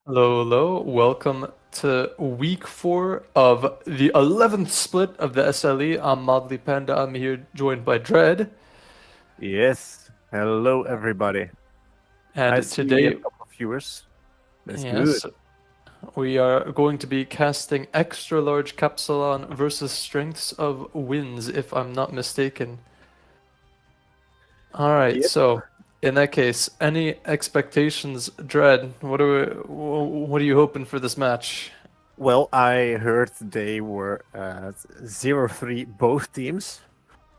Hello, hello. Welcome to week 4 of the 11th split of the SLE. I'm Modly Panda. I'm here joined by Dread. Yes. Hello, everybody. I And see a today, couple of viewers. That's good. yes, we are going to be casting extra large Capsalon versus strengths of winds, if I'm not mistaken. All right, Yep. so in that case, any expectations, Dread? What are you hoping for this match? Well, I heard they were 0-3 both teams.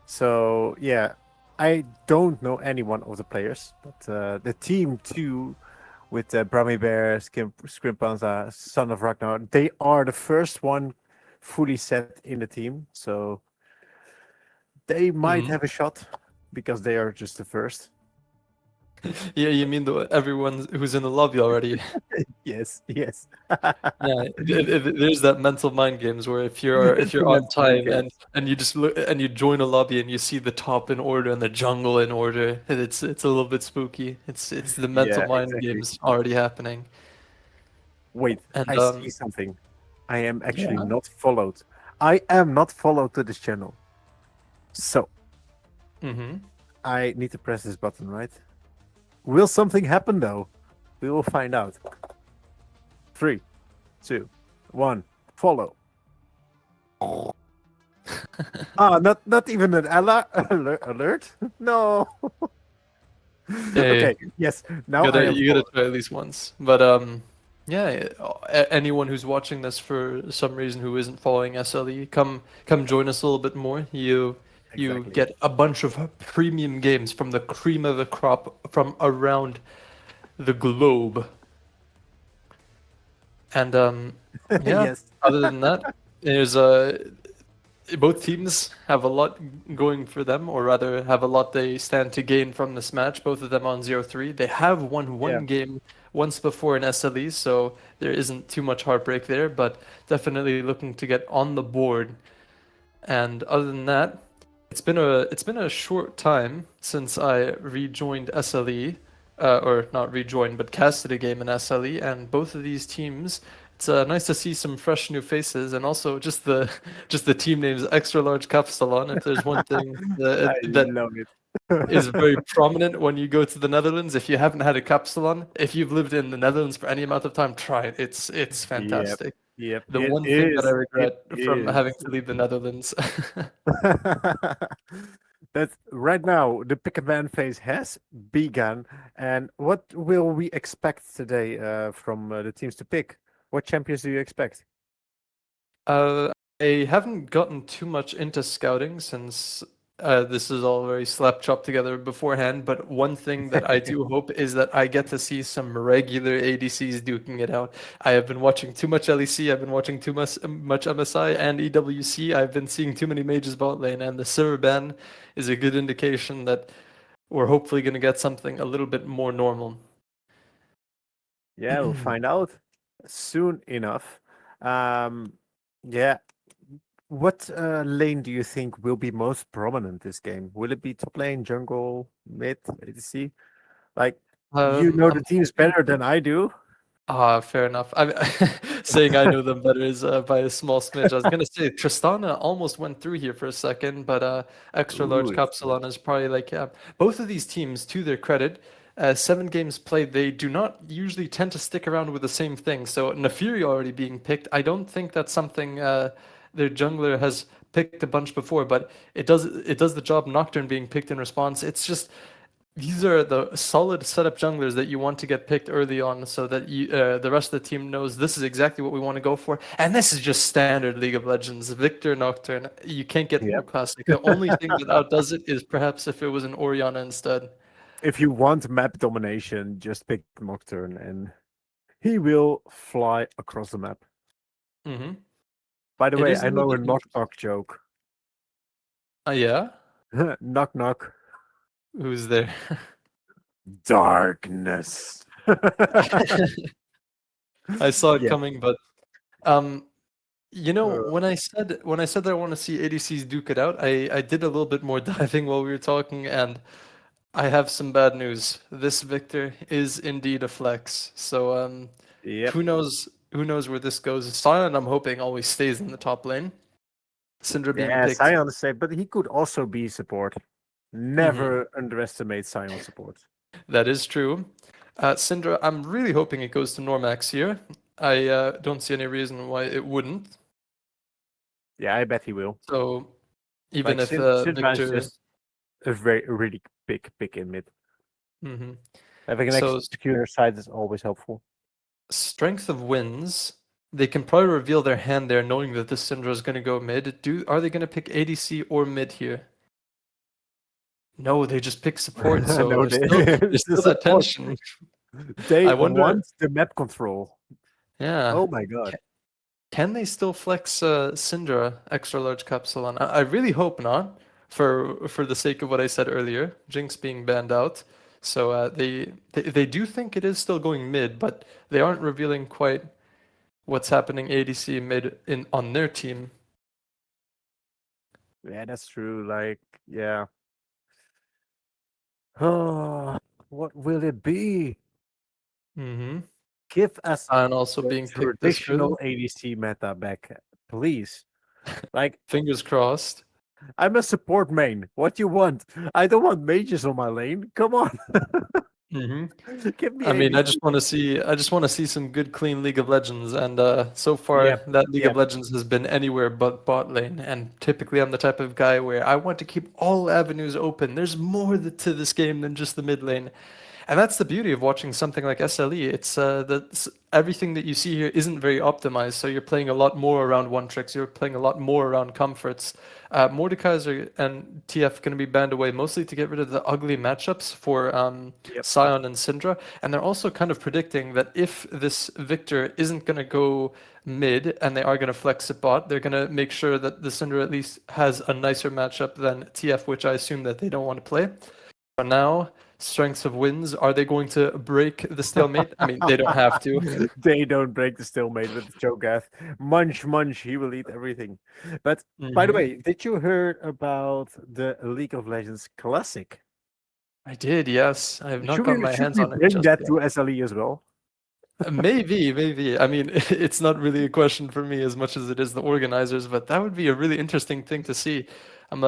So, yeah, I don't know any one of the players, but the team two with Brahmi Bear, Scrimpanza, Son of Ragnar, they are the first one fully set in the team. So they might Mhm. have a shot because they are just the first. Yeah, you mean everyone who's in the lobby already? Yes, yes. Yeah, there's that mental mind games where if you're on Mental mind time and games. and you just look and you join a lobby and you see the top in order and the jungle in order, and it's a little bit spooky. It's the mental Yeah, mind exactly. games already happening. Wait, And I see something. I am actually yeah. not followed. I am not followed to this channel. So Mm-hmm. I need to press this button, right? Will something happen though? We will find out. Three, two, one, follow. Not even an alert. No. Hey, Okay. Yes. Now I am you gotta followed. try at least once. But yeah, anyone who's watching this for some reason who isn't following SLE, come join us a little bit more. You Exactly. get a bunch of premium games from the cream of the crop from around the globe. And yeah, Yes. other than that, there's both teams have a lot going for them, or rather have a lot they stand to gain from this match. Both of them on 0-3. They have won Yeah. one game once before in SLE, so there isn't too much heartbreak there, but definitely looking to get on the board. And other than that, it's been a short time since I rejoined SLE, or not rejoined, but casted a game in SLE, and both of these teams. It's nice to see some fresh new faces, and also just the just the team names extra large Kapsalon. If there's one thing I that love it. is very prominent when you go to the Netherlands, if you haven't had a Kapsalon, if you've lived in the Netherlands for any amount of time, try it. It's Yep. fantastic. Yep. The It one thing that I is. It regret from having is. to leave the Netherlands. That's right now. The pick a ban phase has begun, and what will we expect today from the teams to pick? What champions do you expect? I haven't gotten too much into scouting since this is all very slap chopped together beforehand. But one thing that I do hope is that I get to see some regular ADCs duking it out. I have been watching too much LEC. I've been watching too much MSI and EWC. I've been seeing too many mages bot lane, and the server ban is a good indication that we're hopefully going to get something a little bit more normal. Yeah, we'll find out soon enough. Um, yeah, what lane do you think will be most prominent this game? Will it be top lane, jungle, mid, ADC? Like, you know the I'm teams hoping. better than I do. Fair enough. I'm saying I know them better is by a small smidge. I was gonna say Tristana almost went through here for a second, but extra large Ooh, it's Capsalon good. is probably like yeah. Both of these teams, to their credit, 7 games played, they do not usually tend to stick around with the same thing. So Nafiri already being picked, I don't think that's something their jungler has picked a bunch before, but it does the job. Nocturne being picked in response. It's just these are the solid setup junglers that you want to get picked early on so that the rest of the team knows this is exactly what we want to go for. And this is just standard League of Legends. Victor Nocturne, you can't get more Yep. classic. The only thing that outdoes it is perhaps if it was an Orianna instead. If you want map domination, just pick Nocturne and he will fly across the map. Hmm. By the It way, is a I little know a bit knock interesting. knock joke. Yeah? Knock knock. Who's there? Darkness. I saw it Yeah. coming, but um, Uh, when I said that I want to see ADCs duke it out, I did a little bit more diving while we were talking, and I have some bad news. This Victor is indeed a flex. So Yep. Who knows? Who knows where this goes? Sion, I'm hoping, always stays in the top lane. Syndra being Yeah, picked. Sion is safe, but he could also be support. Mhm. Never underestimate Sion support. That is true. Syndra, I'm really hoping it goes to Normax here. I don't see any reason why it wouldn't. Yeah, I bet he will. So even Like if Syndra is Victor, just a very really big pick in mid. mhm. Having an So executor side is always helpful. strength of wins, they can probably reveal their hand there, knowing that this Syndra is going to go mid. Are they going to pick ADC or mid here? No, they just pick support. So No, there's it's the still that support. tension. They I wonder. want the map control. Yeah. Oh my god. Can they still flex Syndra extra large Capsalon? I really hope not, for the sake of what I said earlier, Jinx being banned out. So they do think it is still going mid, but they aren't revealing quite what's happening ADC mid in on their team. Yeah, that's true. Like, yeah. Oh, what will it be? Mm-hmm. Give us And also the being picked this traditional early. ADC meta back, please. Like, Fingers crossed. I'm a support main. What you want? I don't want mages on my lane. Come on. Mm-hmm. Give me I mean, ADC. I just want to see some good, clean League of Legends, and so far Yep. that League of Yep. Legends has been anywhere but bot lane. And typically, I'm the type of guy where I want to keep all avenues open. There's more to this game than just the mid lane. And that's the beauty of watching something like SLE. It's that everything that you see here isn't very optimized. So you're playing a lot more around one tricks. You're playing a lot more around comforts. Mordekaiser and TF going to be banned away mostly to get rid of the ugly matchups for Yep. Sion and Syndra. And they're also kind of predicting that if this Victor isn't going to go mid and they are going to flex it bot, they're going to make sure that the Syndra at least has a nicer matchup than TF, which I assume that they don't want to play. So now, strengths of wins, are they going to break the stalemate? I mean, they don't have to. They don't break the stalemate with Cho'Gath. Munch, munch, he will eat everything. But by the Mhm. way, did you hear about the League of Legends Classic? I did, yes. I have not Should gotten we my should hands we on it bring just that yet. to SLE as well? Maybe, maybe. I mean, it's not really a question for me as much as it is the organizers, but that would be a really interesting thing to see. I'm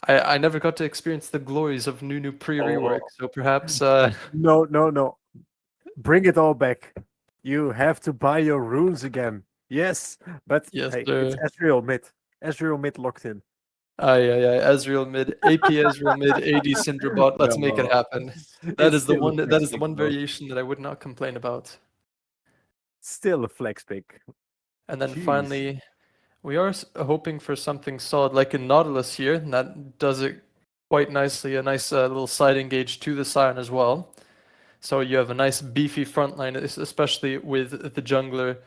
I never got to experience the glories of Nunu pre-rework, Oh so perhaps no, no, no. Bring it all back. You have to buy your runes again. Yes, but yes, hey, it's sir. Ezreal mid. Ezreal mid locked in. Aye, aye, aye. Ezreal mid, AP Ezreal mid, AD Syndra bot. Let's make it No, happen. it's still a That flex is the pick one though. variation that I would not complain about. Still a flex pick. And then Jeez. finally, we are hoping for something solid like a Nautilus here, and that does it quite nicely. A nice little side engage to the Sion as well. So you have a nice beefy front line, especially with the jungler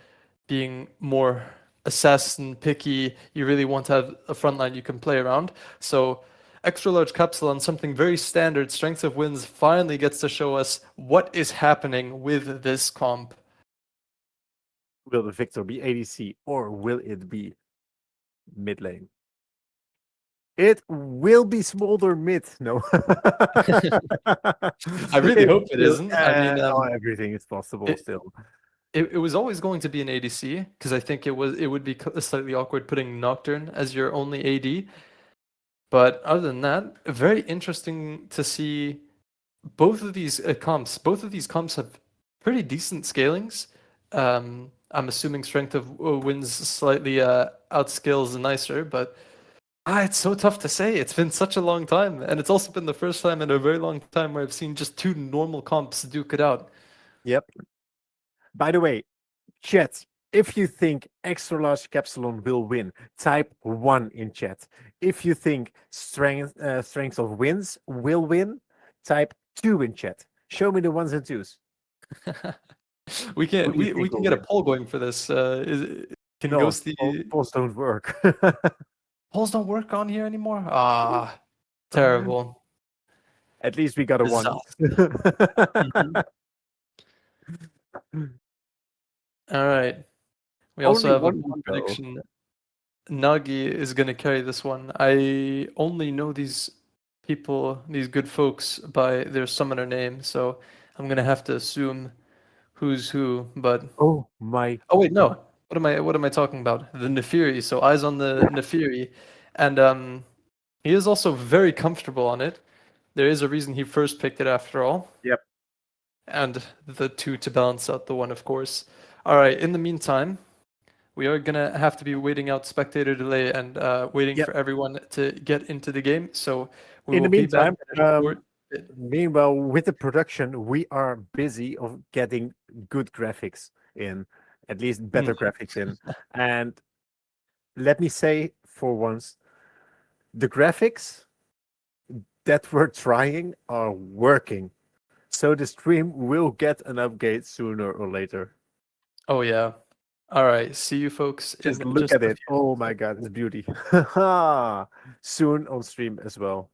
being more assassin picky. You really want to have a front line you can play around. So extra large capsule on something very standard, Strength of Winds finally gets to show us what is happening with this comp. Will the victor be ADC or will it be mid lane? It will be Smolder mid. No. I really hope it isn't. I mean, Oh, everything is possible it, still. it was always going to be an ADC because I think it would be slightly awkward putting Nocturne as your only AD. But other than that, very interesting to see both of these comps. Both of these comps have pretty decent scalings. I'm assuming Strength of Winds slightly outskills Nicer, but it's so tough to say. It's been such a long time, and it's also been the first time in a very long time where I've seen just two normal comps duke it out. Yep. By the way, chat, if you think extra large Capsalon will win, type 1 in chat. If you think strength of wins will win, type 2 in chat. Show me the ones and twos. We Who can do you we think can will get a win? poll going for this. Can No, Ghosty polls don't work. polls don't work on here anymore? Ah, terrible. At least we got a one. Disaster. Mhm. All right. We also Only have a one bold though. prediction. Nagi is going to carry this one. I only know these people, these good folks, by their summoner name, so I'm going to have to assume who's who, but Oh my oh wait, god. no. What am I talking about? The Nefiri. So eyes on the Nefiri, and he is also very comfortable on it. There is a reason he first picked it after all, Yep. and the two to balance out the one, of course. All right. In the meantime, we are gonna have to be waiting out spectator delay and waiting Yep. for everyone to get into the game. So we In the will be back meantime, in a short bit. meanwhile, with the production, we are busy of getting good graphics in, at least better Mhm. graphics in. And let me say for once, the graphics that we're trying are working. So the stream will get an upgrade sooner or later. Oh yeah. All right. See you folks Just in look just at a it. few Oh my seconds. god, it's beauty. Soon on stream as well.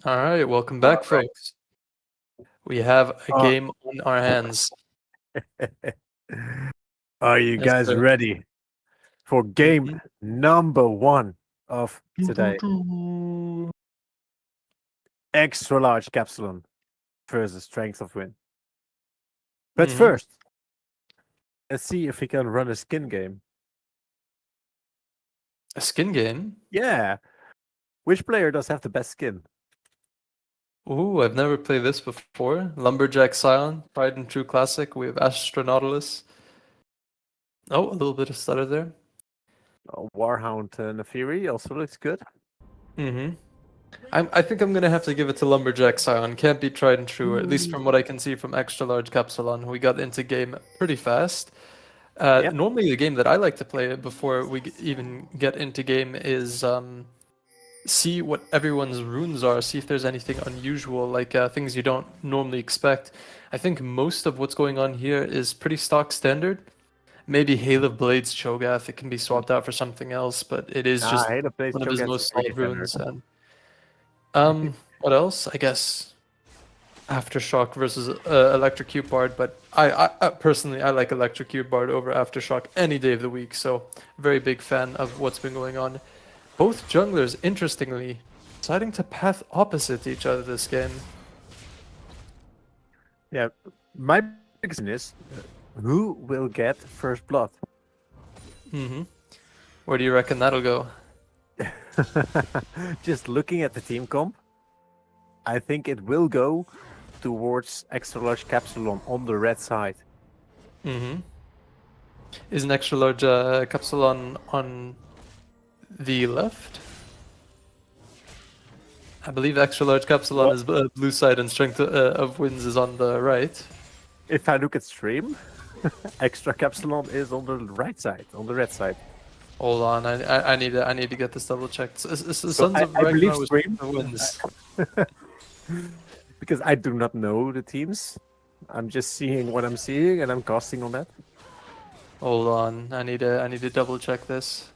All right, welcome back, folks. We have a Uh, game on our hands. Are you Yes, guys sir. ready for game Mhm. number 1 of today? Extra large Capsalon versus Strength of Wind. But Mhm. first, let's see if we can run a skin game. A skin game? Yeah. Which player does have the best skin? Ooh, I've never played this before. Lumberjack Scion, tried and true classic. We have Astronautilus. Oh, a little bit of stutter there. Warhound Nefiri also looks good. Mm-hmm. I think I'm gonna have to give it to Lumberjack Scion. Can't be tried and true, at least from what I can see from Extra Large Capsalon. We got into game pretty fast. Yep. Normally, the game that I like to play before we even get into game is see what everyone's runes are, see if there's anything unusual, like things you don't normally expect. I think most of what's going on here is pretty stock standard. Maybe Hail of Blades Cho'Gath, it can be swapped out for something else, but it is just Halo plays one of his Cho'Gath is most pretty solid standard. runes. And what else? I guess Aftershock versus Electrocute Bard, but I personally I like Electrocute Bard over Aftershock any day of the week. So very big fan of what's been going on. Both junglers, interestingly, deciding to path opposite each other this game. Yeah. My biggest question is who will get first blood? Mm-hmm. Where do you reckon that'll go? Just looking at the team comp, I think it will go towards extra large Capsalon on the red side. Mm-hmm. Is an extra large Capsalon on the left? I believe extra large Capsalon Well, is blue side and strength of winds is on the right. if I look at stream, extra Capsalon is on the right side, on the red side. Hold on, I need to get this double checked. So Sons of I believe Ragnar with stream strength of winds. because I do not know the teams. I'm just seeing what I'm seeing and I'm casting on that. Hold on, I need to double check this.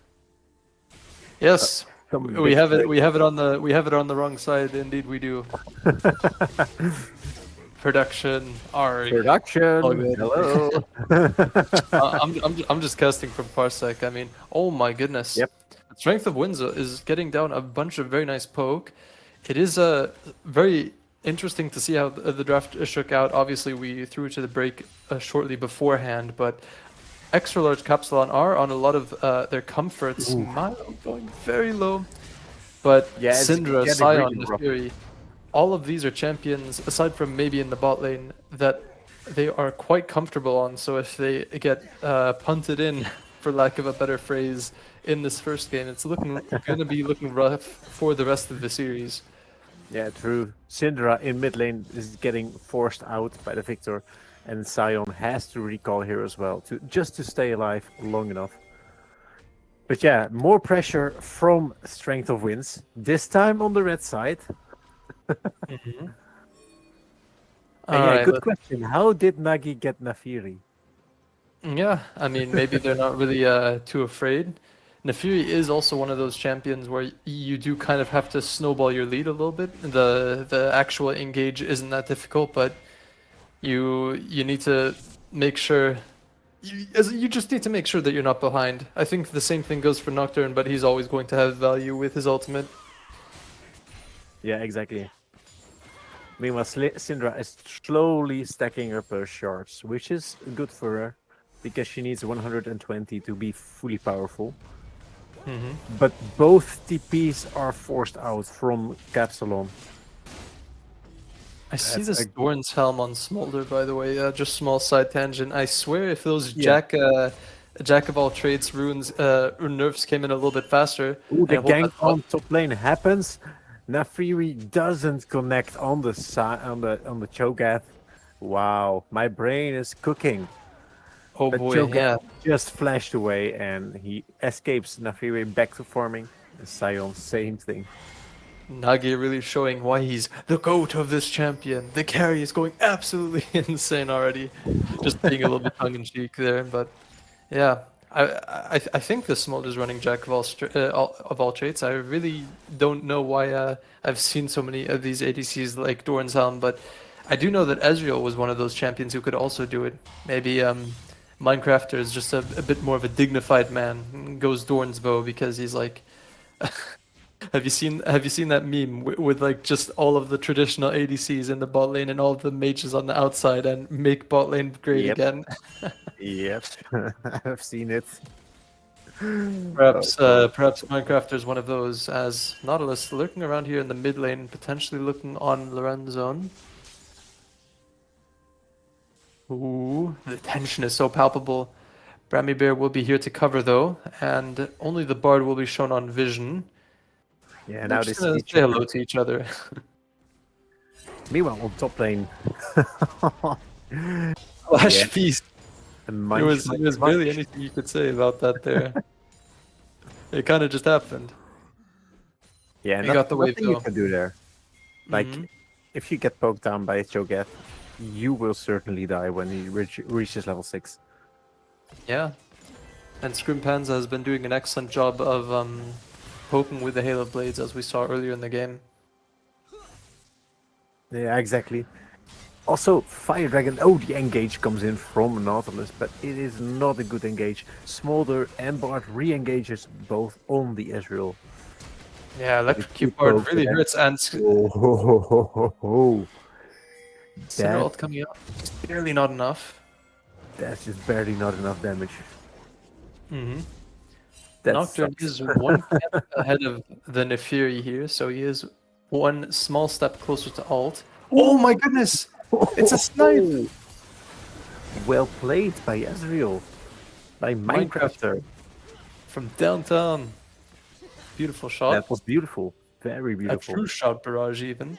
Yes, Some we big have it. break. We have it on the wrong side. Indeed, we do. Production. Ari. Production. All good. Hello. I'm just casting from Parsec. I mean, oh my goodness. Yep. Strength of Winds is getting down a bunch of very nice poke. It is very interesting to see how the draft shook out. Obviously, we threw to the break shortly beforehand, but extra large Capsalon are on a lot of their comforts. Ooh. Milo going very low, but Yeah, it's Syndra, getting Scion, really the rough. Fury, all of these are champions, aside from maybe in the bot lane, that they are quite comfortable on. So if they get punted in, for lack of a better phrase, in this first game, it's going to be looking rough for the rest of the series. Yeah, true. Syndra in mid lane is getting forced out by the Victor, and Sion has to recall here as well to stay alive long enough. But yeah, more pressure from Strength of Winds. This time on the red side. Mhm. And yeah, Alright, good question. How did Nagi get Nafiri? yeah, I mean, maybe they're not really too afraid. Nefiri is also one of those champions where you do kind of have to snowball your lead a little bit. The actual engage isn't that difficult, but you need to make sure you just need to make sure that you're not behind. I think the same thing goes for Nocturne, but he's always going to have value with his ultimate. Yeah, exactly. Meanwhile, Syndra is slowly stacking up her shards, which is good for her because she needs 120 to be fully powerful. Hmm. But both TPs are forced out from Capsalon. I see That's this a- Doran's helm on Smolder, by the way. Just small side tangent. I swear, if those Yeah. Jack of all trades runes nerfs came in a little bit faster, Ooh, the I hope gank on top lane happens. Nafiri doesn't connect on the on the Cho'Gath. Wow, my brain is cooking. oh But boy, Cho'Gath yeah. just flashed away and he escapes Nafiri back to farming. And Sion, same thing. Nagi really showing why he's the GOAT of this champion. The carry is going absolutely insane already. Just being a little bit tongue in cheek there, but yeah. I think the Smolder's running jack of all traits. I really don't know why I've seen so many of these ADCs like Doran's Helm, but I do know that Ezreal was one of those champions who could also do it. Maybe Minecrafter is just a bit more of a dignified man. Goes Doran's bow because he's like. Have you seen that meme with like just all of the traditional ADCs in the bot lane and all of the mages on the outside and make bot lane great Yep. again? Yep, I've seen it. Perhaps Oh, perhaps Minecraft is one of those, as Nautilus lurking around here in the mid lane, potentially looking on Lorenzo. Ooh, the tension is so palpable. Brammy Bear will be here to cover though, and only the Bard will be shown on vision. yeah, They're now they just see gonna each say other. hello to each other. Meanwhile, on top lane. Flash Yeah, feast. munch, It munch, was barely munch. anything you could say about that there. It kind of just happened. Yeah, He got the wave nothing you though. can do there. Like, Hmm. if you get poked down by a Cho'Gath, you will certainly die when he reaches level 6. Yeah. And Scrimpanza has been doing an excellent job of poking with the Halo Blades as we saw earlier in the game. Yeah, exactly. Also, Fire Dragon. Oh, the engage comes in from Nautilus, but it is not a good engage. Smolder and Bard re-engages both on the Ezreal. Yeah, But if you Electrocute Bard poke really there, hurts, and oh, ho, ho, ho, ho, ho. Cinder That ult coming out, just barely not enough. that's just barely not enough damage. Hmm. That Nocturne sucks. is one step ahead of the Nefiri here, so he is one small step closer to ult. Oh my goodness! It's a snipe! Well played by Ezreal, by Minecraft Minecrafter. from downtown. Beautiful shot. That was beautiful, very A beautiful. true shot barrage even,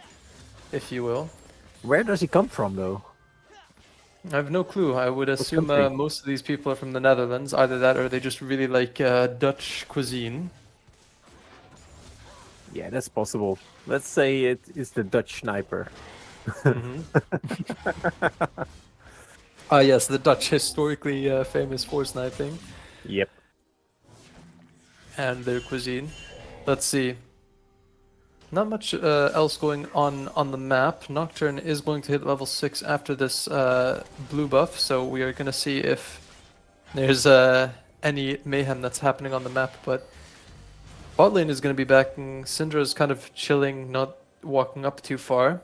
if you will. Where does he come from, though? I have no clue. I would assume country? most of these people are from the Netherlands. Either that or they just really like Dutch cuisine. Yeah, that's possible. Let's say it is the Dutch sniper. Hmm. Ah, yes, the Dutch historically famous for sniping Yep. and their cuisine. Let's see. Not much else going on the map. Nocturne is going to hit level 6 after this blue buff, so we are going to see if there's any mayhem that's happening on the map, but bot lane is going to be back, and Syndra is kind of chilling, not walking up too far.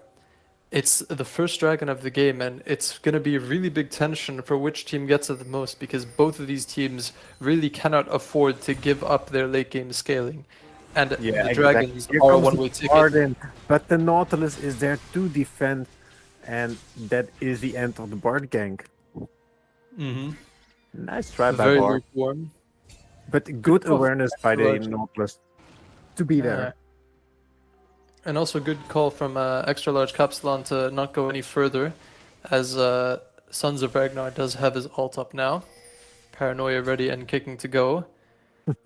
It's the first dragon of the game, and it's going to be really big tension for which team gets it the most, because both of these teams really cannot afford to give up their late game scaling. And Yeah, the exactly. dragons Here are a comes one-way the ticket. Arden, but the Nautilus is there to defend, and that is the end of the Bard gang. Mm-hmm. Nice try by Very Bard, lukewarm. but good call awareness from by the Barrage. Nautilus to be there. And also good call from extra large KAPSALON to not go any further, as Sons of Ragnar does have his ult up now. Paranoia ready and kicking to go.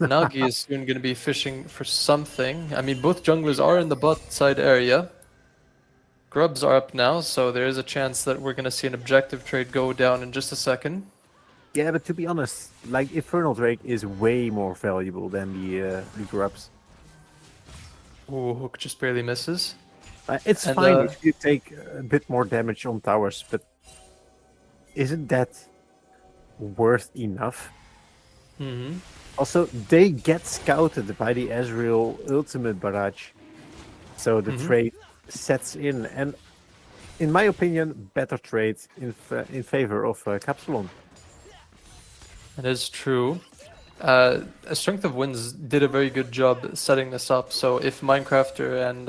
Nagi is soon going to be fishing for something. I mean, both junglers are in the bot side area. Grubs are up now, so there is a chance that we're going to see an objective trade go down in just a second. Yeah, but to be honest, like Infernal Drake is way more valuable than the grubs. Ooh, Hook just barely misses. It's And, fine if you take a bit more damage on towers, but isn't that worth enough? Mm-hmm. Also, they get scouted by the Ezreal ultimate barrage, so the Mhm. trade sets in, and in my opinion, better trade in favor of KAPSALON. That is true. Strength of Winds did a very good job setting this up, so if Minecrafter and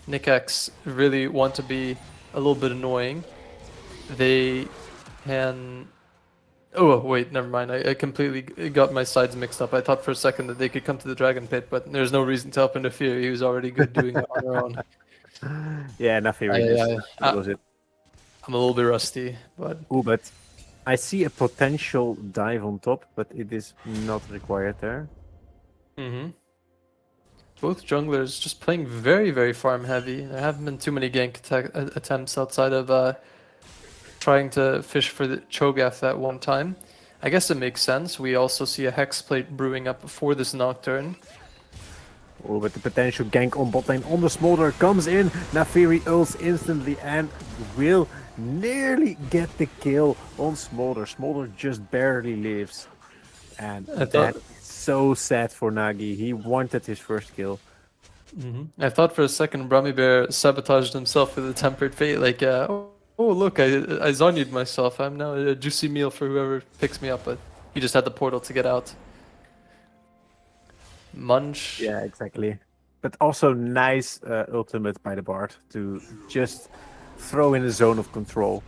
Nikax really want to be a little bit annoying, they can... Oh, wait, never mind. I completely got my sides mixed up. I thought for a second that they could come to the Dragon Pit, but there's no reason to help interfere. He was already good doing it on their own. Yeah, nothing. I, Was it? I'm a little bit rusty, but... Ooh, but I see a potential dive on top, but it is not required there. Mm-hmm. Both junglers just playing very, very farm heavy. There haven't been too many gank attempts outside of trying to fish for the Cho'Gath that one time. I guess it makes sense. We also see a Hex plate brewing up before this Nocturne. Oh, but the potential gank on bot lane on the Smolder comes in. Nafiri ults instantly and will nearly get the kill on Smolder. Smolder just barely lives. And I that thought, is so sad for Nagi. He wanted his first kill. I thought for a second Brummy Bear sabotaged himself with a tempered fate. Like, oh look, I Zonya'd myself. I'm now a juicy meal for whoever picks me up. But he just had the portal to get out. Munch. Yeah, exactly. But also nice ultimate by the Bard to just throw in a zone of control,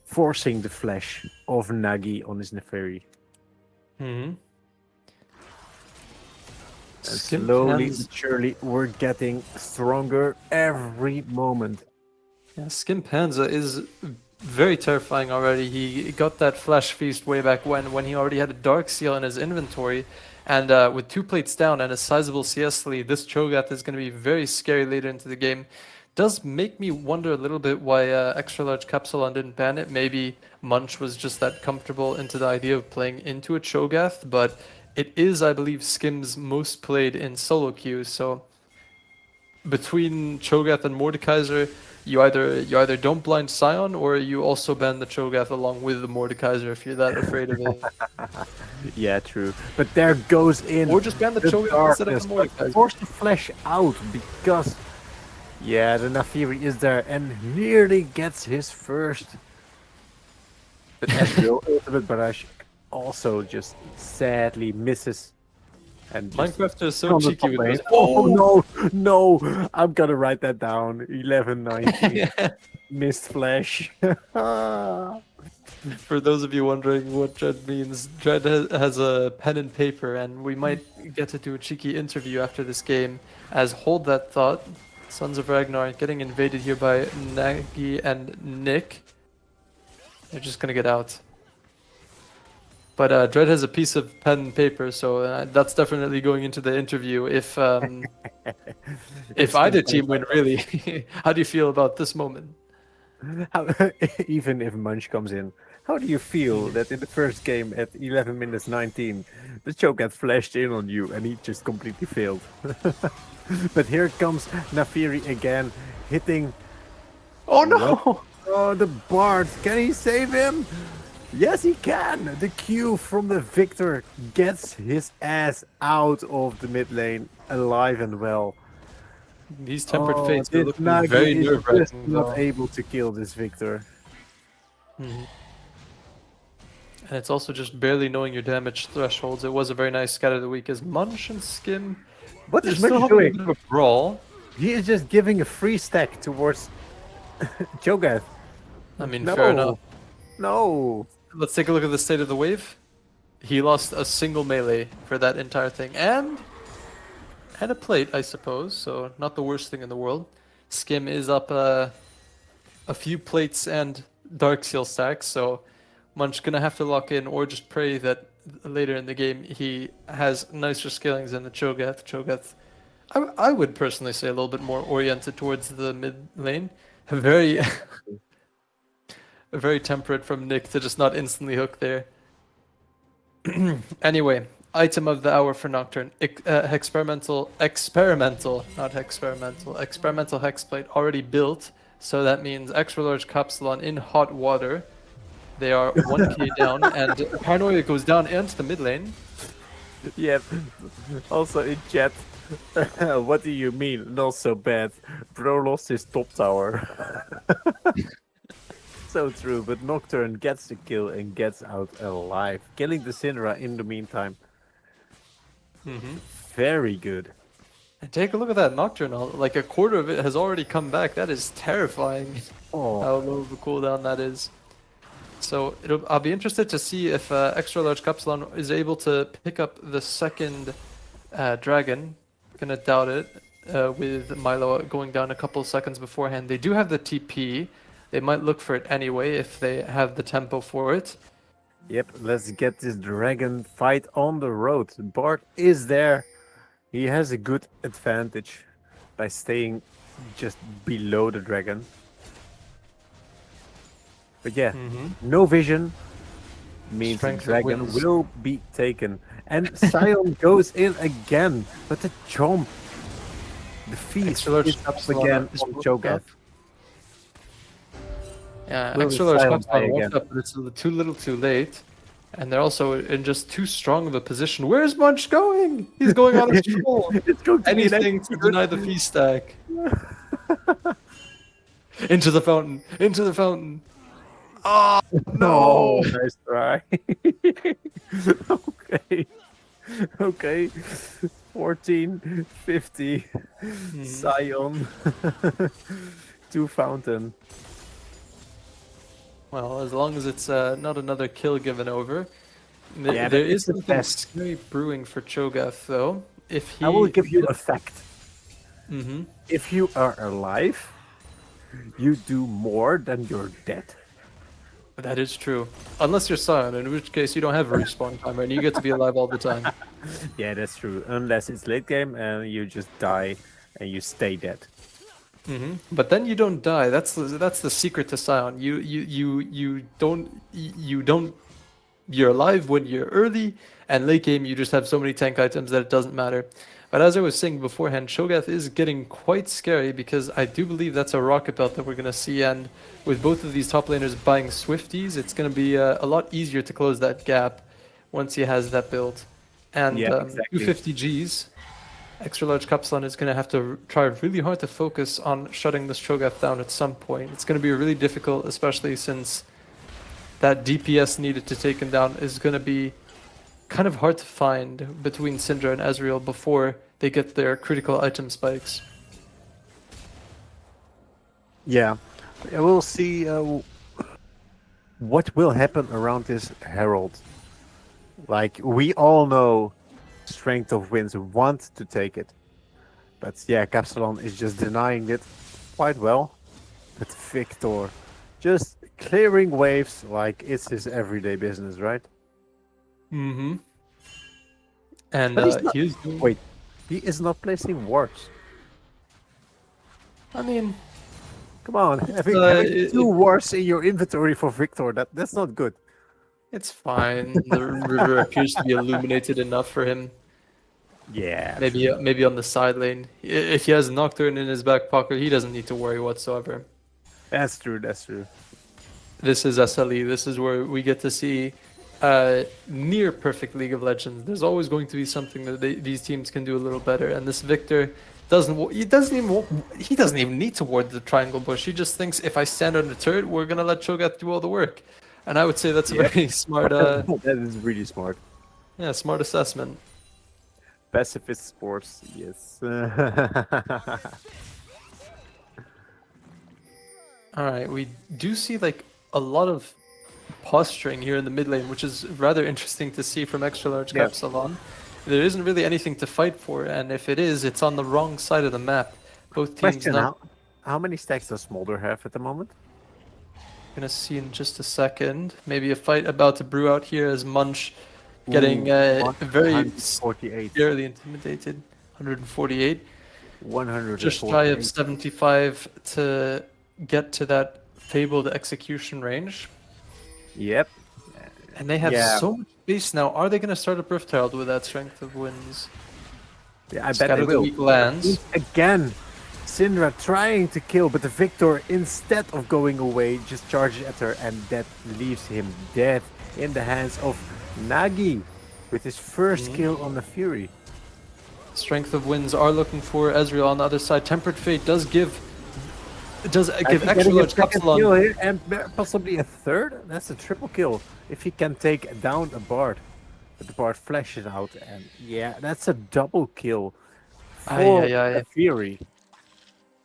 forcing the flash of Nagi on his Neferi. Mm-hmm. And slowly but surely, we're getting stronger every moment. Yeah, Skim Panza is very terrifying already. He got that Flash Feast way back when he already had a Dark Seal in his inventory. And with 2 plates down and a sizable CS lead, this Cho'Gath is going to be very scary later into the game. Does make me wonder a little bit why Extra Large KAPSALON didn't ban it. Maybe Munch was just that comfortable into the idea of playing into a Cho'Gath, but it is, I believe, Skim's most played in solo queue. So between Cho'Gath and Mordekaiser, you either don't blind Scion or you also ban the Cho'Gath along with the Mordekaiser if you're that afraid of it. Yeah, true. But there goes in. Or just ban the Cho'Gath instead of the Mordekaiser. Force the flash out because, yeah, the Nafiri is there and nearly gets his first. But Ezreal ultimate barrage also just sadly misses. And Minecraft is so cheeky with this. Oh no, no! I'm gonna write that down. 11-19. Missed flash. For those of you wondering what Dread means, Dread has a pen and paper, and we might get to do a cheeky interview after this game. As hold that thought, Sons of Ragnar getting invaded here by Nagi and Nick. They're just gonna get out. But Dread has a piece of pen and paper, so that's definitely going into the interview. If either team win, really, how do you feel about this moment? Even if Munch comes in, how do you feel that in the first game at 11 minutes 19, the Cho'Gath flashed in on you and he just completely failed? But here comes Nafiri again, hitting. Oh no! Oh, the Bard! Can he save him? Yes, he can! The Q from the Victor gets his ass out of the mid lane, alive and well. These tempered fates are looking Nagi very is just nerve-wracking. not able to kill this Victor. And it's also just barely knowing your damage thresholds. It was a very nice scatter of the week as Munch and Skim. What They're is still Munch having a doing? bit of a brawl. He is just giving a free stack towards Cho'Gath. I mean, No. fair enough. No. Let's take a look at the state of the wave. He lost a single melee for that entire thing. And a plate, I suppose. So not the worst thing in the world. Skim is up a few plates and Dark Seal stacks. So Munch gonna have to lock in or just pray that later in the game he has nicer skillings than the Cho'Gath. Cho'Gath, I would personally say a little bit more oriented towards the mid lane. Very very temperate from Nick to just not instantly hook there. Anyway, item of the hour for Nocturne. Experimental hexplate already built. So that means extra large Kapsalon in hot water. They are 1k down, and Paranoia goes down into the mid lane. Yep. Also in chat, what do you mean? Not so bad. Bro lost his top tower. So true, but Nocturne gets the kill and gets out alive, killing the Syndra in the meantime. Very good. And take a look at that Nocturne. Like a quarter of it has already come back. That is terrifying. Oh. How low of a cooldown that is. So I'll be interested to see if extra large Kapsalon is able to pick up the second dragon. Gonna doubt it with Milo going down a couple seconds beforehand. They do have the TP. They might look for it anyway if they have the tempo for it. Yep, let's get this dragon fight on the road. Bart is there. He has a good advantage by staying just below the dragon. But yeah, no vision, means Strength the of dragon Winds. will be taken. And Sion goes in again, but the jump, the feast Extra large is up Kapsalon again is on woken Cho'Gath. up. Yeah, Will extra the large Sion die Kapsalon woke again? up, but it's too little too late. And they're also in just too strong of a position. Where's Munch going? He's going on a stroll. It's going to be an Anything to deny the feast stack. Into the fountain. Into the fountain. Oh, No, no. nice try. Okay. Okay. 1450. Sion. To fountain. Well, as long as it's not another kill given over. Yeah, There that is is the something best. scary brewing for Cho'Gath, though. If he... I will give you a fact. Mhm. If you are alive, you do more than you're dead. That is true. Unless you're Sion, in which case you don't have a respawn timer and you get to be alive all the time. Yeah, that's true. Unless it's late game and you just die and you stay dead. But then you don't die. That's the secret to Sion. You don't. You're alive when you're early, and late game you just have so many tank items that it doesn't matter. But as I was saying beforehand, Cho'Gath is getting quite scary because I do believe that's a rocket belt that we're gonna see, and with both of these top laners buying Swifties, it's gonna be a lot easier to close that gap once he has that build. And Yeah, exactly. 250 Gs. Extra large Kapsalon is going to have to try really hard to focus on shutting this Cho'Gath down at some point. It's going to be really difficult, especially since that DPS needed to take him down is going to be kind of hard to find between Syndra and Ezreal before they get their critical item spikes. Yeah, we'll see what will happen around this Herald. Like, we all know Strength of Winds want to take it. But yeah, Kapsalon is just denying it quite well. But Victor just clearing waves like it's his everyday business, right? Mm-hmm. And But he's not- he is doing... Wait, he is not placing wards. I mean, Come on, having it- two wards in your inventory for Victor, that's not good. it's fine. The river appears to be illuminated enough for him. Yeah. Maybe on the side lane. If he has Nocturne in his back pocket, he doesn't need to worry whatsoever. That's true, that's true. This is SLE. This is where we get to see near perfect League of Legends. There's always going to be something that these teams can do a little better. And this Victor he doesn't even need to ward the triangle bush. He just thinks if I stand on the turret, we're gonna let Cho'Gath do all the work. And I would say that's a very smart. That is really smart. Yeah, smart assessment. Pacifist sports, yes. All right, we do see like a lot of posturing here in the mid lane, which is rather interesting to see from extra large Yeah. Kapsalon. There isn't really anything to fight for, and if it is, it's on the wrong side of the map. Both teams Question, not how many stacks does Smolder have at the moment? gonna see in just a second. Maybe a fight about to brew out here as Munch getting Ooh, very 148. barely intimidated. 148. 148. Just shy of 75 to get to that fabled execution range. Yep. And they have Yeah. so much space now. Are they going to start a Rift Herald with that Strength of Winds? Yeah, I bet Scatter they the will. weak lands. Again, Syndra trying to kill, but the Victor, instead of going away, just charges at her, and that leaves him dead in the hands of Nagi with his first kill on the Fury. Strength of Winds are looking for Ezreal on the other side. Tempered Fate does give extra large Kapsalon. Kill here and possibly a third. That's a triple kill if he can take down a Bard. But the Bard flashes out, and yeah, that's a double kill for a Fury.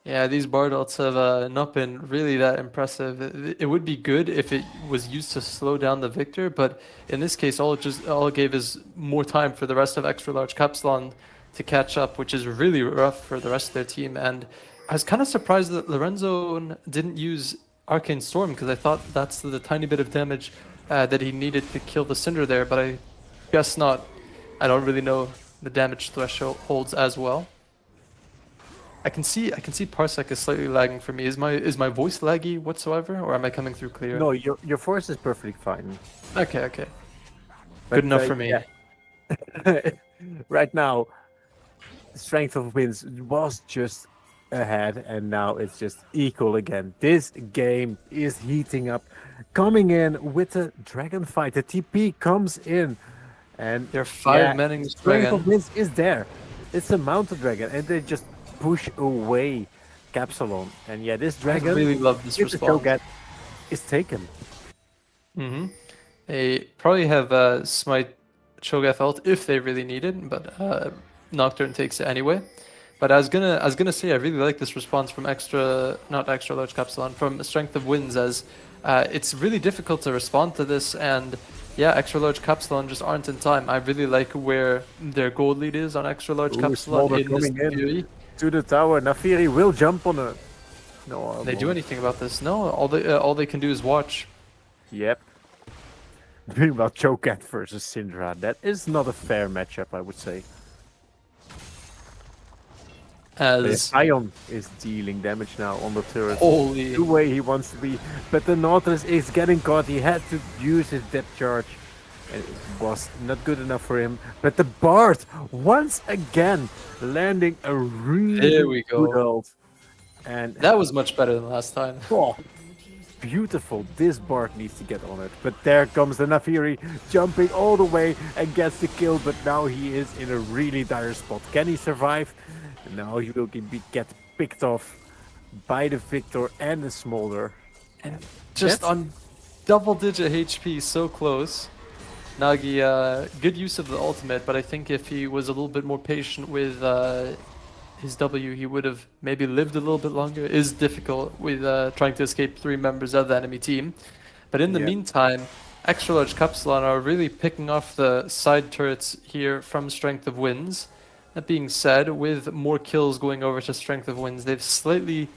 Yeah, these Bard ults have not been really that impressive. It would be good if it was used to slow down the Victor, but in this case, all it gave is more time for the rest of extra large Kapsalon to catch up, which is really rough for the rest of their team. And I was kind of surprised that Lorenzo didn't use Arcane Storm, because I thought that's the tiny bit of damage that he needed to kill the Syndra there, but I guess not. I don't really know the damage threshold holds as well. I can see Parsec is slightly lagging for me. Is my voice laggy whatsoever, or am I coming through clear? No, your voice is perfectly fine. Okay, okay. But, Good enough for me. yeah. Right now, Strength of Winds was just ahead, and now it's just equal again. This game is heating up, coming in with the dragon fight. The TP comes in, and They're five-manning this Strength dragon. of Winds is there. It's a mountain dragon, and they just push away KAPSALON. And yeah, this I dragon, really love this with the response. Cho'Gath, is taken. Mm-hmm. They probably have Smite Cho'Gath ult if they really need it, but Nocturne takes it anyway. But I was gonna say I really like this response from not extra large Capsalon, from Strength of Winds, as it's really difficult to respond to this, and yeah, extra large Capsalon just aren't in time. I really like where their gold lead is on extra large Ooh, Capsalon Smolder in this coming in Fury. to the tower. Nafiri will jump on it. No, They do anything about this? No, all they can do is watch. Yep. Meanwhile, Cho'Gath versus Syndra. That is not a fair matchup, I would say. As Ion is dealing damage now on the turret. holy, The way he wants to be. But the Nautilus is getting caught. He had to use his depth charge. And it was not good enough for him. But the Bard, once again, landing a really There we go. good ult. And that was much better than last time. oh, beautiful. This Bard needs to get on it. But there comes the Nafiri jumping all the way and gets the kill. But now he is in a really dire spot. Can he survive? No, he will get picked off by the Victor and the Smolder. And just on double-digit HP, so close. Nagi, good use of the ultimate, but I think if he was a little bit more patient with his W, he would have maybe lived a little bit longer. It is difficult with trying to escape 3 members of the enemy team. But in the meantime, extra large Capsalon are really picking off the side turrets here from Strength of Winds. That being said, with more kills going over to Strength of Winds, they've slightly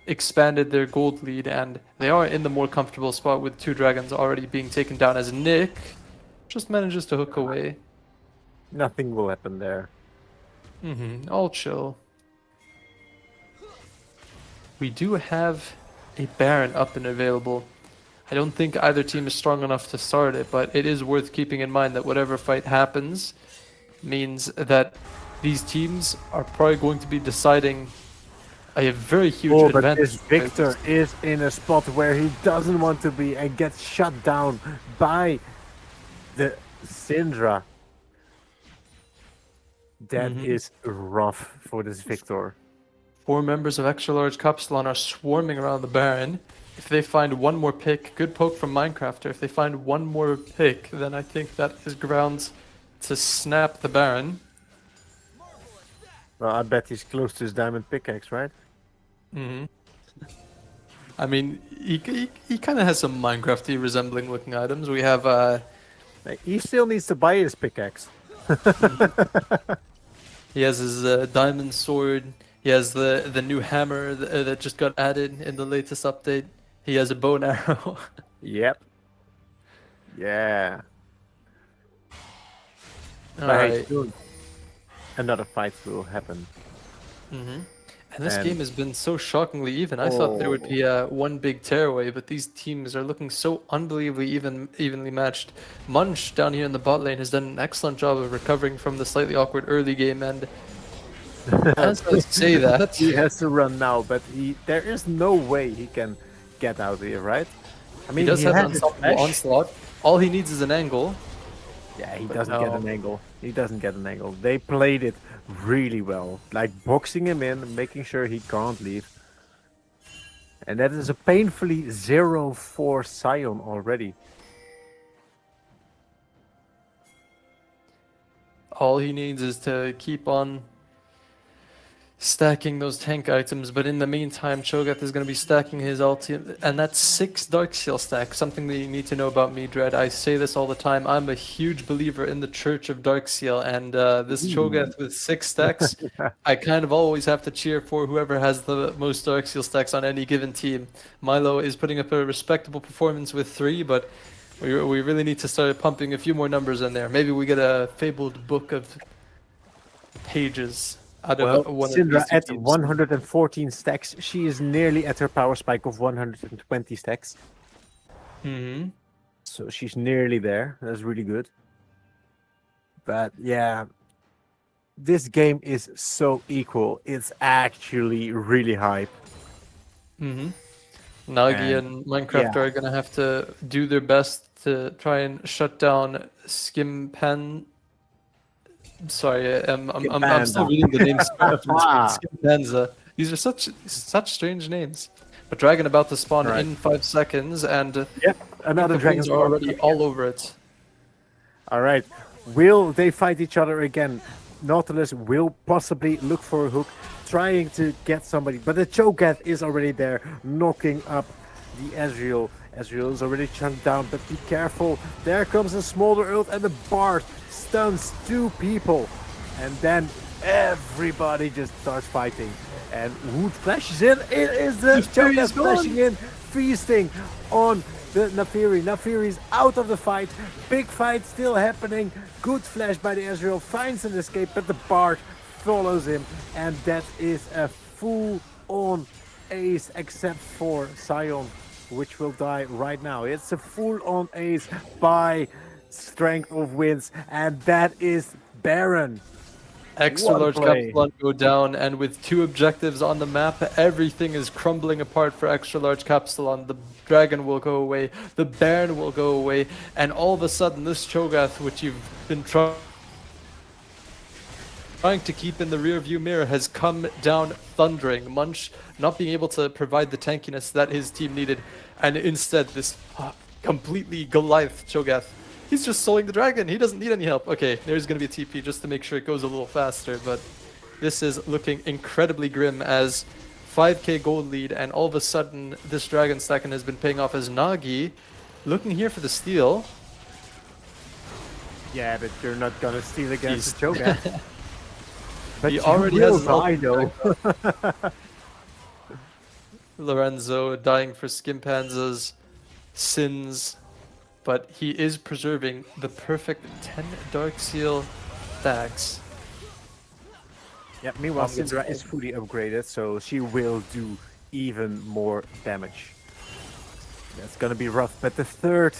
expanded their gold lead, and they are in the more comfortable spot with 2 dragons already being taken down, as Nick just manages to hook away. Nothing will happen there. All chill. We do have a Baron up and available. I don't think either team is strong enough to start it, but it is worth keeping in mind that whatever fight happens means that these teams are probably going to be deciding a very huge but advantage. this Victor is in a spot where he doesn't want to be and gets shut down by the Syndra. That is rough for this Victor. 4 members of extra large Capsalon are swarming around the Baron. If they find one more pick, good poke from Minecrafter. If they find one more pick, then I think that is grounds to snap the Baron. Well, I bet he's close to his diamond pickaxe, right? I mean, he kind of has some Minecrafty resembling looking items. We have He still needs to buy his pickaxe. he has his diamond sword. He has the new hammer that just got added in the latest update. He has a bow and arrow. Yep. Yeah. All But hey, right. soon another fight will happen. And this game has been so shockingly even. I thought there would be one big tearaway, but these teams are looking so unbelievably evenly matched. Munch down here in the bot lane has done an excellent job of recovering from the slightly awkward early game, and as I say that, He has to run now, but there is no way he can get out here, right? I he mean, does have has an his unstoppable flash. onslaught. All he needs is an angle. Yeah, he But doesn't get no. an angle. He doesn't get an angle. They played it really well, like boxing him in, making sure he can't leave. And that is a painfully 0-4 Sion already. All he needs is to keep on stacking those tank items, but in the meantime, Cho'Gath is going to be stacking his ulti, and that's 6 Darkseal stacks, something that you need to know about me, Dread. I say this all the time, I'm a huge believer in the Church of Darkseal, and this Cho'Gath with 6 stacks, I kind of always have to cheer for whoever has the most Darkseal stacks on any given team. Milo is putting up a respectable performance with 3, but we really need to start pumping a few more numbers in there. Maybe we get a fabled book of pages out Well, of one of Syndra these two at teams. 114 stacks. She is nearly at her power spike of 120 stacks. Mm-hmm. So she's nearly there. That's really good. But yeah, this game is so equal. It's actually really hype. Mm-hmm. Nagi And and Minecraft yeah, are gonna have to do their best to try and shut down Skimpan. Sorry, I'm still Panda. reading the names off the screen. Ah, Skimpanza. These are such strange names. But Dragon about to spawn right. in 5 seconds, and Yep, another the dragon Queens are already all over it. All right. Will they fight each other again? Nautilus will possibly look for a hook, trying to get somebody, but the Cho'Gath is already there, knocking up the Ezreal. Ezreal is already chunked down, but be careful. There comes a Smolder ult, and the Bard stuns 2 people. And then everybody just starts fighting. And Wood flashes in. It is the Fury is Cho'Gath gone. flashing in, feasting on the Nafiri. Nafiri's out of the fight. Big fight still happening. Good flash by the Ezreal. Finds an escape, but the Bard follows him. And that is a full-on ace, except for Sion, which will die right now. It's a full-on ace by Strength of Winds. And that is Baron. Extra What a large play. Capsalon go down, and with 2 objectives on the map, everything is crumbling apart for extra large Capsalon. The dragon will go away, the Baron will go away, and all of a sudden this Cho'Gath, which you've been trying to keep in the rear view mirror, has come down thundering. Munch not being able to provide the tankiness that his team needed, and instead this completely Goliath Cho'Gath. He's just soloing the dragon. He doesn't need any help. Okay, there's going to be a TP just to make sure it goes a little faster, but this is looking incredibly grim as 5k gold lead, and all of a sudden this dragon stacking has been paying off as Nagi looking here for the steal. Yeah, but you're not gonna steal against the He's- Cho'Gath. But He you already will has an die, ultimate though. Lorenzo dying for Skimpanza's sins, but he is preserving the perfect 10 Dark Seal stacks. Yeah, meanwhile, Gets Syndra is fully upgraded, so she will do even more damage. That's gonna be rough, but the third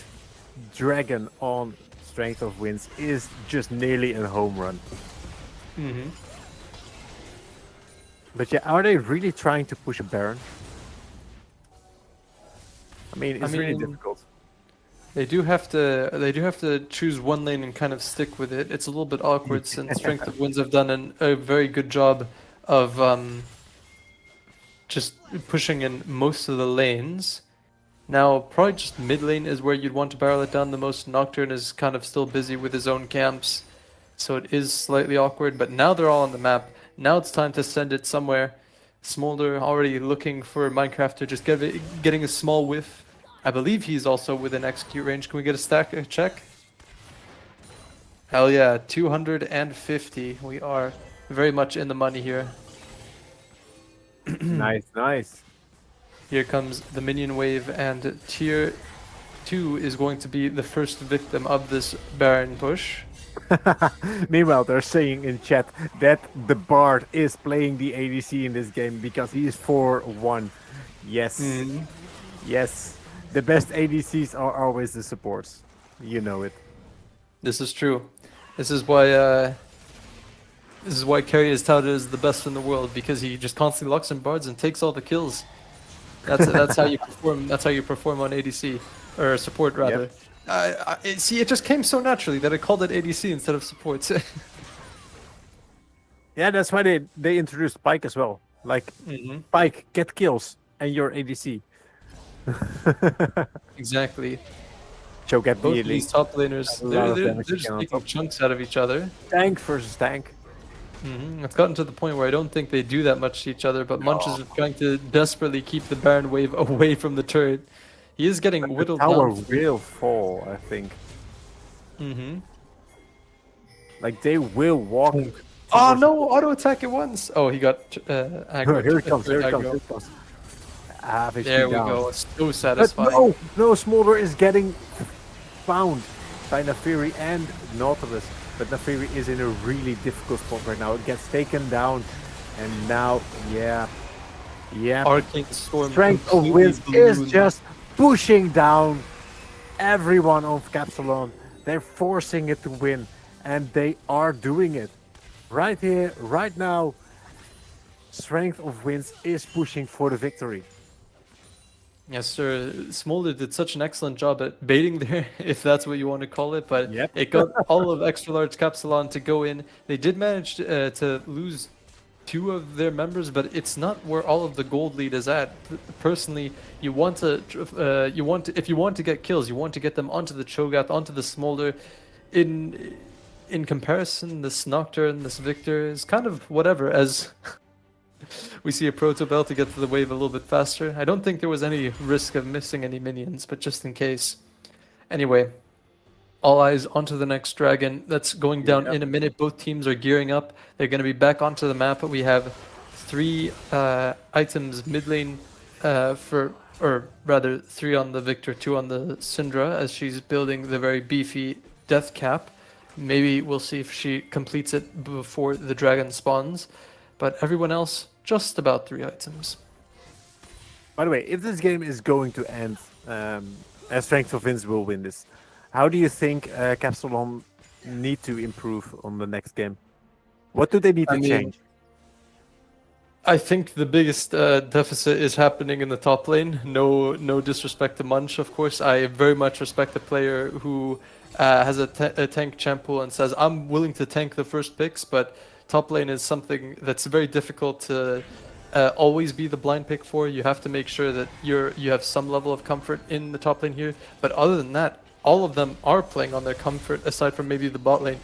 dragon on Strength of Winds is just nearly a home run. Mm-hmm. But yeah, are they really trying to push a Baron? I mean, it's really mean, difficult. They do have to choose one lane and kind of stick with it. It's a little bit awkward since Strength of Winds have done a very good job of just pushing in most of the lanes. Now, probably just mid lane is where you'd want to barrel it down the most. Nocturne is kind of still busy with his own camps, so it is slightly awkward. But now they're all on the map. Now it's time to send it somewhere. Smolder already looking for Minecraft to just getting a small whiff. I believe he's also within execute range. Can we get a stack check? Hell yeah, 250. We are very much in the money here. Nice, nice. Here comes the minion wave, and tier 2 is going to be the first victim of this Baron push. Meanwhile, they're saying in chat that the Bard is playing the ADC in this game because he is 4-1. Yes. Yes. The best ADCs are always the supports. You know it. This is true. This is why Carry is touted as the best in the world, because he just constantly locks in bards and takes all the kills. That's how you perform. That's how you perform on ADC or support rather. See, it just came so naturally that I called it ADC instead of support. Yeah, that's why they introduced Pike as well. Like, Pike, get kills, and you're ADC. Exactly. Cho'Gath Both of immediately. these top laners, A lot of they're damage just on taking top. chunks out of each other. Tank versus tank. It's gotten to the point where I don't think they do that much to each other, but Munch is trying to desperately keep the Baron wave away from the turret. He is getting The whittled tower down. will fall, I think. Like, they will walk. Oh no! Auto attack at once. Oh, he got aggro. Here it comes, here it comes, aggro. here it comes. Ah, they There shoot we down. go. So But satisfying. no, Smolder is getting found by Nafiri and Nautilus. But Nafiri is in a really difficult spot right now. It gets taken down, and now, yeah, Arcane Storm Strength of completely Winds is ballooned. just pushing down everyone on KAPSALON. They're forcing it to win, and they are doing it. Right here, right now, Strength of Winds is pushing for the victory. Yes, sir. Smolder did such an excellent job at baiting there, if that's what you want to call it, but Yep. it got all of Extra Large Capsalon to go in. They did manage to lose two of their members, but it's not where all of the gold lead is at. Personally, you want to, if you want to get kills, you want to get them onto the Cho'Gath, onto the Smolder. In comparison, this Nocturne, this Victor is kind of whatever, as we see a Protobell to get to the wave a little bit faster. I don't think there was any risk of missing any minions, but just in case. Anyway, all eyes onto the next dragon. That's going down in a minute. Both teams are gearing up. They're going to be back onto the map. We have 3 items mid lane or rather 3 on the Victor, 2 on the Syndra, as she's building the very beefy death cap. Maybe we'll see if she completes it before the dragon spawns. But everyone else, just about 3 items. By the way, if this game is going to end, Strength of Winds will win this. How do you think KAPSALON need to improve on the next game? What do they need to change? I think the biggest deficit is happening in the top lane. No disrespect to Munch, of course. I very much respect a player who has a tank champ pool and says, I'm willing to tank the first picks, but top lane is something that's very difficult to always be the blind pick for. You have to make sure that you have some level of comfort in the top lane here. But other than that, all of them are playing on their comfort, aside from maybe the bot lane.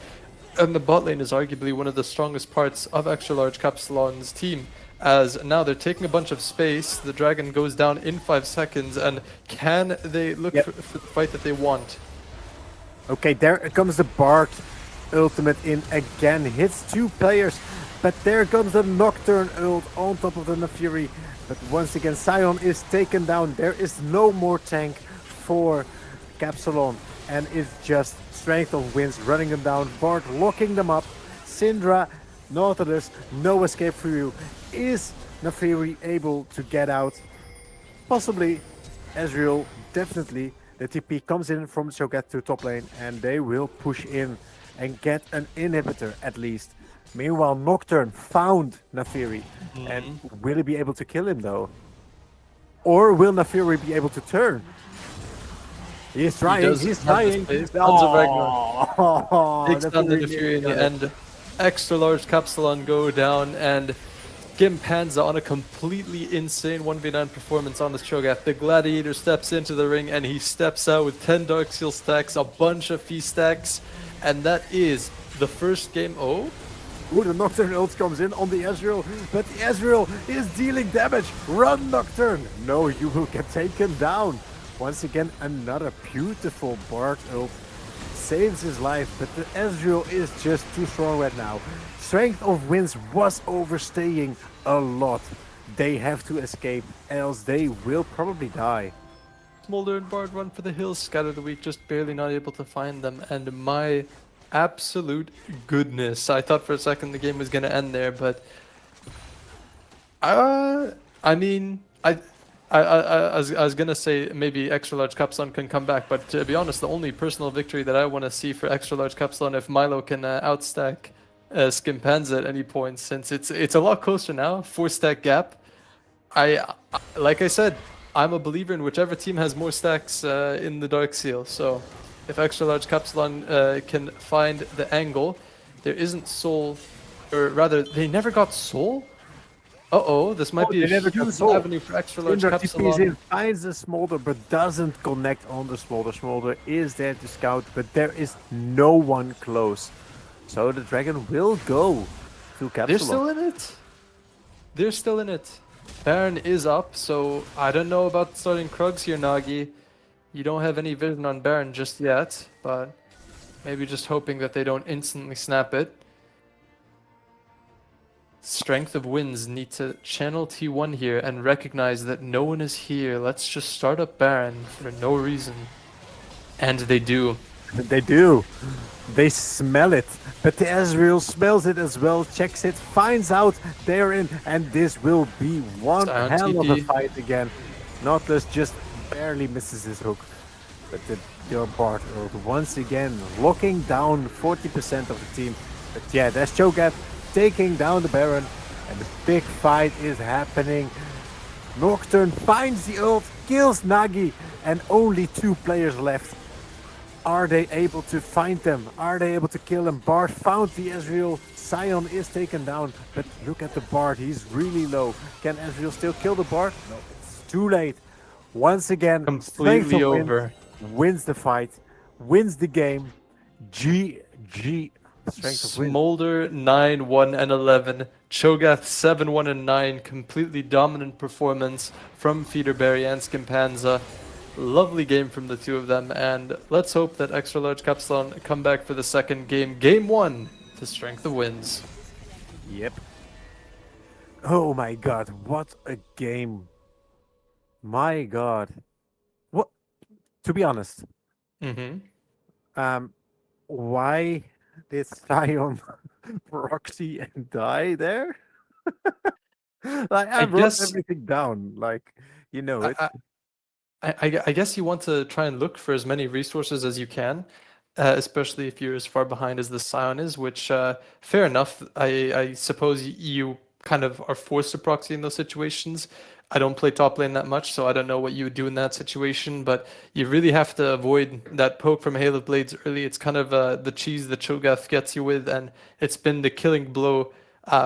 And the bot lane is arguably one of the strongest parts of Extra Large KAPSALON's team, as now they're taking a bunch of space. The dragon goes down in 5 seconds, and can they look for the fight that they want? Okay, there comes the Bard ultimate in again, hits 2 players, but there comes the Nocturne ult on top of the Nafiri. But once again, Sion is taken down. There is no more tank for KAPSALON, and it's just Strength of Winds running them down, Bard locking them up. Syndra, Nautilus, no escape for you. Is Nafiri able to get out? Possibly. Ezreal, definitely. The TP comes in from Cho'Gath to top lane, and they will push in and get an inhibitor at least. Meanwhile, Nocturne found Nafiri, and will he be able to kill him though? Or will Nafiri be able to turn? He's trying, he's trying. Takes down the Nafiri in the end. Extra Large KAPSALON go down, and Gimpanza on a completely insane 1v9 performance on this Cho'Gath. The Gladiator steps into the ring, and he steps out with 10 Darkseal stacks, a bunch of Fee stacks, and that is the first game. Oh, the Nocturne ult comes in on the Ezreal, but the Ezreal is dealing damage. Run, Nocturne! No, you will get taken down. Once again, another beautiful Bard ult saves his life, but the Ezreal is just too strong right now. Strength of Winds was overstaying a lot. They have to escape, else they will probably die. Smolder and Bard run for the hills, scatter the weak, just barely not able to find them, and my absolute goodness. I thought for a second the game was going to end there, but I mean, I was going to say maybe Extra Large KAPSALON can come back, but to be honest, the only personal victory that I want to see for Extra Large KAPSALON, if Milo can outstack Skimpanza at any point, since it's a lot closer now, 4-stack gap. Like I said, I'm a believer in whichever team has more stacks in the Darkseal, so if Extra Large KAPSALON can find the angle, there isn't soul, or rather, they never got soul? Uh-oh, this might be a huge avenue for Extra Large KAPSALON. Finds the Smolder, but doesn't connect on the Smolder. Smolder is there to scout, but there is no one close. So the dragon will go to KAPSALON. They're still in it. They're still in it. Baron is up, so I don't know about starting Krugs here, Nagi. You don't have any vision on Baron just yet, but maybe just hoping that they don't instantly snap it. Strength of Winds need to channel T1 here and recognize that no one is here. Let's just start up Baron for no reason. And they do. They do. They smell it. But the Ezreal smells it as well, checks it, finds out they're in, and this will be one Sion hell of a TP. fight again. Nautilus just barely misses his hook. But the Bard ult once again locking down 40% of the team. But yeah, there's Cho'Gath taking down the Baron, and the big fight is happening. Nocturne finds the ult, kills Nagi, and only 2 players left. Are they able to find them? Are they able to kill them? Bard found the Ezreal. Sion is taken down, but look at the Bard. He's really low. Can Ezreal still kill the Bard? No, it's too late. Once again, Strength Completely of Wind over. wins the fight, wins the game. GG. Strength of Wind. Smolder 9, 1, and 11. Cho'Gath 7, 1, and 9. Completely dominant performance from Feederberry and Skimpanza. Lovely game from the two of them, and let's hope that Extra Large KAPSALON come back for the second game. Game 1 to Strength of Winds. Yep. Oh my god, what a game. My god. What, to be honest, why did Sion proxy and die there? Like I wrote guess- everything down, like you know it. I guess you want to try and look for as many resources as you can, especially if you're as far behind as the Scion is, which, fair enough. I suppose you kind of are forced to proxy in those situations. I don't play top lane that much, so I don't know what you would do in that situation, but you really have to avoid that poke from Hail of Blades early. It's kind of the cheese that Cho'Gath gets you with, and it's been the killing blow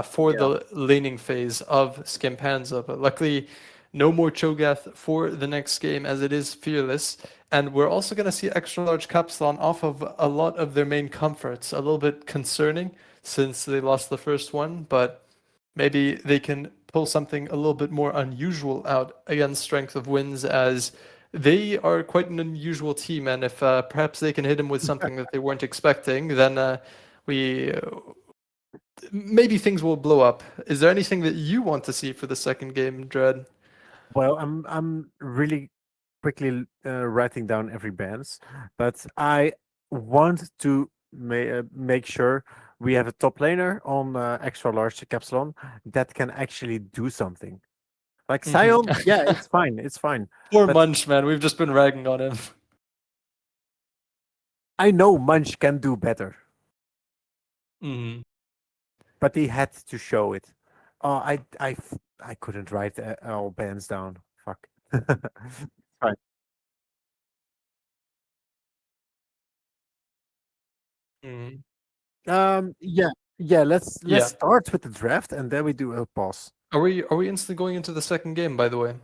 for Yeah. the laning phase of Skimpanza. But luckily, no more Cho'Gath for the next game, as it is Fearless. And we're also going to see Extra Large KAPSALON off of a lot of their main comforts. A little bit concerning since they lost the first one, but maybe they can pull something a little bit more unusual out against Strength of Winds, as they are quite an unusual team. And if perhaps they can hit them with something that they weren't expecting, then we maybe things will blow up. Is there anything that you want to see for the second game, Dread? Well, I'm really quickly writing down every bands, but I want to make sure we have a top laner on Extra Large KAPSALON that can actually do something. Like Sion, yeah, it's fine, it's fine. Poor But- Munch, man. We've just been ragging on him. I know Munch can do better, Mhm. but he had to show it. Oh, I couldn't write all bands down. Fuck. Fine. Mhm. Yeah. Let's Yeah. start with the draft and then we do a pause. Are we instantly going into the second game, by the way?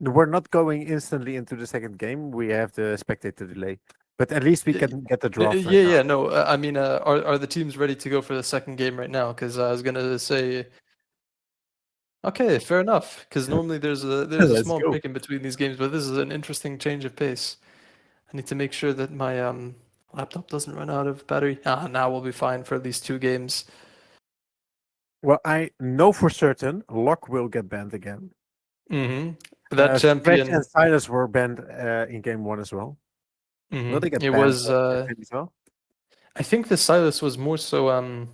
We're not going instantly into the second game. We have the spectator delay, but at least we can get the draft. Right Yeah, now. yeah, no. I mean, are the teams ready to go for the second game right now? Because I was gonna say, okay, fair enough. Because normally there's a Let's small go. break in between these games, but this is an interesting change of pace. I need to make sure that my laptop doesn't run out of battery. Now we'll be fine for at least 2 games. Well, I know for certain Locke will get banned again. That Thresh champion. and Silas were banned in game 1 as well. Will they get It banned was. as well? I think the Silas was more so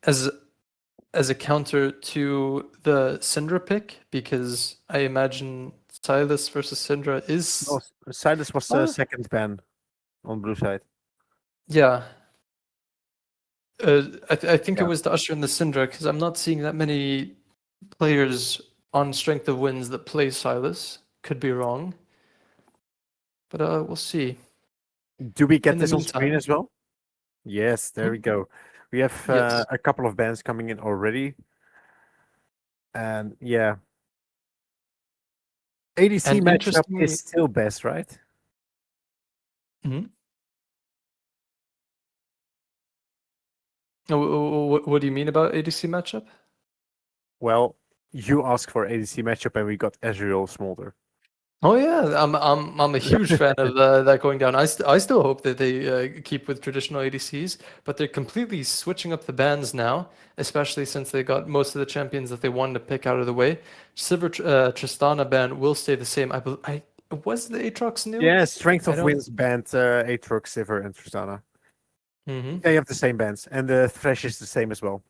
as a counter to the Syndra pick, because I imagine Silas versus Syndra is No, Silas was the second ban on blue side. yeah. I think Yeah. it was the Usher and the Syndra, because I'm not seeing that many players on Strength of Winds that play Silas. Could be wrong, but we'll see. Do we get In the this on screen meantime- as well? Yes, there we go. We have Yes. a couple of bands coming in already. And yeah. ADC And matchup interestingly- is still best, right? What do you mean about ADC matchup? Well, you asked for ADC matchup and we got Ezreal Smolder. Oh yeah, I'm a huge fan of that going down. I still hope that they keep with traditional ADCs, but they're completely switching up the bans now, especially since they got most of the champions that they wanted to pick out of the way. Silver Tristana ban will stay the same. Was the Aatrox new? Yeah, Strength I of don't. Winds banned Aatrox, Sivir, and Tristana. Mm-hmm. They have the same bans, and the Thresh is the same as well.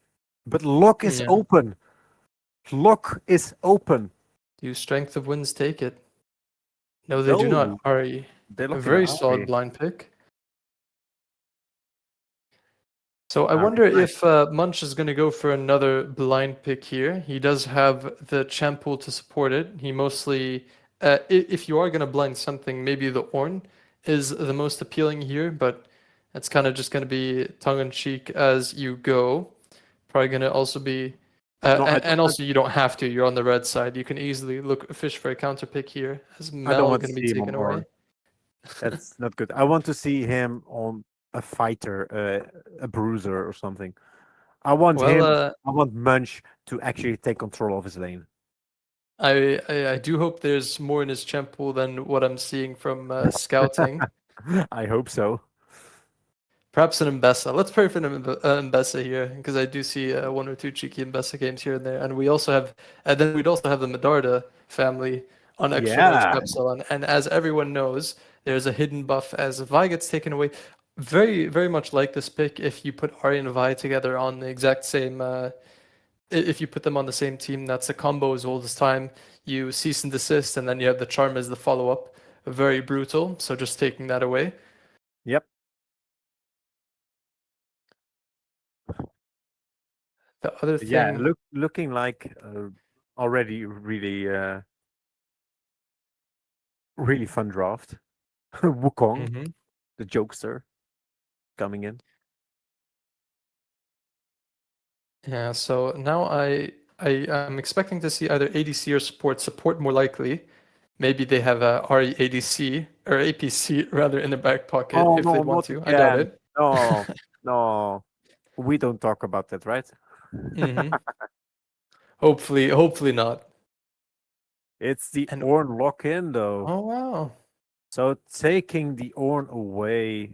But Lock is Yeah. open. Lock is open. Do Strength of Winds take it? No, they do not. No, Ari, they're a looking at very solid Ari. blind pick. So I Ari, wonder nice. if Munch is going to go for another blind pick here. He does have the champ pool to support it. He mostly, if you are going to blind something, maybe the Ornn is the most appealing here, but it's kind of just going to be tongue-in-cheek as you go. Probably going to also be, No, and also you don't have to. You're on the red side. You can easily look fish for a counter pick here, as I don't Mel want to going to be see him on taken Ornn. away. That's not good. I want to see him on a fighter, a bruiser or something. I want Well, him. I want Munch to actually take control of his lane. I do hope there's more in his champ pool than what I'm seeing from scouting. I hope so. Perhaps an Mbessa. Let's pray for an Mbessa here, because I do see one or two cheeky Mbessa games here and there. And we also have, then we'd also have the Medarda family on extra large Yeah. KAPSALON. And as everyone knows, there's a hidden buff as Vi gets taken away. Very, very much like this pick if you put Ari and Vi together on the exact same if you put them on the same team, that's a combo as old as time. You cease and desist, and then you have the charm as the follow up. Very brutal. So just taking that away. Yep. The other Yeah. thing. Looking like already really fun draft. Wukong, Mhm. the jokester, coming in. Yeah. So now I'm expecting to see either ADC or support more likely. Maybe they have a RE ADC or APC rather in the back pocket Oh if no, they'd want not to. I doubt again. it. No, no. We don't talk about that, right? Hmm. Hopefully not. It's the And Ornn lock-in though. oh wow. So taking the Ornn away.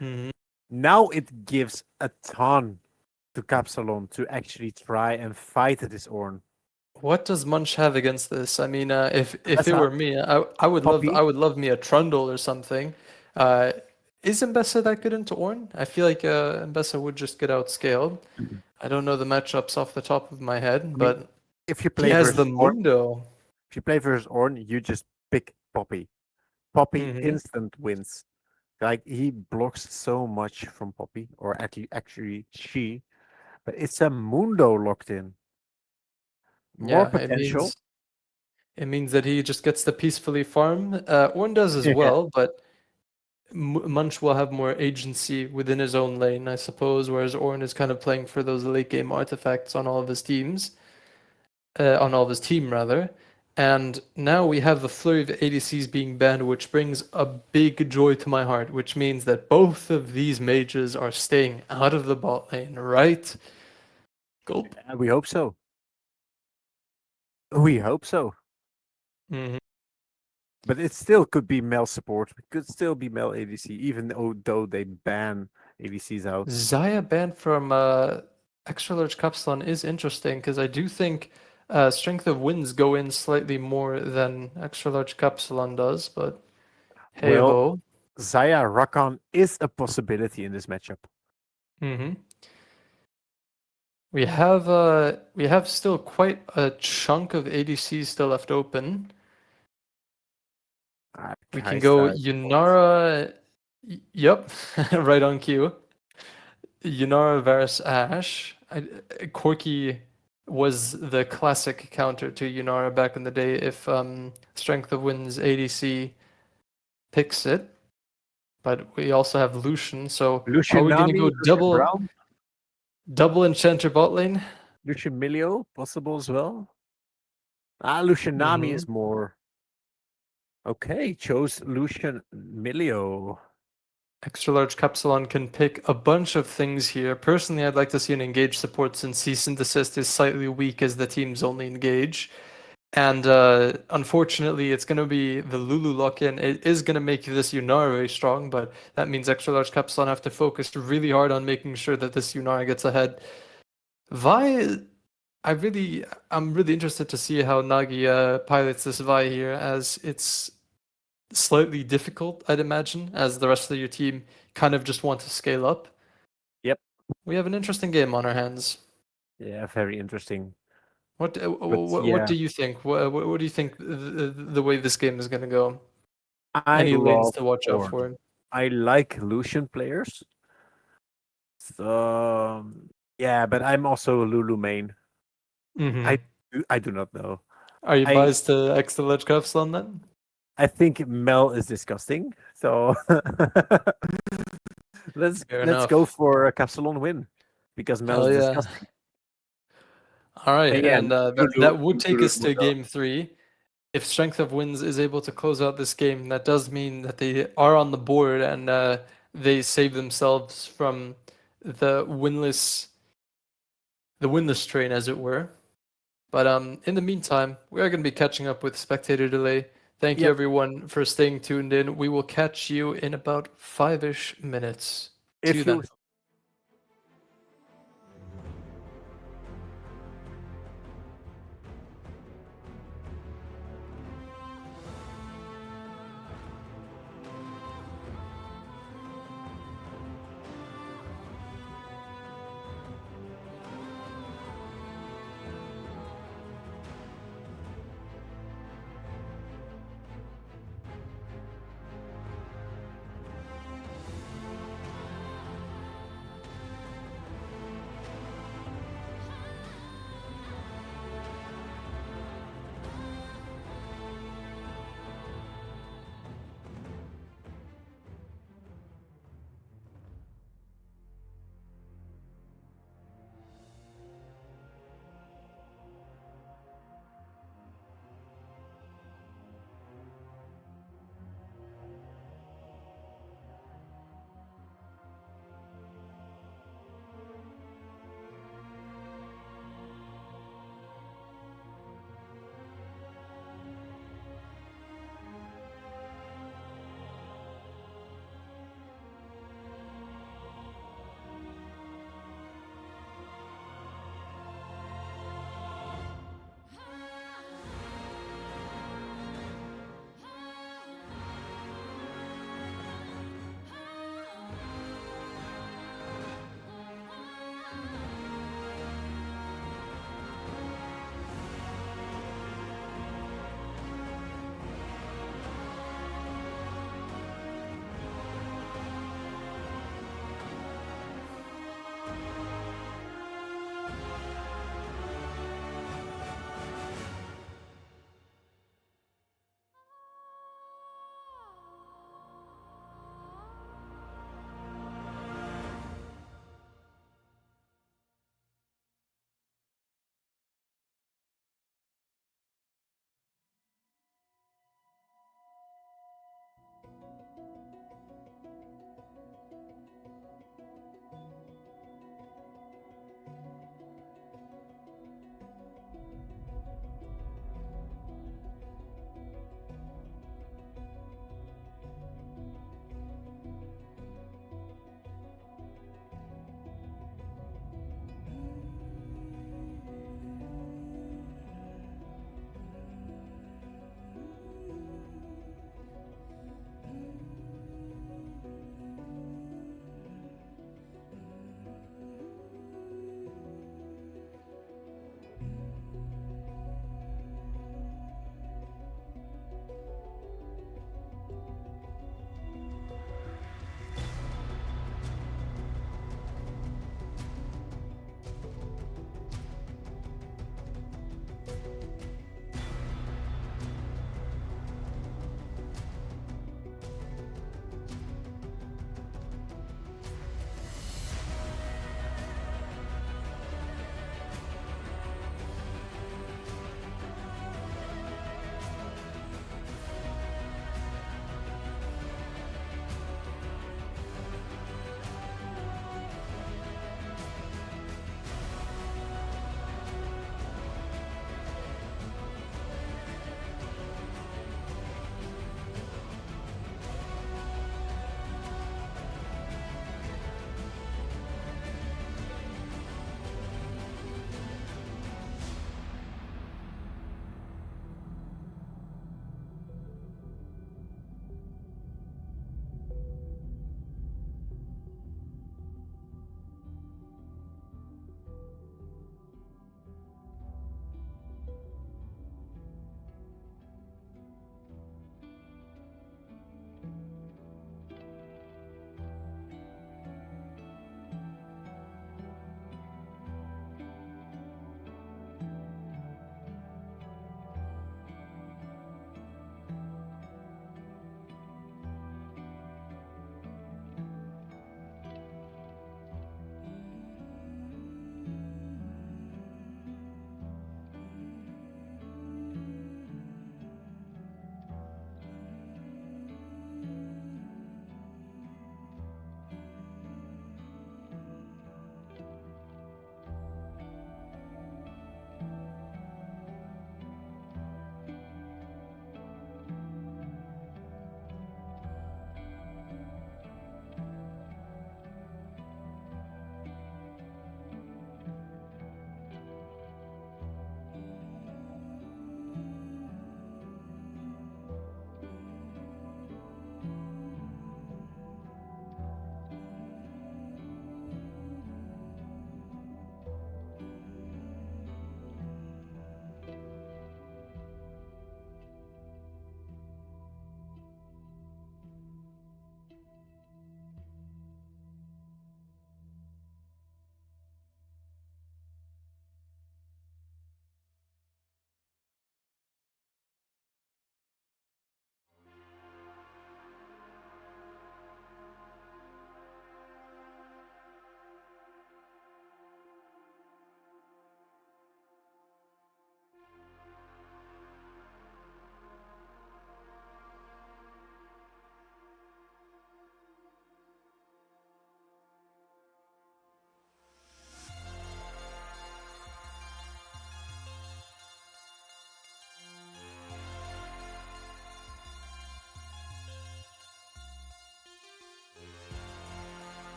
Mhm. Now it gives a ton to Capsalon to actually try and fight this Ornn. What does Munch have against this? I mean, if That's it a were me, I Poppy. would love me a Trundle or something. Uh, is Mbessa that good into Ornn? I feel like Mbessa would just get outscaled. I don't know the matchups off the top of my head, I mean, but if you he play has the versus Ornn, Mundo. you just pick Poppy. Poppy Hmm. instant wins. Like he blocks so much from Poppy, or actually she, but it's a Mundo locked in. More Yeah, potential. it means that he just gets to peacefully farm. Ornn does as Yeah. well, but Munch will have more agency within his own lane, I suppose, whereas Ornn is kind of playing for those late game artifacts on all of his teams. On all of his team rather. And now we have the flurry of ADCs being banned, which brings a big joy to my heart, which means that both of these mages are staying out of the bot lane, right? Gulp. We hope so. We hope so. Hmm. But it still could be Mel support. It could still be Mel ADC, even though they ban ADCs out. Xayah banned from extra large Kapsalon is interesting because I do think Strength of Winds go in slightly more than extra large Kapsalon does, but hey Well, ho. Zaya Rakan is a possibility in this matchup. Hmm. We have still quite a chunk of ADCs still left open. We can go Kaisa is Yunara. Yep, right on cue. Yunara versus Ashe. Corki was the classic counter to Yunara back in the day if Strength of Winds ADC picks it. But we also have Lucian, so are Lucian we gonna Nami, go Lucian Brown, double enchanter bot lane? Lucian Milio, possible as well. Lucian Nami Hmm. is more. Okay, chose Lucian Milio. Extra large Capsalon can pick a bunch of things here. Personally, I'd like to see an engage support since cease and desist is slightly weak as the teams only engage. And unfortunately, it's going to be the Lulu lock-in. It is going to make this Yunara very strong, but that means extra large Capsalon have to focus really hard on making sure that this Yunara gets ahead. Vi, I'm really interested to see how Nagi pilots this Vi here, as it's slightly difficult, I'd imagine, as the rest of your team kind of just want to scale up. Yep. We have an interesting game on our hands. Yeah, very interesting. What But what yeah, do you think? What do you think the way this game is going to go? I Any lanes love to watch out Ford. for? I like Lucian players. So yeah, but I'm also a Lulu main. Hmm. I do not know. Are you I biased to Extra Ledge Kapsalon then? I think Mel is disgusting. So Fair let's go enough. for a Capsalon win because Mel is Hell yeah. disgusting. All right, And yeah, and that would take Lulu us to Mundo. game three. If Strength of Winds is able to close out this game, that does mean that they are on the board and they save themselves from the winless train, as it were. But in the meantime, we are going to be catching up with spectator delay. Thank you Yep. everyone for staying tuned in. We will catch you in about 5-ish minutes. See you If you then.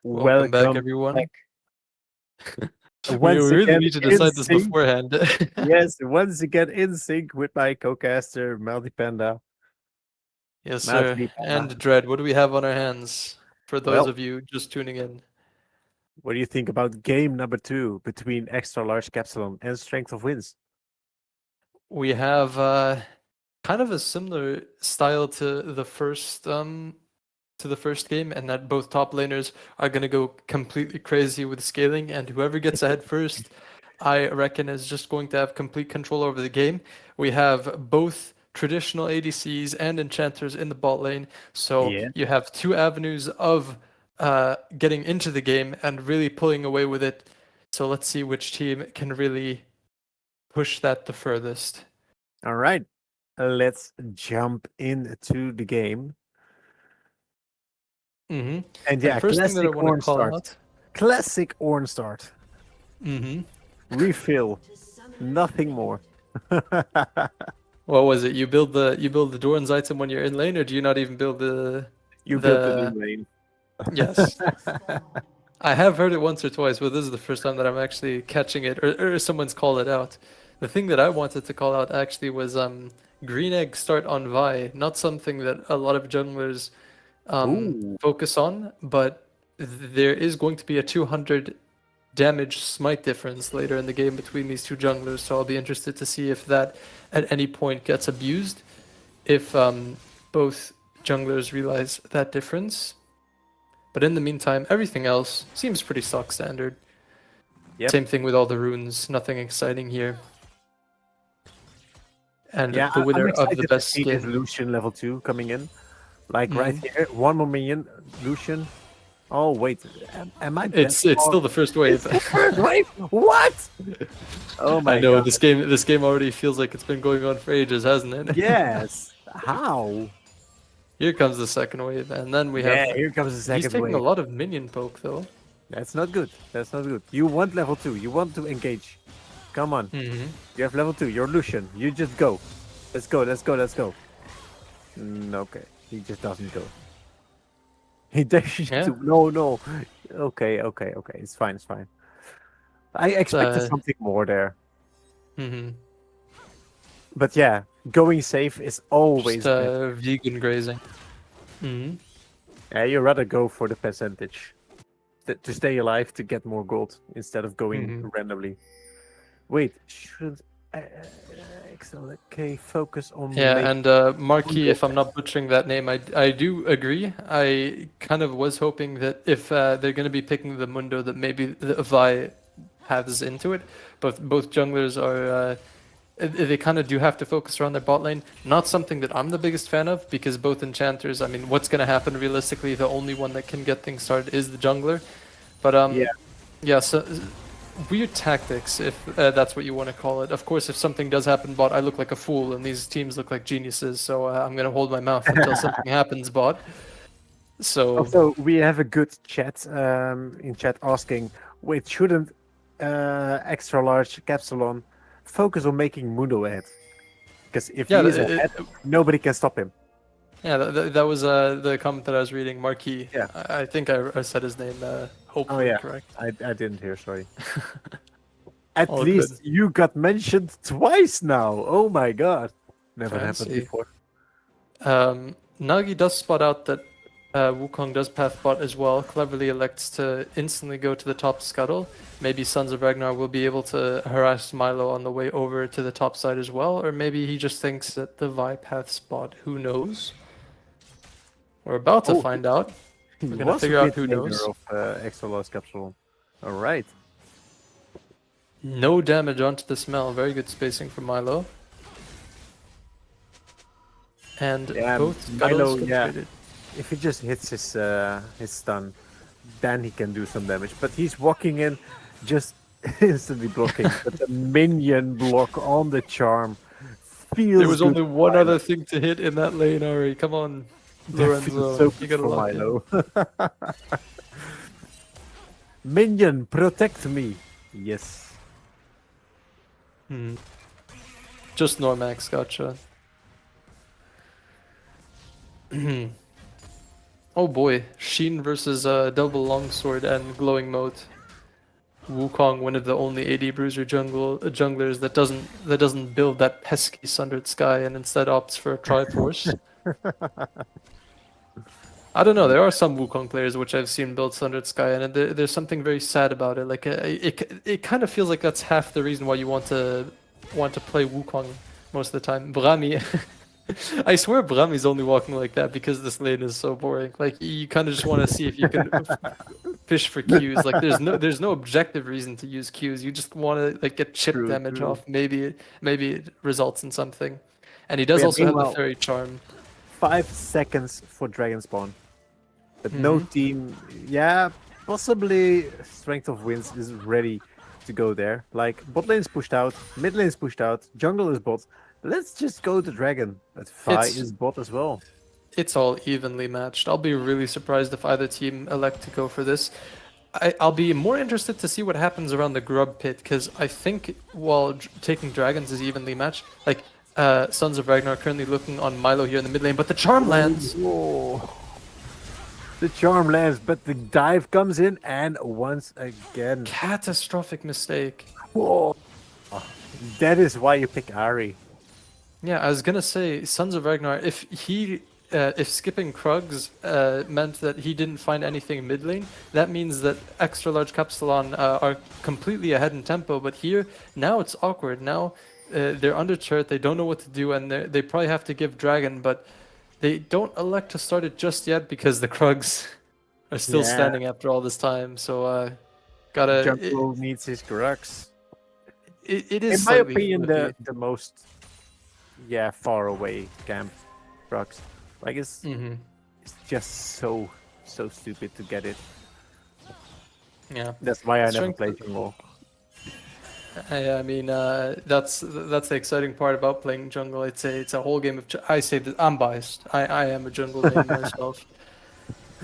Welcome back, Welcome everyone. back. We Once really again need to in decide this sync. beforehand. Yes, once again in sync with my co-caster, Melty Panda. Yes, sir. Melty Panda. And Dread, what do we have on our hands for those Well, of you just tuning in? what do you think about game number 2 between Extra Large Capsalon and Strength of Winds? We have kind of a similar style to the first game, and that both top laners are going to go completely crazy with scaling, and whoever gets ahead first, I reckon, is just going to have complete control over the game. We have both traditional ADCs and enchanters in the bot lane, so Yeah. you have two avenues of getting into the game and really pulling away with it. So let's see which team can really push that the furthest. All right. Let's jump into the game. Mm-hmm. And And yeah, the first thing that I classic want to Ornn call start. out. Classic Ornn start. Mm-hmm. Refill. Nothing more. What was it? You build the Doran's item when you're in lane, or do you not even build You built the the new lane. Yes. I have heard it once or twice, but this is the first time that I'm actually catching it, or someone's called it out. The thing that I wanted to call out actually was green egg start on Vi, not something that a lot of junglers Ooh. focus on, but there is going to be a 200 damage smite difference later in the game between these two junglers, so I'll be interested to see if that at any point gets abused, if both junglers realize that difference. But in the meantime, everything else seems pretty stock standard. Yep. Same thing with all the runes, nothing exciting here. And Yeah, the I'm winner of excited the to best see this skin. Lucian level 2 coming in. Like right Mhm. here, one more minion, Lucian. Oh wait, am I that It's far? still the first wave. It's the first wave? What? Oh my I know god. this game already feels like it's been going on for ages, hasn't it? Yes. How? Here comes the second wave, and then we Yeah, have. here comes the He's second taking a wave. lot of minion poke though. That's not good. That's not good. You want level 2. You want to engage. Come on. Mm-hmm. You have level 2. You're Lucian. You just go. Let's go. Let's go. Let's go. Okay. He just doesn't go. He dashes Yeah. to. No, no. Okay, okay, okay. It's fine. It's fine. I expected something more there. Mm-hmm. But yeah, going safe is always Just better. vegan grazing. Mm-hmm. Yeah, you rather go for the percentage to stay alive to get more gold instead of going randomly. Wait, should XLK focus on Yeah, making and Marquis, if I'm not butchering that name, I do agree. I kind of was hoping that if they're going to be picking the Mundo, that maybe the Vi paths into it. But both junglers are they kind of do have to focus around their bot lane. Not something that I'm the biggest fan of, because both enchanters, I mean, what's going to happen realistically? The only one that can get things started is the jungler. But yeah, so weird tactics, if that's what you want to call it. Of course, if something does happen bot, I look like a fool, and these teams look like geniuses, so I'm going to hold my mouth until something happens bot. So Also, we have a good chat in chat asking, wait, shouldn't extra large Capsalon focus on making Mundo ahead? Because if yeah, he is ahead, nobody can stop him. yeah, that was the comment that I was reading. Marquis. Yeah. I think I said his name. Hopefully correct. I didn't hear, sorry. At All least good. you got mentioned twice now. Oh my god. Never happened Fancy. before. Nagi does spot out that Wukong does path bot as well, cleverly elects to instantly go to the top scuttle. Maybe Sons of Ragnar will be able to harass Milo on the way over to the top side as well, or maybe he just thinks that the Vi path spot. Who knows? We're about to find out. We're gonna figure out who knows. Of extra loss capsule. Alright. No damage onto the smell. Very good spacing from Milo. And both Milo, scuttles completed. if he just hits his stun, then he can do some damage. But he's walking in, just instantly blocking. But the minion block on the charm feels. There was good only one other thing to hit in that lane, Ari. Come on, Lorenzo. so You gotta for lock Milo. Minion, protect me. Yes. Just Normax, gotcha. Oh boy, Sheen versus double longsword and glowing moat. Wukong, one of the only AD bruiser junglers that doesn't build that pesky Sundered Sky and instead opts for a Triforce. I don't know. There are some Wukong players which I've seen build Sundered Sky, and there's something very sad about it. Like it kind of feels like that's half the reason why you want to play Wukong most of the time. Brami, I swear Brami's only walking like that because this lane is so boring. Like you kind of just want to see if you can fish for Qs. Like there's no objective reason to use Qs. You just want to like get chip True, damage true. off. Maybe it results in something. And he does Yeah, also have the meanwhile- fairy charm. 5 seconds for Dragon Spawn. But no Mhm. team, yeah, possibly Strength of Winds is ready to go there. Like, bot lane is pushed out, mid lane is pushed out, jungle is bot. Let's just go to Dragon. But Vi It's- is bot as well. It's all evenly matched. I'll be really surprised if either team elect to go for this. I'll be more interested to see what happens around the grub pit because I think while taking dragons is evenly matched, like Sons of Ragnar are currently looking on Milo here in the mid lane, but the charm lands. Whoa. The charm lands, but the dive comes in, and once again, Catastrophic mistake. whoa. That is why you pick Ari. Yeah, I was gonna say Sons of Ragnar. If skipping Krugs meant that he didn't find anything mid lane, that means that extra large KAPSALON are completely ahead in tempo. But here now it's awkward. Now they're under turret. They don't know what to do, and they probably have to give dragon, but they don't elect to start it just yet because the Krugs are still Yeah. standing after all this time. So gotta. Jungle needs his Grux. It In is my slightly opinion, fluky. the most far away camp Grux. Like it's just so stupid to get it. Yeah. That's why I never Strength- played jungle. I mean, that's the exciting part about playing jungle. It's a whole game of. I say that I'm biased. I am a jungle main myself,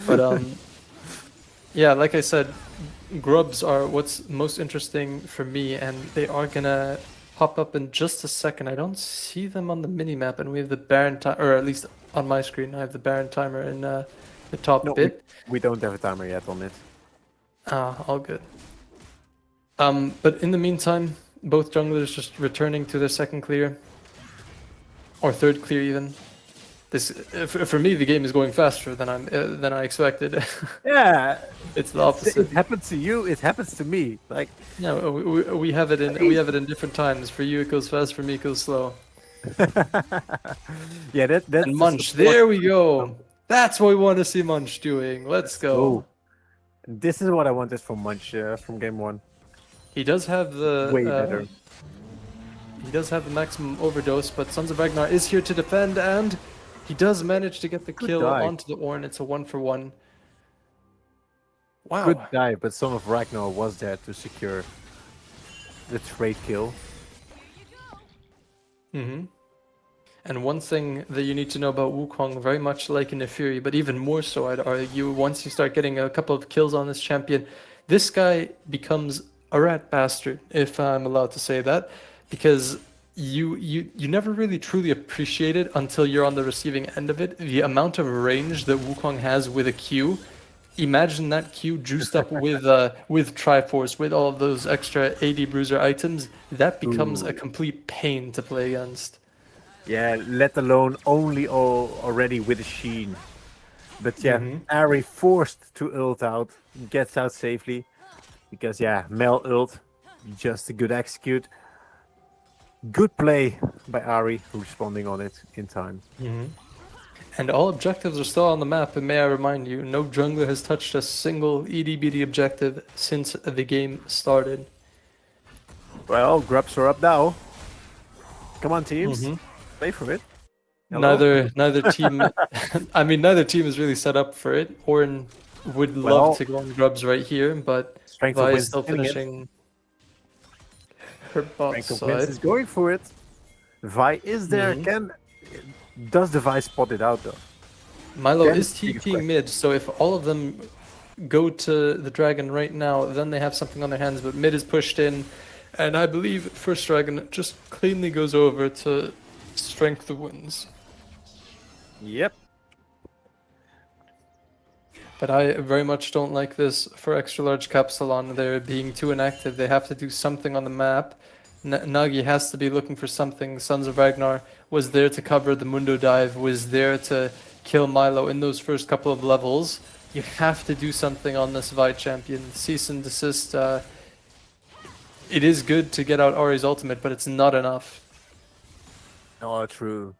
but yeah, like I said, grubs are what's most interesting for me, and they are gonna pop up in just a second. I don't see them on the mini map, and we have the Baron time, or at least on my screen, I have the Baron timer in the top No, bit. we don't have a timer yet on it. All good. But in the meantime, both junglers just returning to their second clear, or third clear even. This for me, the game is going faster than I expected. Yeah, It's the opposite. it happens to you. It happens to me. Like, Yeah, we have it in different times. For you, it goes fast. For me, it goes slow. yeah, that's And Munch, there we go. That's what we want to see Munch doing. Let's go. Oh, this is what I wanted from Munch from game one. He does have the Way better. He does have the maximum overdose, but Sons of Ragnar is here to defend, and he does manage to get the Good kill dive. onto the Ornn. It's a 1-for-1. Wow. Good dive, but Son of Ragnar was there to secure the trade kill. Mm-hmm. And one thing that you need to know about Wukong, very much like in the Fury, but even more so, I'd argue, once you start getting a couple of kills on this champion, this guy becomes a rat bastard, if I'm allowed to say that, because you never really truly appreciate it until you're on the receiving end of it. The amount of range that Wukong has with a Q, imagine that Q juiced up with Triforce, with all of those extra AD bruiser items, that becomes a complete pain to play against. Yeah, let alone only already with a Sheen. But yeah, Ari forced to ult out, gets out safely. Because yeah, Mel ult, just a good execute. Good play by Ari, responding on it in time. And all objectives are still on the map, and may I remind you, no jungler has touched a single EDBD objective since the game started. Well, grubs are up now. Come on, teams. Play for it. Hello? Neither team, I mean, neither team is really set up for it. Ornn would love Well, to go on grubs right here, but Strength of Vi is Winds still is killing it. finishing her bot Strength of Winds side. is going for it. Vi is there. Does the Vi spot it out though? Milo That is is the biggest TPing mid, so if all of them go to the dragon right now, then they have something on their hands, but mid is pushed in, and I believe first dragon just cleanly goes over to Strength of Winds. Yep. But I very much don't like this for extra large Capsalon. They're being too inactive. They have to do something on the map. Nagi has to be looking for something. Sons of Ragnar was there to cover the Mundo dive, was there to kill Milo in those first couple of levels. You have to do something on this Vi champion. Cease and desist. It is good to get out Ari's ultimate, but it's not enough. Oh, true.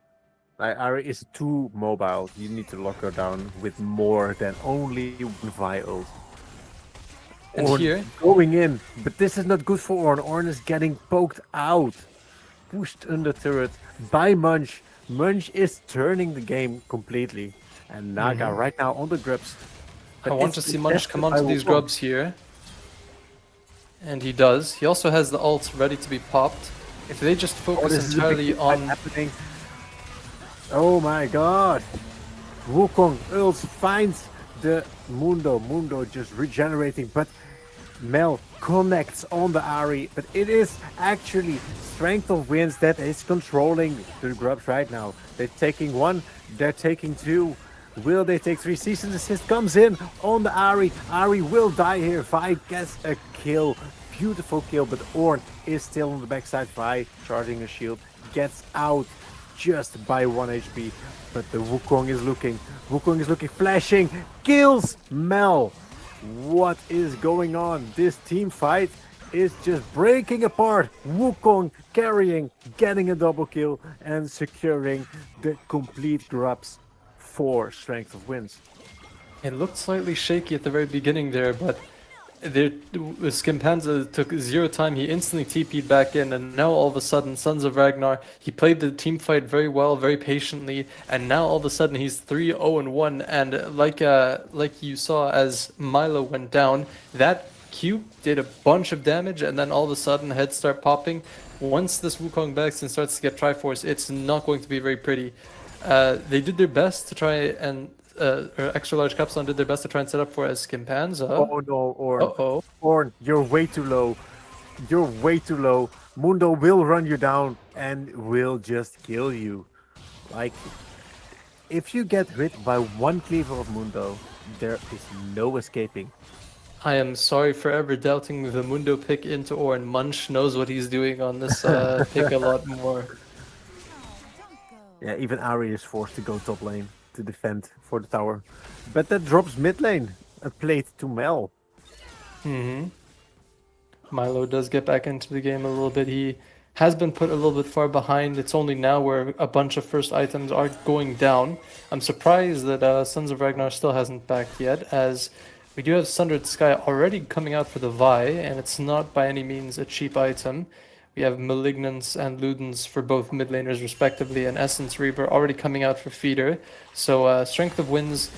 Like, Ari is too mobile. You need to lock her down with more than only one Vi ult. And Ornn here, going in, but this is not good for Ornn. Ornn is getting poked out, pushed under turret by Munch. Munch is turning the game completely, and Naga right now on the grubs. I But want to it's see Munch come contested onto by these Wukong. grubs here. And he does. He also has the ult ready to be popped. If they just Oh, focus this is a big entirely fight on... happening. Oh my god! Wukong ult finds the Mundo. Mundo just regenerating, but Mel connects on the Ari, but it is actually Strength of Winds that is controlling the grubs right now. They're taking one, they're taking two. Will they take three? Cease and desist comes in on the Ari. Ari will die here. Vi gets a kill. Beautiful kill, but Ornn is still on the backside. Vi charging a shield, gets out just by 1 HP. But the Wukong is looking. Wukong is looking, flashing, kills Mel. What is going on? This team fight is just breaking apart. Wukong carrying, getting a double kill, and securing the complete grubs for Strength of Winds. It looked slightly shaky at the very beginning there, but Skimpanza took zero time. He instantly TP'd back in, and now all of a sudden, Sons of Ragnar, he played the team fight very well, very patiently, and now all of a sudden he's 3-0-1. And like you saw as Milo went down, that Q did a bunch of damage, and then all of a sudden heads start popping. Once this Wukong backs and starts to get Triforce, it's not going to be very pretty. They did their best to try and or extra large Capsalon did their best to try and set up for as Skimpanza. Oh no, Ornn. Uh-oh. Ornn, you're way too low. You're way too low. Mundo will run you down and will just kill you. Like, if you get hit by one cleaver of Mundo, there is no escaping. I am sorry for ever doubting the Mundo pick into Ornn. Munch knows what he's doing on this pick a lot more. Yeah, even Ari is forced to go top lane to defend for the tower. But that drops mid lane. A plate to Mel. Milo does get back into the game a little bit. He has been put a little bit far behind. It's only now where a bunch of first items are going down. I'm surprised that Sons of Ragnar still hasn't backed yet, as we do have Sundered Sky already coming out for the Vi, and it's not by any means a cheap item. We have Malignance and Ludens for both mid laners respectively, and Essence Reaver already coming out for feeder. So Strength of Winds.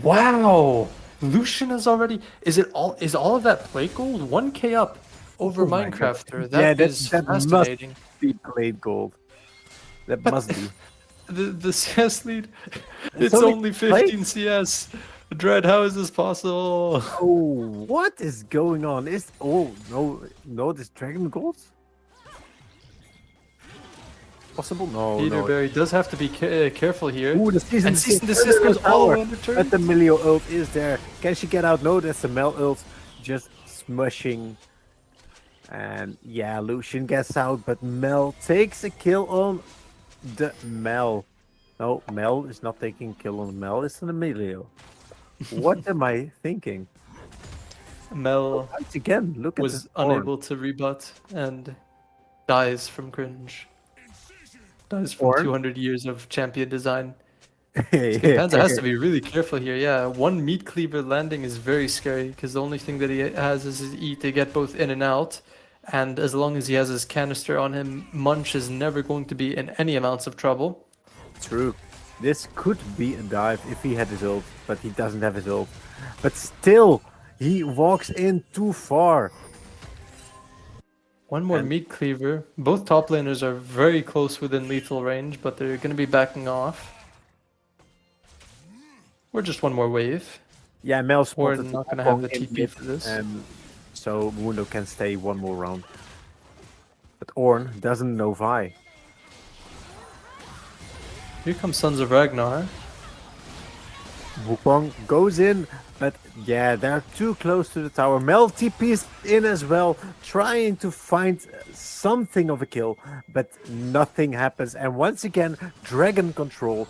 Wow! Lucian is already. Is all of that plate gold? 1k up over Oh my Minecrafter. Yeah, That is that fascinating. must be plate gold. That must be. The CS lead. It's only only plate? 15 CS. Dread, how is this possible? Oh, what is going on? No, this dragon gold? Possible? No, no. Peterberry does have to be careful here. Ooh, the season And Cease and Desist goes all the way under turret. But the Milio ult is there. Can she get out? No, that's the Mel ult. Just smushing. And yeah, Lucian gets out, but Mel takes a kill on the Mel. No, Mel is not taking a kill on Mel, it's on Emilio. What am I thinking? Mel Once again, look at was this Ornn. unable to rebut and dies from cringe. Dies from Ornn? 200 years of champion design. Skimpanza has to be really careful here. Yeah, one meat cleaver landing is very scary because the only thing that he has is his E to get both in and out. And as long as he has his canister on him, Munch is never going to be in any amounts of trouble. True. This could be a dive if he had his ult, but he doesn't have his ult. But still, he walks in too far. One more And- meat cleaver. Both top laners are very close within lethal range, but they're going to be backing off. Or just one more wave. Yeah, Mel We're spotted not going to have the Wukong in TP mid, for this. and so Mundo can stay one more round. But Ornn doesn't know Vi. Here comes Sons of Ragnar. Wukong goes in, But yeah, they're too close to the tower. Mel TP's in as well, trying to find something of a kill, but nothing happens. And once again, Dragon Control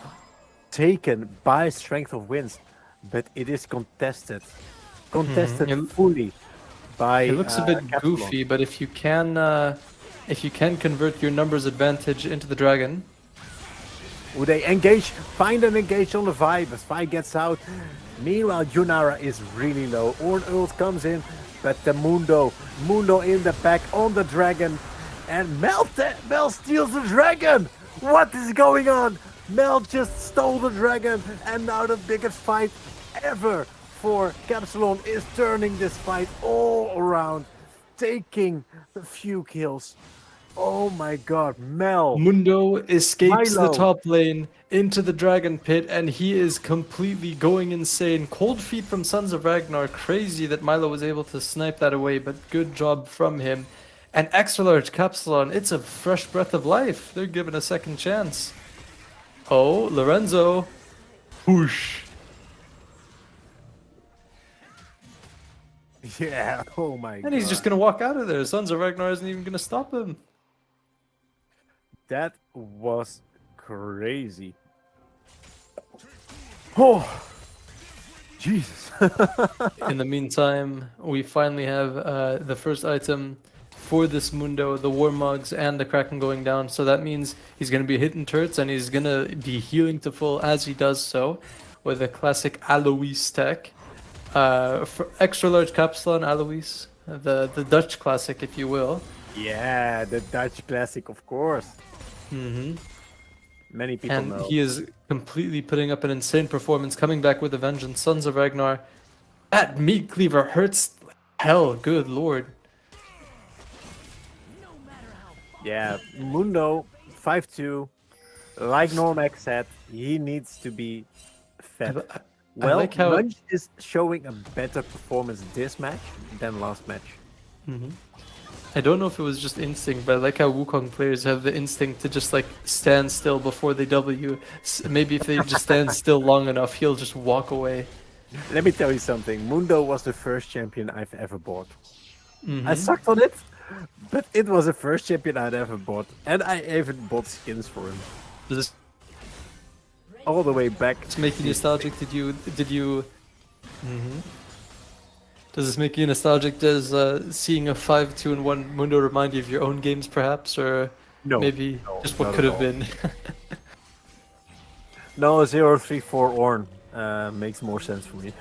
taken by Strength of Winds, but it is contested. Contested It, fully by it looks a bit KAPSALON. goofy, but if you can convert your numbers advantage into the dragon, Would they engage? Find and engage on the Vi, but Vi gets out. Meanwhile, Yunara is really low. Orn ult comes in, but the Mundo in the back on the dragon. And Mel steals the dragon! What is going on? Mel just stole the dragon, and now the biggest fight ever for KAPSALON is turning this fight all around, taking a few kills. Oh my god, Mel! Mundo escapes the Milo. top lane into the dragon pit, and he is completely going insane. Cold feet from Sons of Ragnar. Crazy that Milo was able to snipe that away, but good job from him. And extra large KAPSALON, it's a fresh breath of life. They're given a second chance. Oh, Lorenzo. Whoosh. Yeah, oh my god. And he's just gonna walk out of there. Sons of Ragnar isn't even gonna stop him. That was crazy. Oh, Jesus. In the meantime, we finally have the first item for this Mundo, the Warmogs and the Kraken going down. So that means he's going to be hitting turrets and he's going to be healing to full as he does so with a classic Alois tech. For extra large KAPSALON Alois, the Dutch classic, if you will. Yeah, the Dutch classic, of course. Mm-hmm. Many people And know. he is completely putting up an insane performance, coming back with a vengeance. Sons of Ragnar. That meat cleaver hurts hell, good lord. Yeah, Mundo 5-2. Like Normax said, he needs to be fed. I Well, like how- Lunge is showing a better performance this match than last match. Mm-hmm. I don't know if it was just instinct, but I like how Wukong players have the instinct to just like stand still before they W. Maybe if they just stand still long enough, he'll just walk away. Let me tell you something. Mundo was the first champion I've ever bought. Mm-hmm. I sucked on it, but it was the first champion I'd ever bought. And I even bought skins for him. Does All the way back. this make you nostalgic? Did you? Mm-hmm. Does this make you nostalgic? Does seeing a 5-2-1 Mundo remind you of your own games, perhaps, or No. maybe no, just what not could at have all. been? No, 034 Orn makes more sense for me.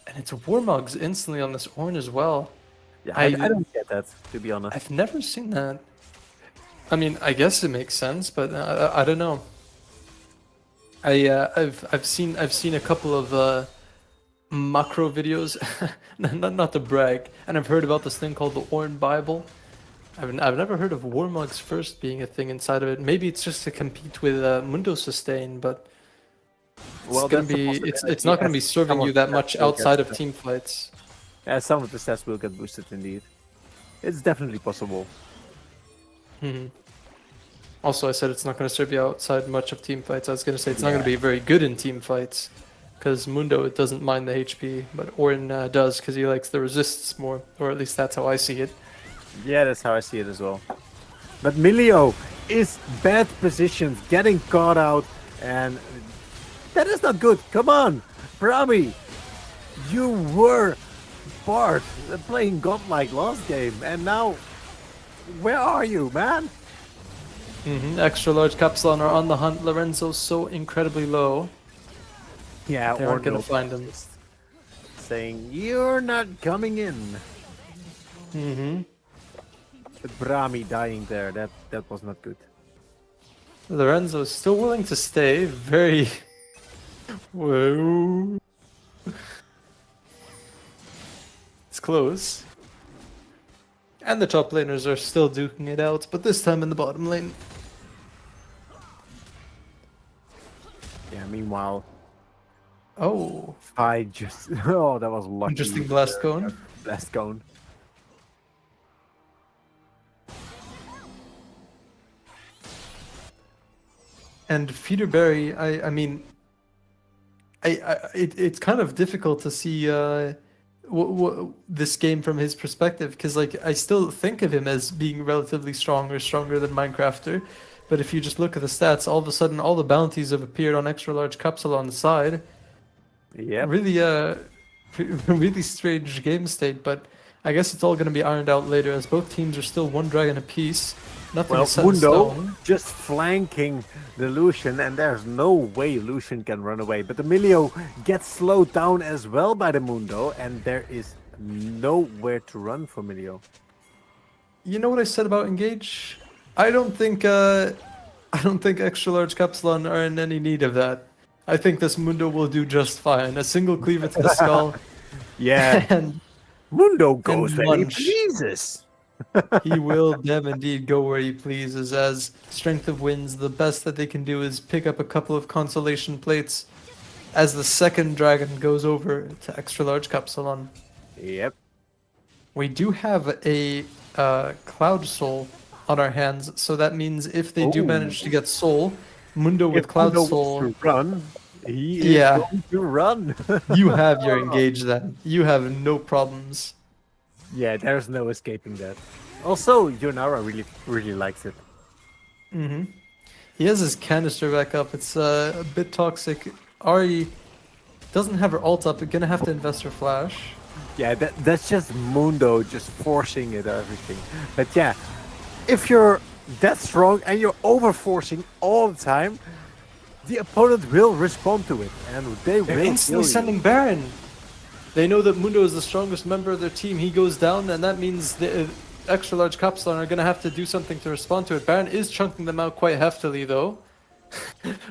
And it's Warmogs instantly on this Orn as well. Yeah, I don't get that, to be honest. I've never seen that. I mean, I guess it makes sense, but I don't know. I've seen a couple of macro videos, not to brag, and I've heard about this thing called the Orn Bible. I've never heard of Warmogs first being a thing inside of it. Maybe it's just to compete with Mundo Sustain, but Well, it's gonna that's a be possibility. it's not gonna be Yes, serving some you of that the much stats will outside get- of team fights. Yeah, some of the stats will get boosted indeed. It's definitely possible. Mhm. Also, I said it's not going to serve you outside much of team fights. I was going to say it's not going to be very good in team fights, because Mundo it doesn't mind the HP, but Orin does because he likes the resists more, or at least that's how I see it. Yeah, that's how I see it as well. But Milio is bad positioned, getting caught out, and that is not good. Come on, Brami, you were Bard playing godlike last game, and now where are you, man? Extra large KAPSALON are on the hunt. Lorenzo's so incredibly low. Yeah, They aren't going to find him. saying you're not coming in. But Brami dying there, that was not good. Lorenzo is still willing to stay. Very. Whoa. It's close. And the top laners are still duking it out, but this time in the bottom lane. Yeah, meanwhile, Oh, I just oh, that was lucky. interesting blast cone. Blast cone. And Feederberry, I mean, it's kind of difficult to see this game from his perspective because like I still think of him as being relatively strong or stronger than Minecrafter, but if you just look at the stats, all of a sudden all the bounties have appeared on extra large KAPSALON's side. Yep. Really really strange game state, but I guess it's all going to be ironed out later as both teams are still one dragon apiece. Nothing Well, is set in Mundo stone. just flanking the Lucian, and there's no way Lucian can run away. But the Emilio gets slowed down as well by the Mundo, and there is nowhere to run for Emilio. You know what I said about engage? I don't think extra large KAPSALON are in any need of that. I think this Mundo will do just fine. A single cleaver to the skull, Yeah, and Mundo goes where he munch. pleases. he will damn indeed go where he pleases. As strength of winds, the best that they can do is pick up a couple of consolation plates as the second dragon goes over to extra large KAPSALON. Yep. We do have a Cloud Soul on our hands, so that means if they do Ooh. manage to get Soul, Mundo with If Cloud Mundo Soul, wants to run, he is Yeah. going to run. you have your engage then. You have no problems. Yeah, there's no escaping that. Also, Yonara really likes it. He has his canister back up. It's a bit toxic. Ari doesn't have her ult up. We're gonna have to invest her flash. Yeah, that's just Mundo just forcing it everything. But yeah, if you're that strong and you're overforcing all the time, the opponent will respond to it, and they They're will instantly kill you. sending Baron. They know that Mundo is the strongest member of their team. He goes down, and that means the extra large KAPSALON are going to have to do something to respond to it. Baron is chunking them out quite heftily, though.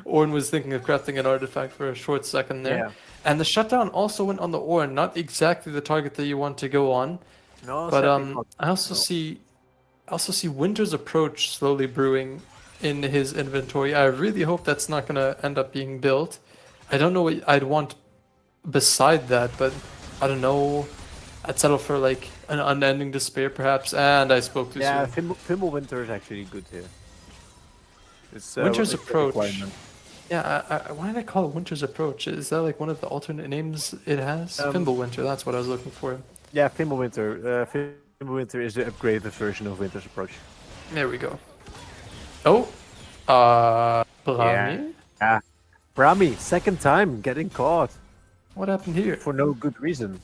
Ornn was thinking of crafting an artifact for a short second there. Yeah. And the shutdown also went on the Ornn, not exactly the target that you want to go on. No, But sadly not. I also see Winter's Approach slowly brewing in his inventory. I really hope that's not going to end up being built. I don't know what I'd want beside that, but I don't know. I'd settle for like an unending despair, perhaps. And I spoke too Yeah, soon. Fimbulwinter is actually good here. It's, Winter's it's a Approach. requirement. Yeah, why did I call it Winter's Approach? Is that like one of the alternate names it has? Fimbulwinter, that's what I was looking for. Yeah, Fimbulwinter. Fimbulwinter is the upgraded version of Winter's Approach. There we go. Oh, Brahmi? Yeah. Brahmi, second time getting caught What happened here? for no good reason.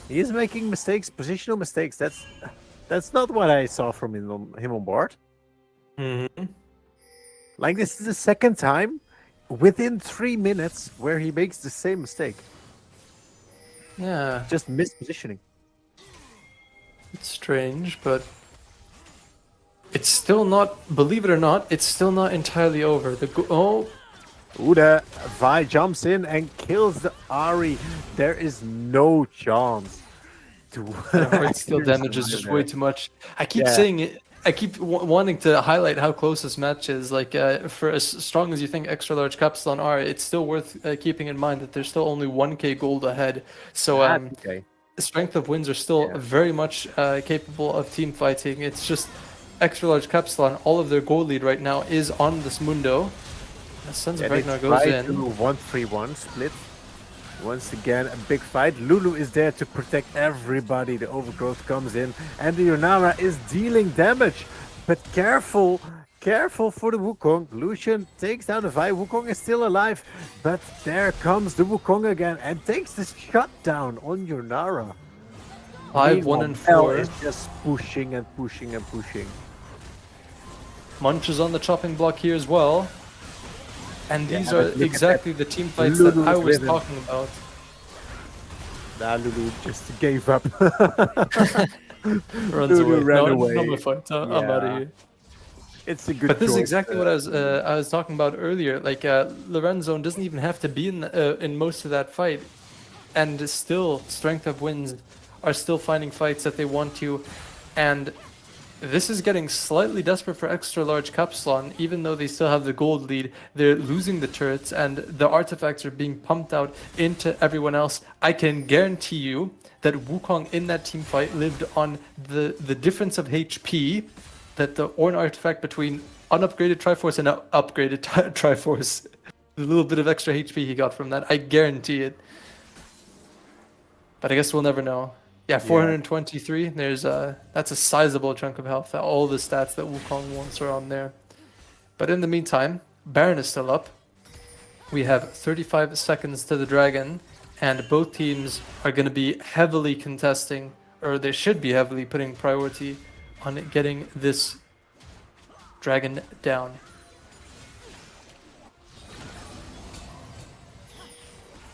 He is making mistakes, positional mistakes. That's not what I saw from him on board. Mm-hmm. Like, this is the second time within 3 minutes where he makes the same mistake. Yeah, Just mispositioning. it's strange, but it's still not, believe it or not, it's still not entirely over. Uda, Vi jumps in and kills the Ari. There is no chance to. Heart steal damage is just way too much. I keep saying it. I keep wanting to highlight how close this match is. Like, for as strong as you think extra large KAPSALON are, it's still worth keeping in mind that there's still only 1k gold ahead. So, Okay. strength of winds are still very much capable of team fighting. It's just extra large KAPSALON. All of their goal lead right now is on this Mundo. Sons of Ragnar goes in. 1-3-1 split. Once again, a big fight. Lulu is there to protect everybody. The overgrowth comes in, and the Yonara is dealing damage. But careful for the Wukong. Lucian takes down the Vi. Wukong is still alive, but there comes the Wukong again and takes the shutdown on Yonara. 5, 1, and 4. Is just pushing and pushing and pushing. Munch is on the chopping block here as well. And these are but look at exactly the team fights that Lulu I is was with him. talking about. Nah, Lulu just gave up. Runs Lulu away. ran No, away. no more fight. I'm out of Yeah. here. It's a good But this is choice, exactly what I was talking about earlier. Like Lorenzo doesn't even have to be in most of that fight, and still strength of winds are still finding fights that they want to, and this is getting slightly desperate for extra large KAPSALON. Even though they still have the gold lead, they're losing the turrets, and the artifacts are being pumped out into everyone else. I can guarantee you that Wukong in that team fight lived on the difference of HP that the Ornn artifact between unupgraded Triforce and an upgraded Triforce. The little bit of extra HP he got from that, I guarantee it. But I guess we'll never know. Yeah, 423. There's that's a sizable chunk of health. All the stats that Wukong wants are on there. But in the meantime, Baron is still up. We have 35 seconds to the dragon, and both teams are going to be heavily contesting, or they should be heavily putting priority on getting this dragon down.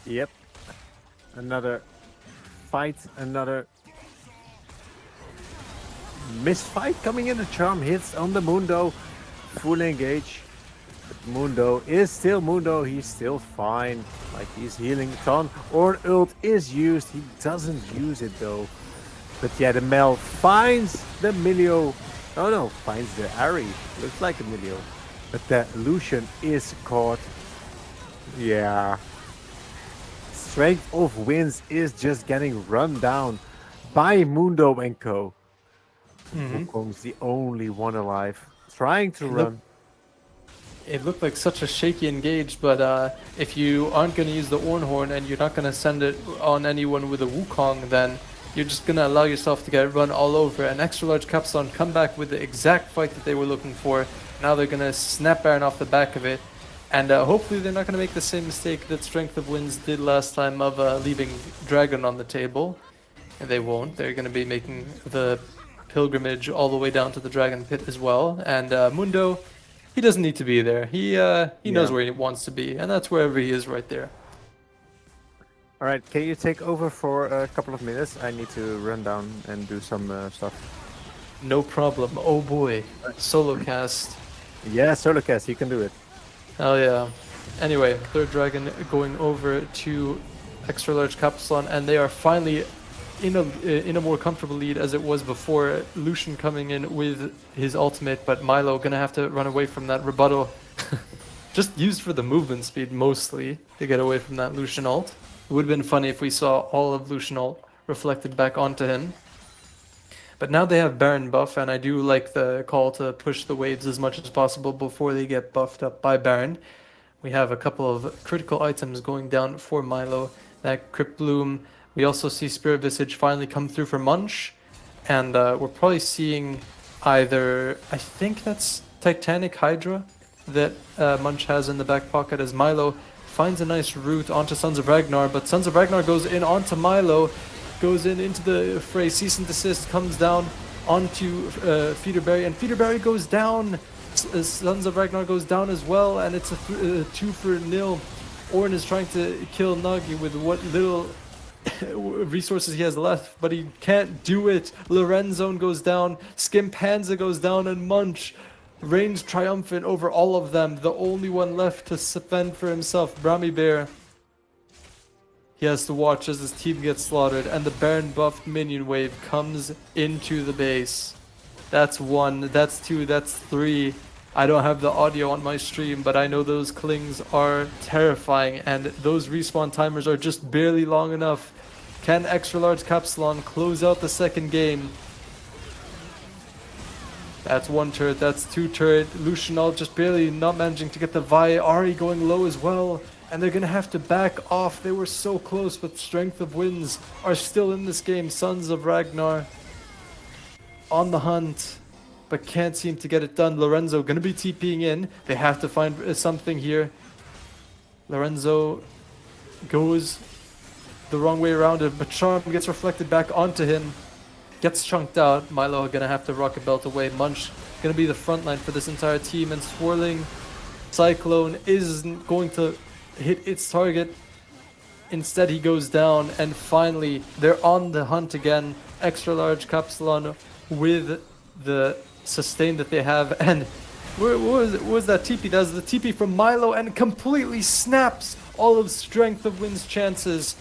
Yep. Another fight, another misfight coming in. The charm hits on the Mundo. Full engage. But Mundo is still Mundo. He's still fine. Like, he's healing a ton. Or ult is used. He doesn't use it though. But yeah, the Mel finds the Milio. Oh no, finds the Ari. Looks like a Milio. But the Lucian is caught. Yeah. Strength of Winds is just getting run down by Mundo and Co. Wukong's the only one alive. Trying to run. It looked like such a shaky engage, but if you aren't going to use the Ornhorn and you're not going to send it on anyone with a Wukong, then you're just going to allow yourself to get run all over. An extra large KAPSALON come back with the exact fight that they were looking for. Now they're going to snap Baron off the back of it. And hopefully they're not going to make the same mistake that Strength of Winds did last time of leaving Dragon on the table. And they won't. They're going to be making the pilgrimage all the way down to the Dragon Pit as well. And Mundo, he doesn't need to be there. He knows where he wants to be. And that's wherever he is right there. Alright, can you take over for a couple of minutes? I need to run down and do some stuff. No problem. Oh boy. Solo cast. Yeah, solo cast, you can do it. Oh yeah. Anyway, third dragon going over to extra large KAPSALON, and they are finally in a more comfortable lead as it was before. Lucian coming in with his ultimate, but Milo gonna have to run away from that rebuttal. Just used for the movement speed mostly to get away from that Lucian ult. It would have been funny if we saw all of Lucian ult reflected back onto him. But now they have Baron buff, and I do like the call to push the waves as much as possible before they get buffed up by Baron. We have a couple of critical items going down for Milo. That Crypt Bloom. We also see Spirit Visage finally come through for Munch. And we're probably seeing either, I think that's Titanic Hydra that Munch has in the back pocket, as Milo finds a nice route onto Sons of Ragnar. But Sons of Ragnar goes in onto Milo. Goes into the fray. Cease and desist comes down onto Feederberry, and Feederberry goes down. Sons of Ragnar goes down as well, and it's a 2-0. Ornn is trying to kill Nagi with what little resources he has left, but he can't do it. Lorenzo goes down, Skimpanza goes down, and Munch reigns triumphant over all of them. The only one left to fend for himself, Brahmi Bear. He has to watch as his team gets slaughtered, and the Baron buffed minion wave comes into the base. That's 1, that's 2, that's 3. I don't have the audio on my stream, but I know those clings are terrifying, and those respawn timers are just barely long enough. Can extra large KAPSALON close out the second game? That's 1 turret, that's 2 turret. Lucianol just barely not managing to get the Vi. Ari going low as well. And they're going to have to back off. They were so close, but Strength of Winds are still in this game. Sons of Ragnar on the hunt, but can't seem to get it done. Lorenzo going to be TPing in. They have to find something here. Lorenzo goes the wrong way around it, but Charm gets reflected back onto him. Gets chunked out. Milo going to have to rocket belt away. Munch going to be the front line for this entire team, and Swirling Cyclone isn't going to hit its target. Instead he goes down, and finally they're on the hunt again. Extra large KAPSALON with the sustain that they have, and what was that TP? That was the TP from Milo, and completely snaps all of Strength of Wind's chances.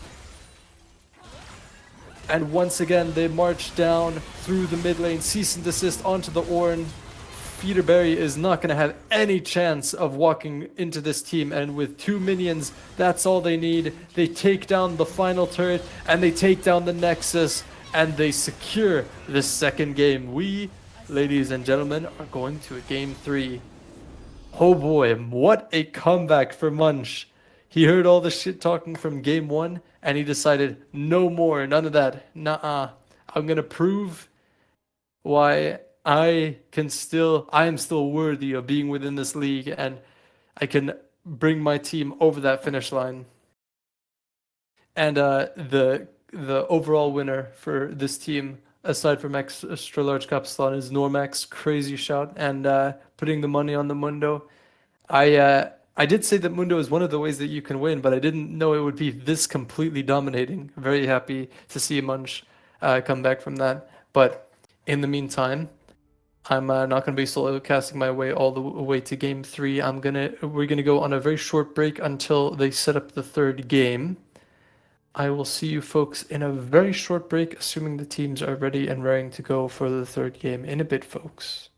And once again they march down through the mid lane, cease and desist onto the Ornn. Feederberry is not going to have any chance of walking into this team, and with 2 minions, that's all they need. They take down the final turret, and they take down the Nexus, and they secure this second game. We, ladies and gentlemen, are going to a game 3. Oh boy, what a comeback for Munch. He heard all the shit talking from game one and he decided, no more, none of that. Nah, I'm gonna prove why I am still worthy of being within this league and I can bring my team over that finish line. And the overall winner for this team, aside from extra large Kapsalon, is Normax. Crazy shot and putting the money on the Mundo. I did say that Mundo is one of the ways that you can win, but I didn't know it would be this completely dominating. Very happy to see Munch come back from that. But in the meantime, I'm not going to be solo casting my way all the way to game three. We're gonna go on a very short break until they set up the third game. I will see you folks in a very short break, assuming the teams are ready and raring to go for the third game in a bit, folks.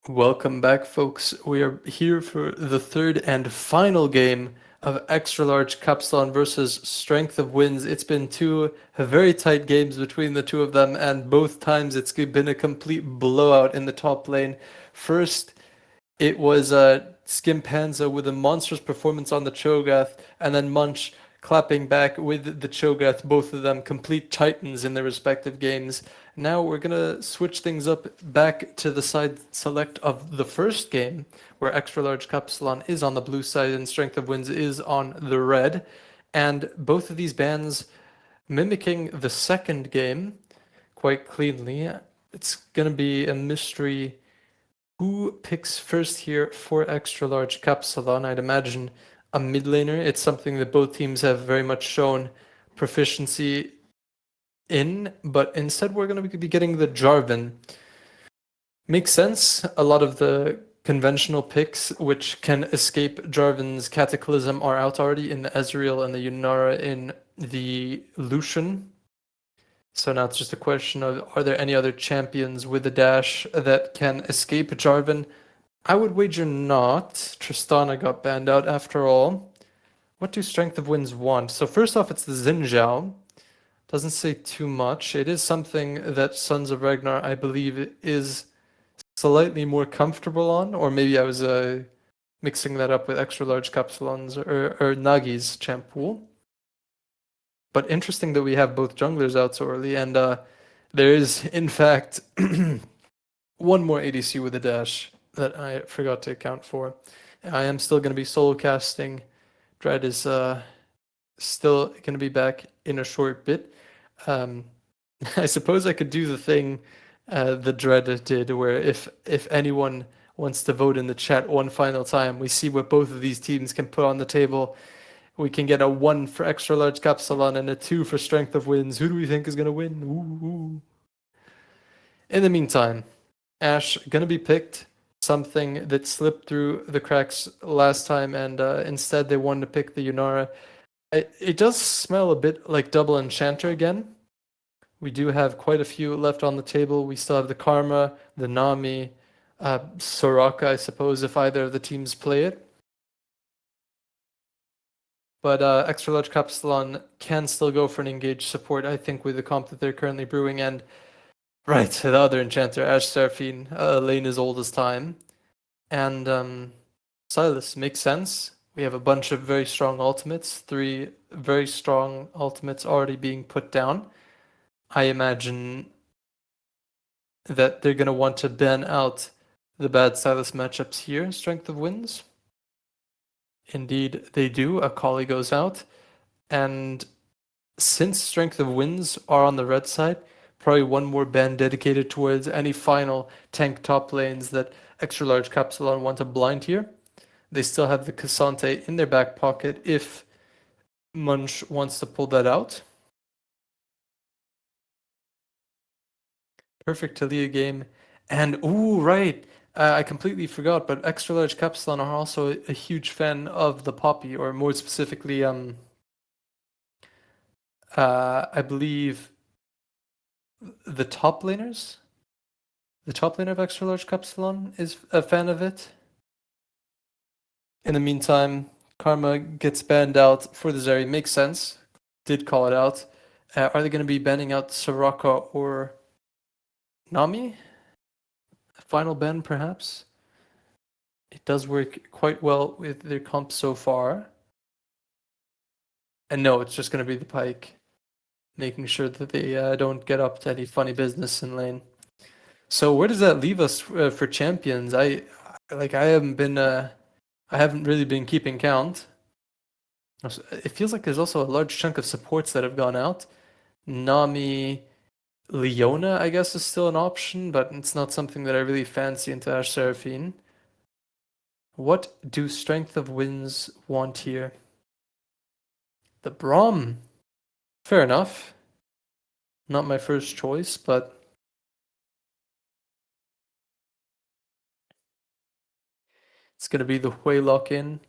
Welcome back, folks. We are here for the third and final game of Extra Large KAPSALON versus Strength of Winds. It's been two very tight games between the two of them, and both times it's been a complete blowout in the top lane. First, it was Skimpanza with a monstrous performance on the Cho'Gath, and then Munch clapping back with the Cho'Gath, both of them complete titans in their respective games. Now we're gonna switch things up back to the side select of the first game, where Extra Large Kapsalon is on the blue side and Strength of Winds is on the red. And both of these bands mimicking the second game quite cleanly. It's gonna be a mystery who picks first here for Extra Large Kapsalon. I'd imagine a mid laner. It's something that both teams have very much shown proficiency in, but instead we're going to be getting the Jarvan. Makes sense. A lot of the conventional picks which can escape Jarvan's Cataclysm are out already in the Ezreal and the Yunara in the Lucian. So now it's just a question of, are there any other champions with a dash that can escape Jarvan? I would wager not. Tristana got banned out after all. What do Strength of Winds want? So first off, it's the Xin. Doesn't say too much. It is something that Sons of Ragnar, I believe, is slightly more comfortable on, or maybe I was mixing that up with Extra Large Kapsalons or Nagi's champ pool. But interesting that we have both junglers out so early, and there is, in fact, one more ADC with a dash that I forgot to account for. I am still going to be solo casting. Dread is still going to be back in a short bit. I suppose I could do the thing the Dread did, where if anyone wants to vote in the chat one final time, we see what both of these teams can put on the table. We can get a 1 for Extra Large Kapsalon and a 2 for Strength of Winds. Who do we think is going to win? Ooh. In the meantime, Ashe gonna be picked, something that slipped through the cracks last time, and instead they wanted to pick the Yunara. It does smell a bit like double enchanter again. We do have quite a few left on the table. We still have the Karma, the Nami, Soraka, I suppose, if either of the teams play it. But Extra Large Kapsalon can still go for an engaged support, I think, with the comp that they're currently brewing. And right, the other enchanter, Ashe Seraphine, lane as old as time. And Silas makes sense. We have a bunch of very strong ultimates, 3 very strong ultimates already being put down. I imagine that they're going to want to ban out the bad Silas matchups here, Strength of Winds. Indeed, they do. Akali goes out. And since Strength of Winds are on the red side, probably one more ban dedicated towards any final tank top lanes that Extra Large Kapsalon want to blind here. They still have the Cassante in their back pocket if Munch wants to pull that out. Perfect Talia game. And, ooh, right. I completely forgot, but Extra Large Kapsalon are also a huge fan of the Poppy, or more specifically, I believe the top laners? The top laner of Extra Large Kapsalon is a fan of it. In the meantime, Karma gets banned out for the Zeri. Makes sense. Did call it out. Are they going to be banning out Soraka or Nami? Final ban, perhaps? It does work quite well with their comp so far. And no, it's just going to be the Pyke, making sure that they don't get up to any funny business in lane. So where does that leave us for champions? I haven't really been keeping count. It feels like there's also a large chunk of supports that have gone out. Nami, Leona, I guess, is still an option, but it's not something that I really fancy into Ashe Seraphine. What do Strength of Winds want here? The Braum. Fair enough. Not my first choice, but it's going to be the Hui lock-in,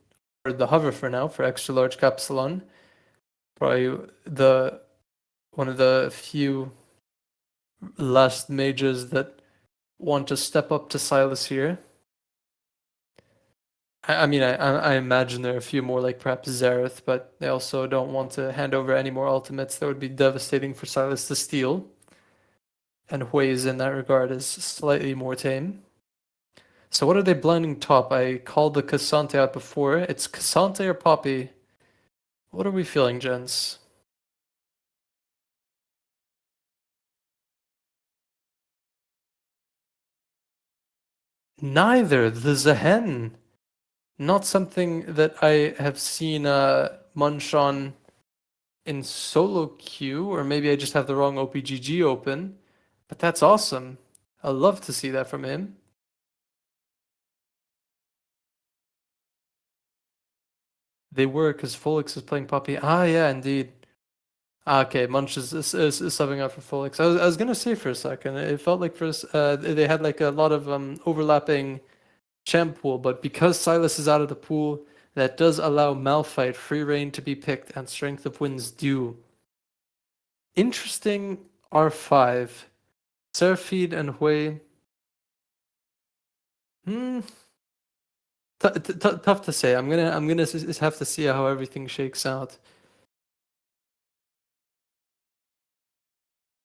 or the hover for now, for Extra Large Kapsalon. Probably one of the few last mages that want to step up to Silas here. I mean, I imagine there are a few more, like perhaps Zareth, but they also don't want to hand over any more ultimates. That would be devastating for Silas to steal. And Hui's in that regard is slightly more tame. So what are they blinding top? I called the Cassante out before. It's Cassante or Poppy? What are we feeling, gents? Neither. The Zehen. Not something that I have seen Munch on in solo queue, or maybe I just have the wrong OPGG open. But that's awesome. I love to see that from him. They were, because Folix is playing Poppy. Ah, yeah, indeed. Ah, okay, Munch is subbing out for Folix. I was gonna say for a second, it felt like they had like a lot of overlapping champ pool, but because Silas is out of the pool, that does allow Malphite free reign to be picked and Strength of Winds due. Interesting R5. Seraphine and Hui. Hmm. Tough to say. I'm gonna have to see how everything shakes out.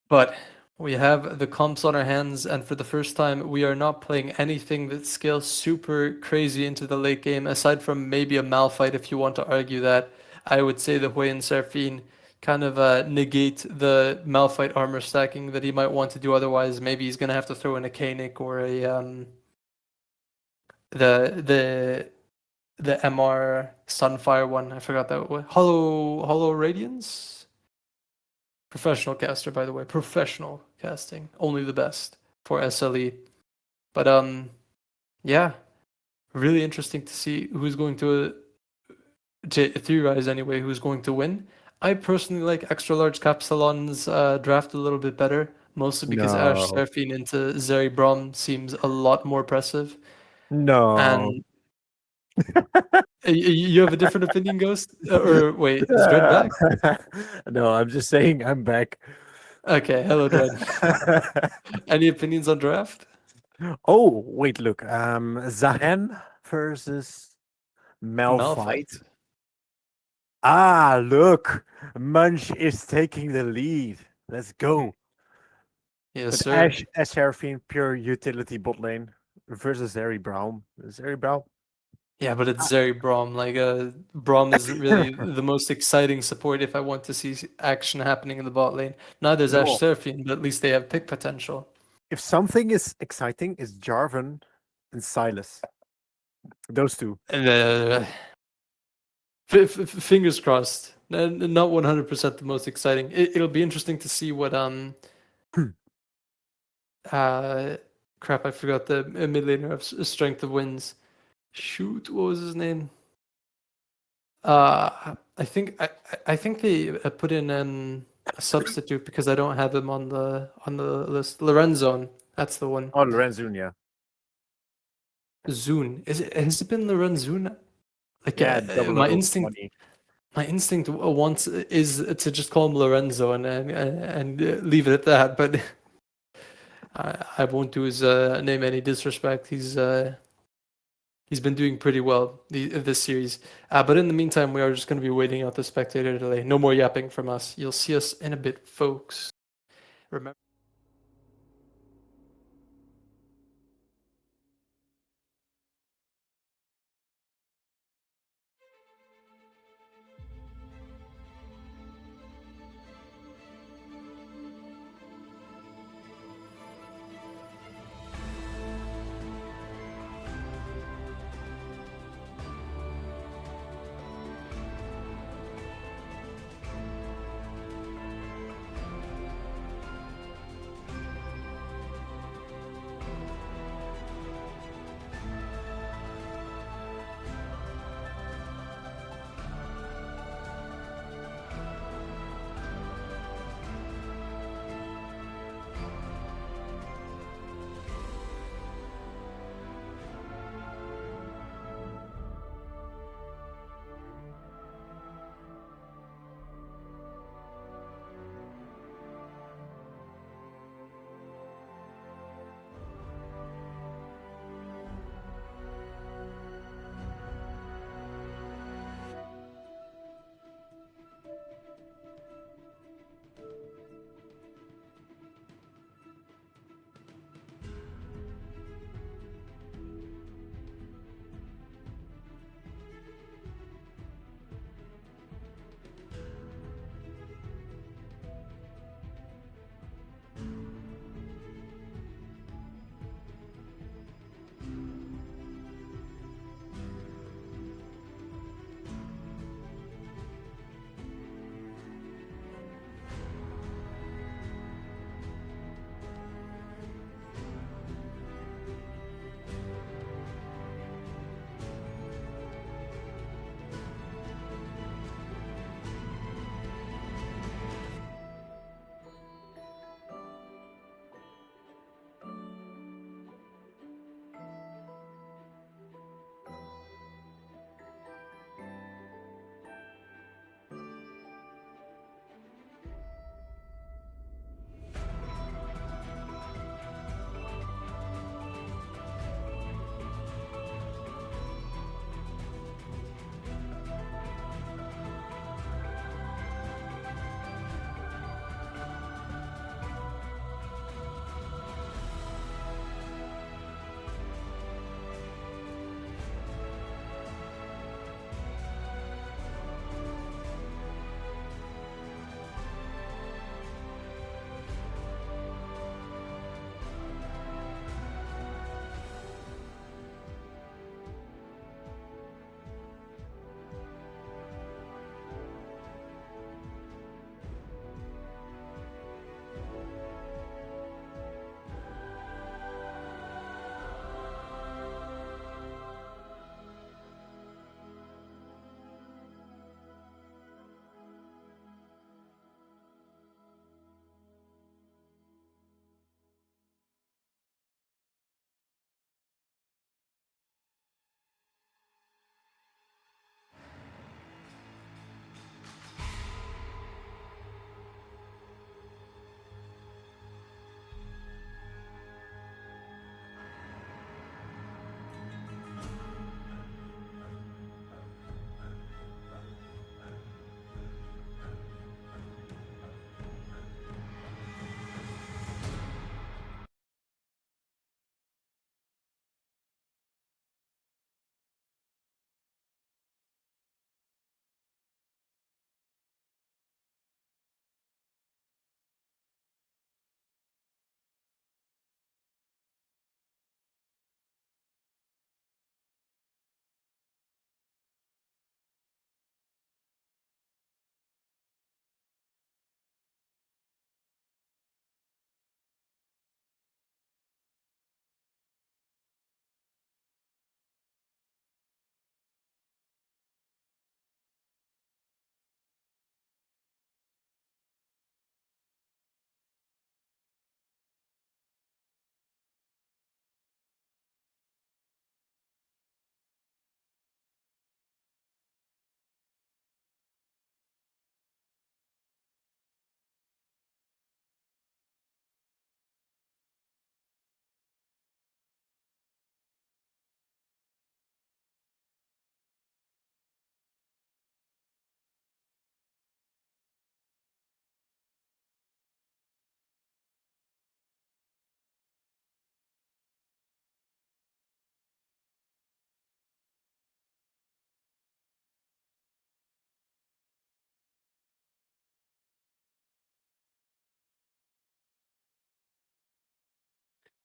But we have the comps on our hands, and for the first time, we are not playing anything that scales super crazy into the late game, aside from maybe a Malphite if you want to argue that. I would say the Hui and Seraphine kind of negate the Malphite armor stacking that he might want to do otherwise. Maybe he's gonna have to throw in a Kanik or a the MR Sunfire one. I forgot that one. Hollow Radiance? Professional caster, by the way. Professional casting. Only the best for SLE. But yeah, really interesting to see who's going to theorize anyway, who's going to win. I personally like extra large Capsalon's draft a little bit better, mostly because Ash No. Seraphine into Zeri Brom seems a lot more oppressive. No. And you have a different opinion, Ghost? Or wait, is Dread back? No, I'm just saying I'm back. Okay, hello Dread. Any opinions on draft? Oh, wait, look. Zahen versus Malphite. Malphite. Ah, look. Munch is taking the lead. Let's go. Yes, But sir. Ash Seraphine, pure utility bot lane versus Zeri Brown. Zeri Brown. Yeah, but it's Zeri Brom. Like, Brom is really the most exciting support if I want to see action happening in the bot lane. Neither is Ash No. Seraphine, but at least they have pick potential. If something is exciting, it's Jarvan and Silas. Those two. And, fingers crossed. Not 100% the most exciting. It'll be interesting to see what crap, I forgot the mid laner of Strength of Winds. Shoot, what was his name? I think they put in a substitute because I don't have him on the list. Lorenzo, that's the one. Oh, Lorenzo, yeah. Zune, has it been Lorenzo? Like Yeah, my instinct wants is to just call him Lorenzo and leave it at that. But I won't do his name any disrespect. He's been doing pretty well this series. But in the meantime, we are just going to be waiting out the spectator delay. No more yapping from us. You'll see us in a bit, folks. Remember.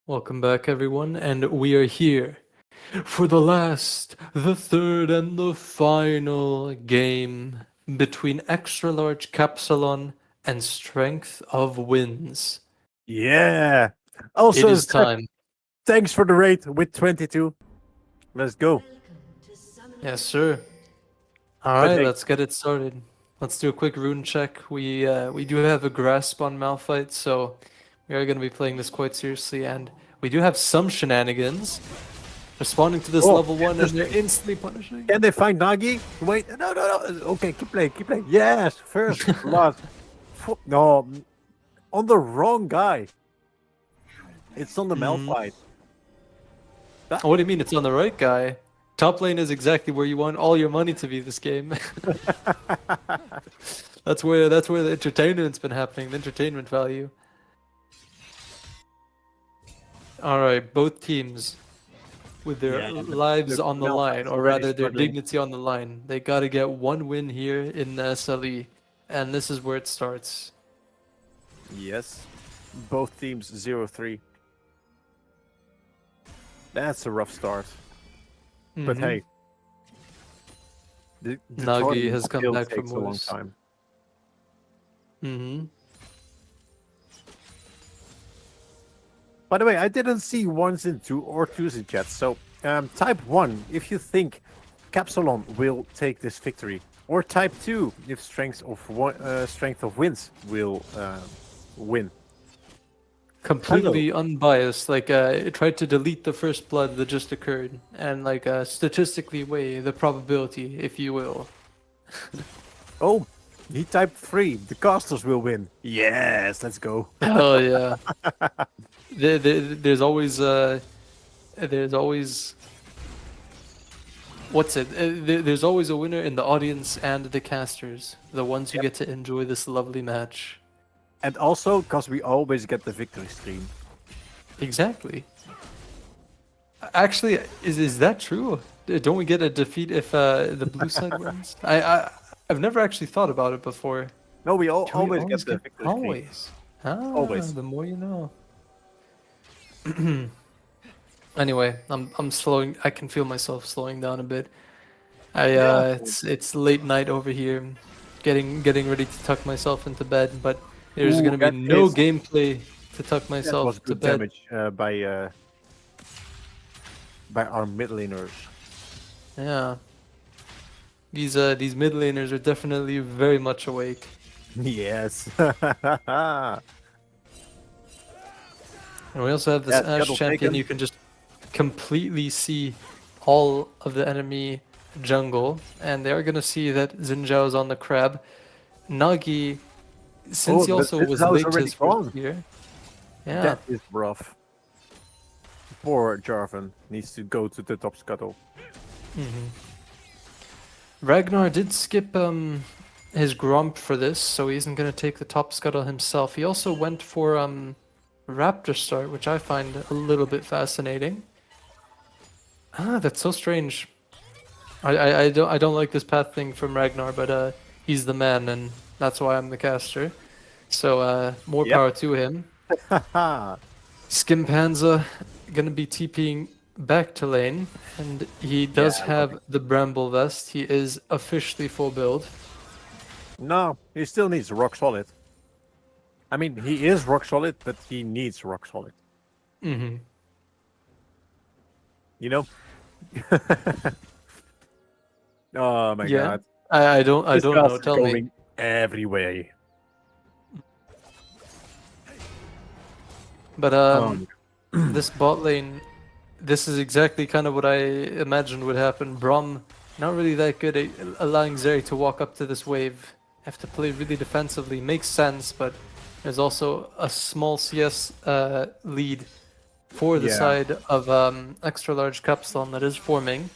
Welcome back, everyone, and we are here for the third, and the final game between Extra Large Capsalon and Strength of Winds. Yeah. It Also, is time. thanks for the raid with 22. Let's go. Yes, sir. All But right, hey, let's get it started. Let's do a quick rune check. We do have a grasp on Malphite, so we are going to be playing this quite seriously, and we do have some shenanigans responding to this oh, level 1, and they're interesting. instantly punishing. Can they find Nagi? Wait, no. Okay, keep playing, keep playing. Yes, first blood. No, on the wrong guy. It's on the Malphite. What do you mean it's on the right guy? Top lane is exactly where you want all your money to be this game. That's where the entertainment's been happening, the entertainment value. All right, both teams with their Yeah, lives the on the Malphite's line, or already rather their struggling. dignity on the line. They got to get one win here in SLE, and this is where it starts. Yes. Both teams 0-3. That's a rough start. But Mhm. hey, the Nagi tournament has come still back from takes a long worse. time. Mm-hmm. By the way, I didn't see ones in two or twos in chat. So type 1 if you think KAPSALON will take this victory, or type 2 if Strength of Winds will win. Completely unbiased. Like, it tried to delete the first blood that just occurred, and like statistically weigh the probability, if you will. Oh, he typed 3. The casters will win. Yes, let's go. Hell yeah. There's always what's it? There's always a winner in the audience and the casters, the ones who get to enjoy this lovely match. And also because we always get the victory stream. Exactly. Actually, is that true? Don't we get a defeat if the blue side wins? I've never actually thought about it before. No, we Do we always get the victory stream. always? Ah, Always. the more you know. Anyway, I'm slowing. I can feel myself slowing down a bit. It's late night over here, getting ready to tuck myself into bed. But there's Ooh, gonna be that no is- gameplay to tuck That myself was to good bed. damage by our mid laners. Yeah, these mid laners are definitely very much awake. Yes. And we also have this Yeah, Ashe Scuttle champion. taken. You can just completely see all of the enemy jungle, and they are gonna see that Xin Zhao is on the crab. Nagi, since he but also this was house late to already his first gone. year. Yeah, That is rough. Poor Jarvan needs to go to the top scuttle. Ragnar did skip his Grump for this, so he isn't gonna take the top scuttle himself. He also went for Raptor start, which I find a little bit fascinating. Ah, that's so strange. I don't like this path thing from Ragnar, but he's the man, and that's why I'm the caster. So more Yep. power to him. Haha. Skimpanza gonna be TPing back to lane, and he does Yeah, I love have the Bramble Vest. He is officially full build. No, he still needs rock solid. I mean, he is rock solid, but he needs rock solid. Mm-hmm. You know? Oh my Yeah, god. I don't This know. guy's Tell me. going every way. But Um, this bot lane, this is exactly kind of what I imagined would happen. Braum, not really that good at allowing Zeri to walk up to this wave. Have to play really defensively. Makes sense, but there's also a small CS lead for the Yeah. side of extra large Capstone that is forming.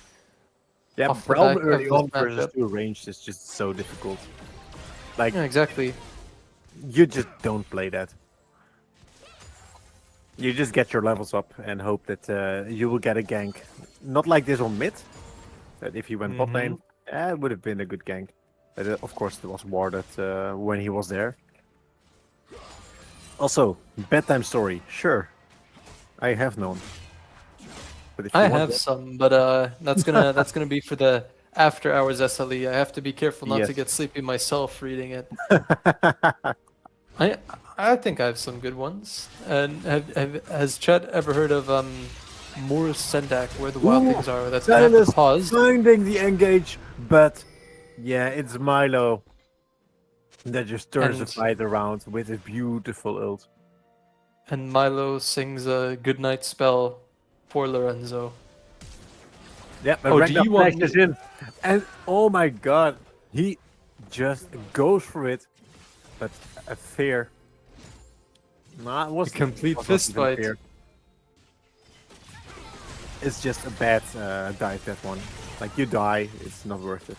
Yeah, off the Braum back early of this on versus matchup. 2 ranged is just so difficult. Like, Yeah, exactly. you just don't play that. You just get your levels up and hope that you will get a gank. Not like this on mid. That if he went bot lane, it would have been a good gank. But of course, it was warded when he was there. Also, bedtime story, sure. I have none. But if you I want have some, but that's gonna be for the after hours SLE. I have to be careful not to Yes. get sleepy myself reading it. that. I I think I have some good ones. And has Chet ever heard of Moore's Sendak, where the wild Ooh, things are? That's gonna have to Silas pause. finding the engage, but yeah, it's Milo that just turns the And fight around with a beautiful ult. and Milo sings a goodnight spell for Lorenzo. Yeah, but Oh, do Ragnar you want flashes me? in, and oh my god, he just goes for it, but a fear. Nah, it wasn't, Complete was not fist even a fight. fear. It's just a bad dive, that one. Like, you die, it's not worth it.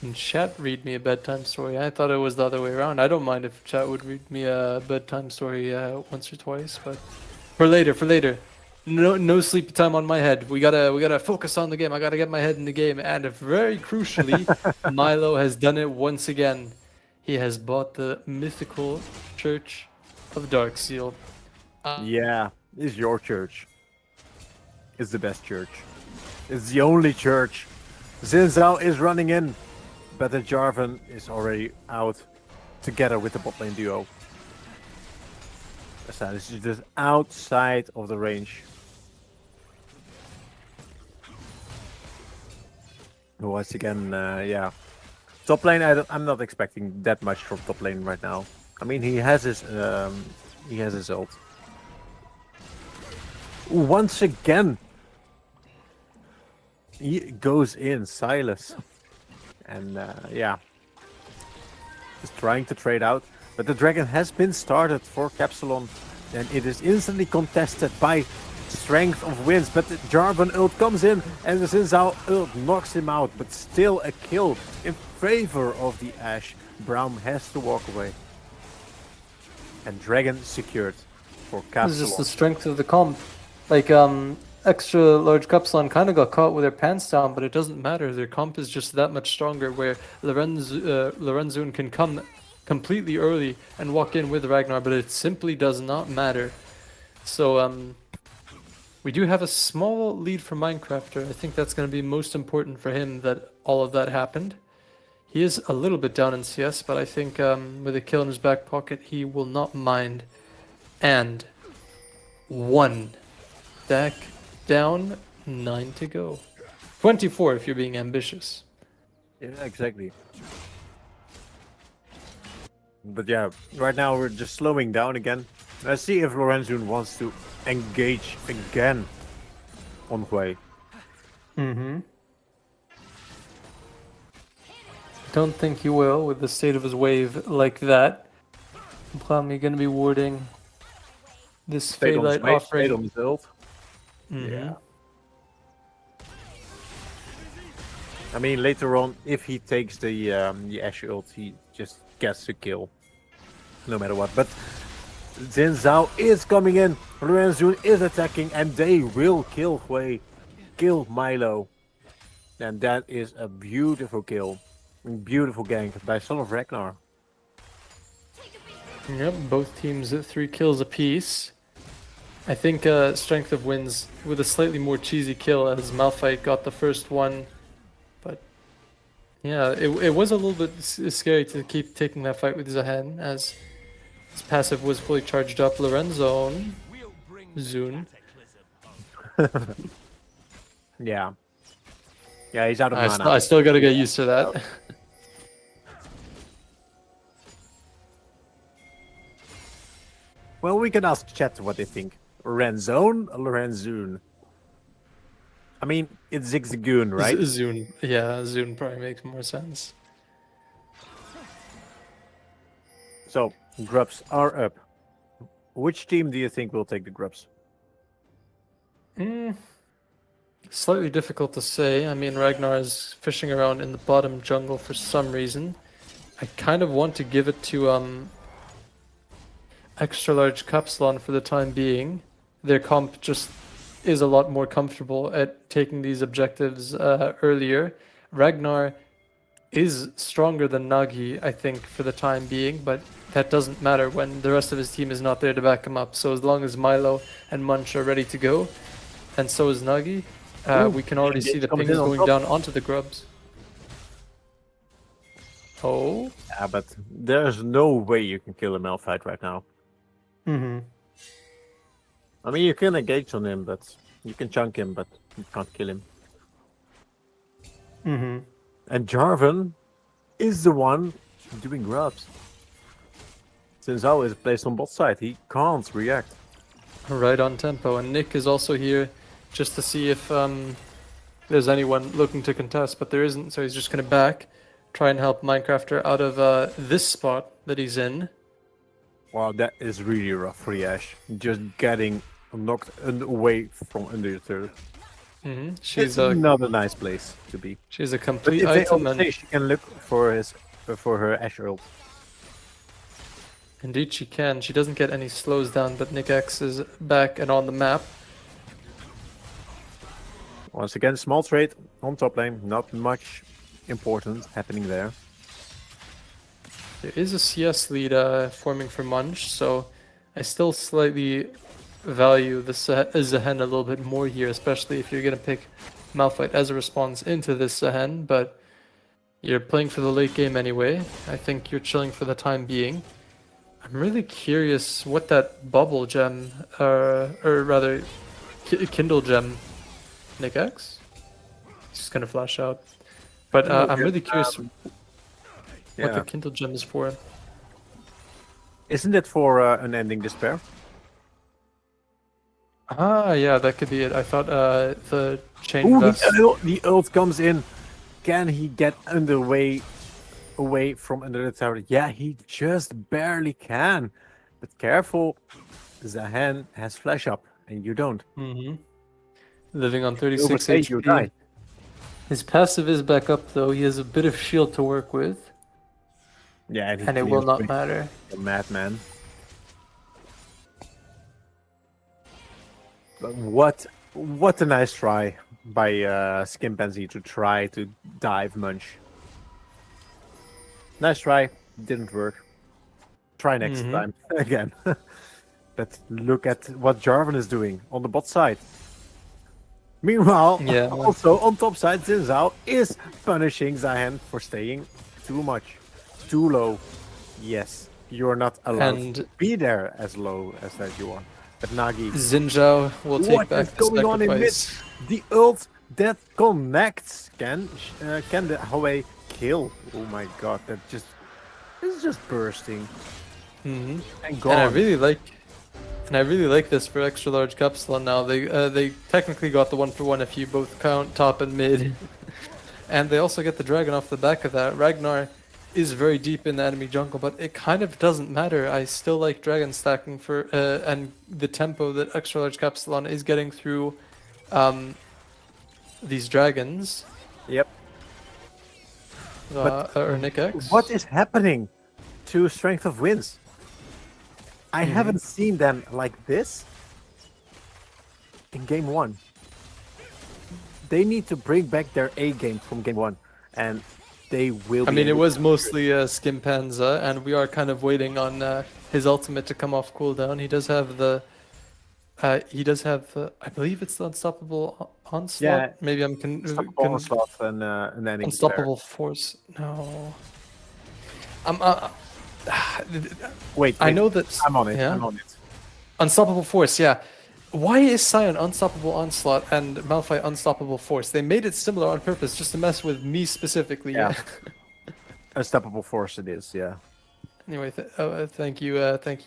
And chat read me a bedtime story. I thought it was the other way around. I don't mind if chat would read me a bedtime story once or twice, but for later, for later. No sleepy time on my head. We gotta focus on the game. I gotta get my head in the game. And very crucially, Milo has done it once again. He has bought the mythical Church of Darkseal. Yeah, it's your church. It's the best church. It's the only church. Xin Zhao is running in, but the Jarvan is already out together with the bot lane duo. So this is just outside of the range. Once again, yeah. Top lane, I'm not expecting that much from top lane right now. I mean, he has his ult. Once again, he goes in, Silas. And yeah, just trying to trade out. But the dragon has been started for KAPSALON, and it is instantly contested by Strength of Winds. But the Jarvan ult comes in, and the Xin Zhao ult knocks him out. But still a kill in favor of the Ashe. Braum has to walk away. And dragon secured for KAPSALON. This is just the strength of the comp. Like, extra large Kapsalon kind of got caught with their pants down, but it doesn't matter. Their comp is just that much stronger, where Lorenzo can come completely early and walk in with Ragnar, but it simply does not matter. So, we do have a small lead for Minecrafter. I think that's going to be most important for him that all of that happened. He is a little bit down in CS, but I think with a kill in his back pocket, he will not mind. And one deck down, 9 to go. 24 if you're being ambitious. Yeah, exactly. But yeah, right now we're just slowing down again. Let's see if Lorenzo wants to engage again on Hui. Don't think he will with the state of his wave like that. Probably gonna be warding this Stayed on his Fadelight way, offering. stayed on his ult. Mhm. Yeah. I mean, later on, if he takes the Ashe ult, he just gets the kill, no matter what. But Xin Zhao is coming in, Lorenzo is attacking, and they will kill Hui, kill Milo. And that is a beautiful kill. Beautiful gank by Son of Ragnar. Yep, both teams at 3 kills apiece. I think Strength of Winds with a slightly more cheesy kill as Malphite got the first one. But yeah, it was a little bit scary to keep taking that fight with Zahan as his passive was fully charged up. Lorenzo, Zune. Yeah. Yeah, he's out of mana. I still gotta get used to that. Well, we can ask chat what they think. Lorenzone or Lorenzoon? I mean, it's Zigzagoon, right? Zune. Yeah, Zune probably makes more sense. So, grubs are up. Which team do you think will take the grubs? Slightly difficult to say. I mean, Ragnar is fishing around in the bottom jungle for some reason. I kind of want to give it to extra large Kapsalon for the time being. Their comp just is a lot more comfortable at taking these objectives earlier. Ragnar is stronger than Nagi, I think, for the time being, but that doesn't matter when the rest of his team is not there to back him up. So as long as Milo and Munch are ready to go, and so is Nagi, Ooh, we can already see the coming pings in on going top. down onto the grubs. Oh. Yeah, but there's no way you can kill a Malphite right now. Mm-hmm. I mean, you can engage on him, but you can chunk him, but you can't kill him. Mm-hmm. And Jarvan is the one doing grubs. Since Zhao is placed on bot side, he can't react. Right on tempo. And Nick is also here just to see if there's anyone looking to contest, but there isn't, so he's just going to back, try and help Minecrafter out of this spot that he's in. Wow, that is really rough for Yash. Just getting knocked away from under the turret. Mm-hmm. She's not a nice place to be. She's a But complete if they item, overstay, and she can look for her Ashe ult. indeed she can. She doesn't get any slows down, but Nick X is back and on the map. Once again, small trade on top lane. Not much important happening there. There is a CS lead forming for Munch, so I still slightly value the Zehen a little bit more here, especially if you're going to pick Malphite as a response into this Zehen, but you're playing for the late game anyway. I think you're chilling for the time being. I'm really curious what that bubble gem, or rather, Kindle gem, Nick X? It's just going to flash out. But I'm really curious what the Kindle gem is for. Isn't it for unending despair? Ah, yeah, that could be it. I thought the chain Ooh, vest. the ult comes in. Can he get away from under the tower? Yeah, he just barely can. But careful, Zehen has flash up, and you don't. Mm-hmm. Living on You 36 overstay, you HP. die. His passive is back up though. He has a bit of shield to work with, Yeah, and it will not matter. A madman. But what a nice try by Skimpanzee to try to dive Munch. Nice try, didn't work. Try next time again. But look at what Jarvan is doing on the bot side. Meanwhile, Yeah. also on top side, Xin is punishing Zehen for staying too much, too low. Yes, you're not allowed And to be there as low as that you are. But Nagi, Xin Zhao will take what back is the going on in mid? sacrifice. The ult that connects can the Huawei kill? Oh my god, that just is just bursting Mm-hmm. and gone. And I really like this for extra large KAPSALON now. They technically got the 1-for-1 if you both count top and mid, and they also get the dragon off the back of that. Ragnar is very deep in the enemy jungle, but it kind of doesn't matter. I still like dragon stacking for and the tempo that extra large KAPSALON is getting through these dragons. Yep. Or Nick X. What is happening to Strength of Winds? I haven't seen them like this in game one. They need to bring back their A game from game one, and they will. I mean, it was mostly Skimpanza, and we are kind of waiting on his ultimate to come off cooldown. He does have the. I believe it's the unstoppable onslaught. Yeah, maybe I'm Unstoppable Onslaught and then unstoppable force. No. Wait, I know that. I'm on it. Yeah? I'm on it. Unstoppable force. Yeah. Why is Sion unstoppable onslaught and Malphite unstoppable force? They made it similar on purpose just to mess with me specifically. Yeah. Unstoppable Force it is. Yeah. Anyway, thank you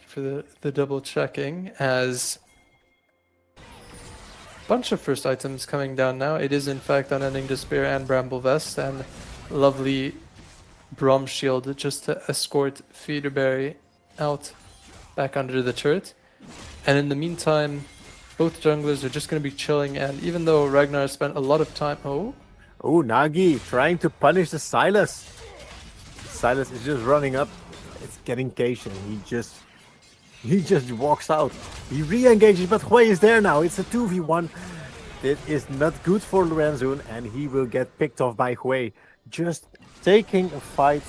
for the double checking. As bunch of first items coming down now. It is in fact Unending Despair and Bramble Vest and lovely Brom Shield just to escort Feederberry out back under the turret. And in the meantime, both junglers are just going to be chilling. And even though Ragnar spent a lot of time, Oh, Nagi trying to punish the Silas. Silas is just running up. It's getting caged and he just walks out. He re-engages, but Hui is there now. It's a 2v1. It is not good for Lorenzoon, and he will get picked off by Hui. Just taking a fight.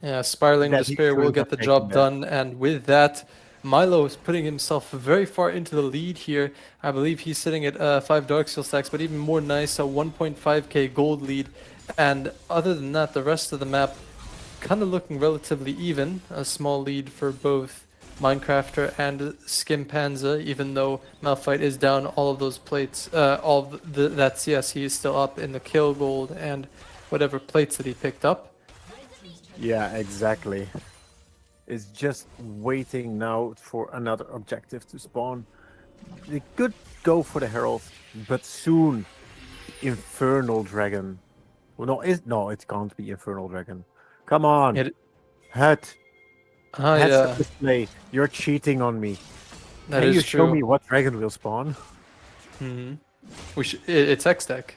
Yeah, Spiraling that he Despair will shouldn't get have the taken job that. done, and with that, Milo is putting himself very far into the lead here. I believe he's sitting at 5 Dark Seal stacks, but even more nice, a 1.5k gold lead. And other than that, the rest of the map kind of looking relatively even. A small lead for both Minecrafter and Skimpanza, even though Malphite is down all of those plates, all of that CS, he is still up in the kill gold and whatever plates that he picked up. Yeah, exactly. It's just waiting now for another objective to spawn. They could go for the Herald, but soon Infernal Dragon. Well, no, it can't be Infernal Dragon. Come on, It, Hut. Heads up yeah, display. You're cheating on me. that Can you is show true. me what dragon will spawn? Hmm. It's X Deck.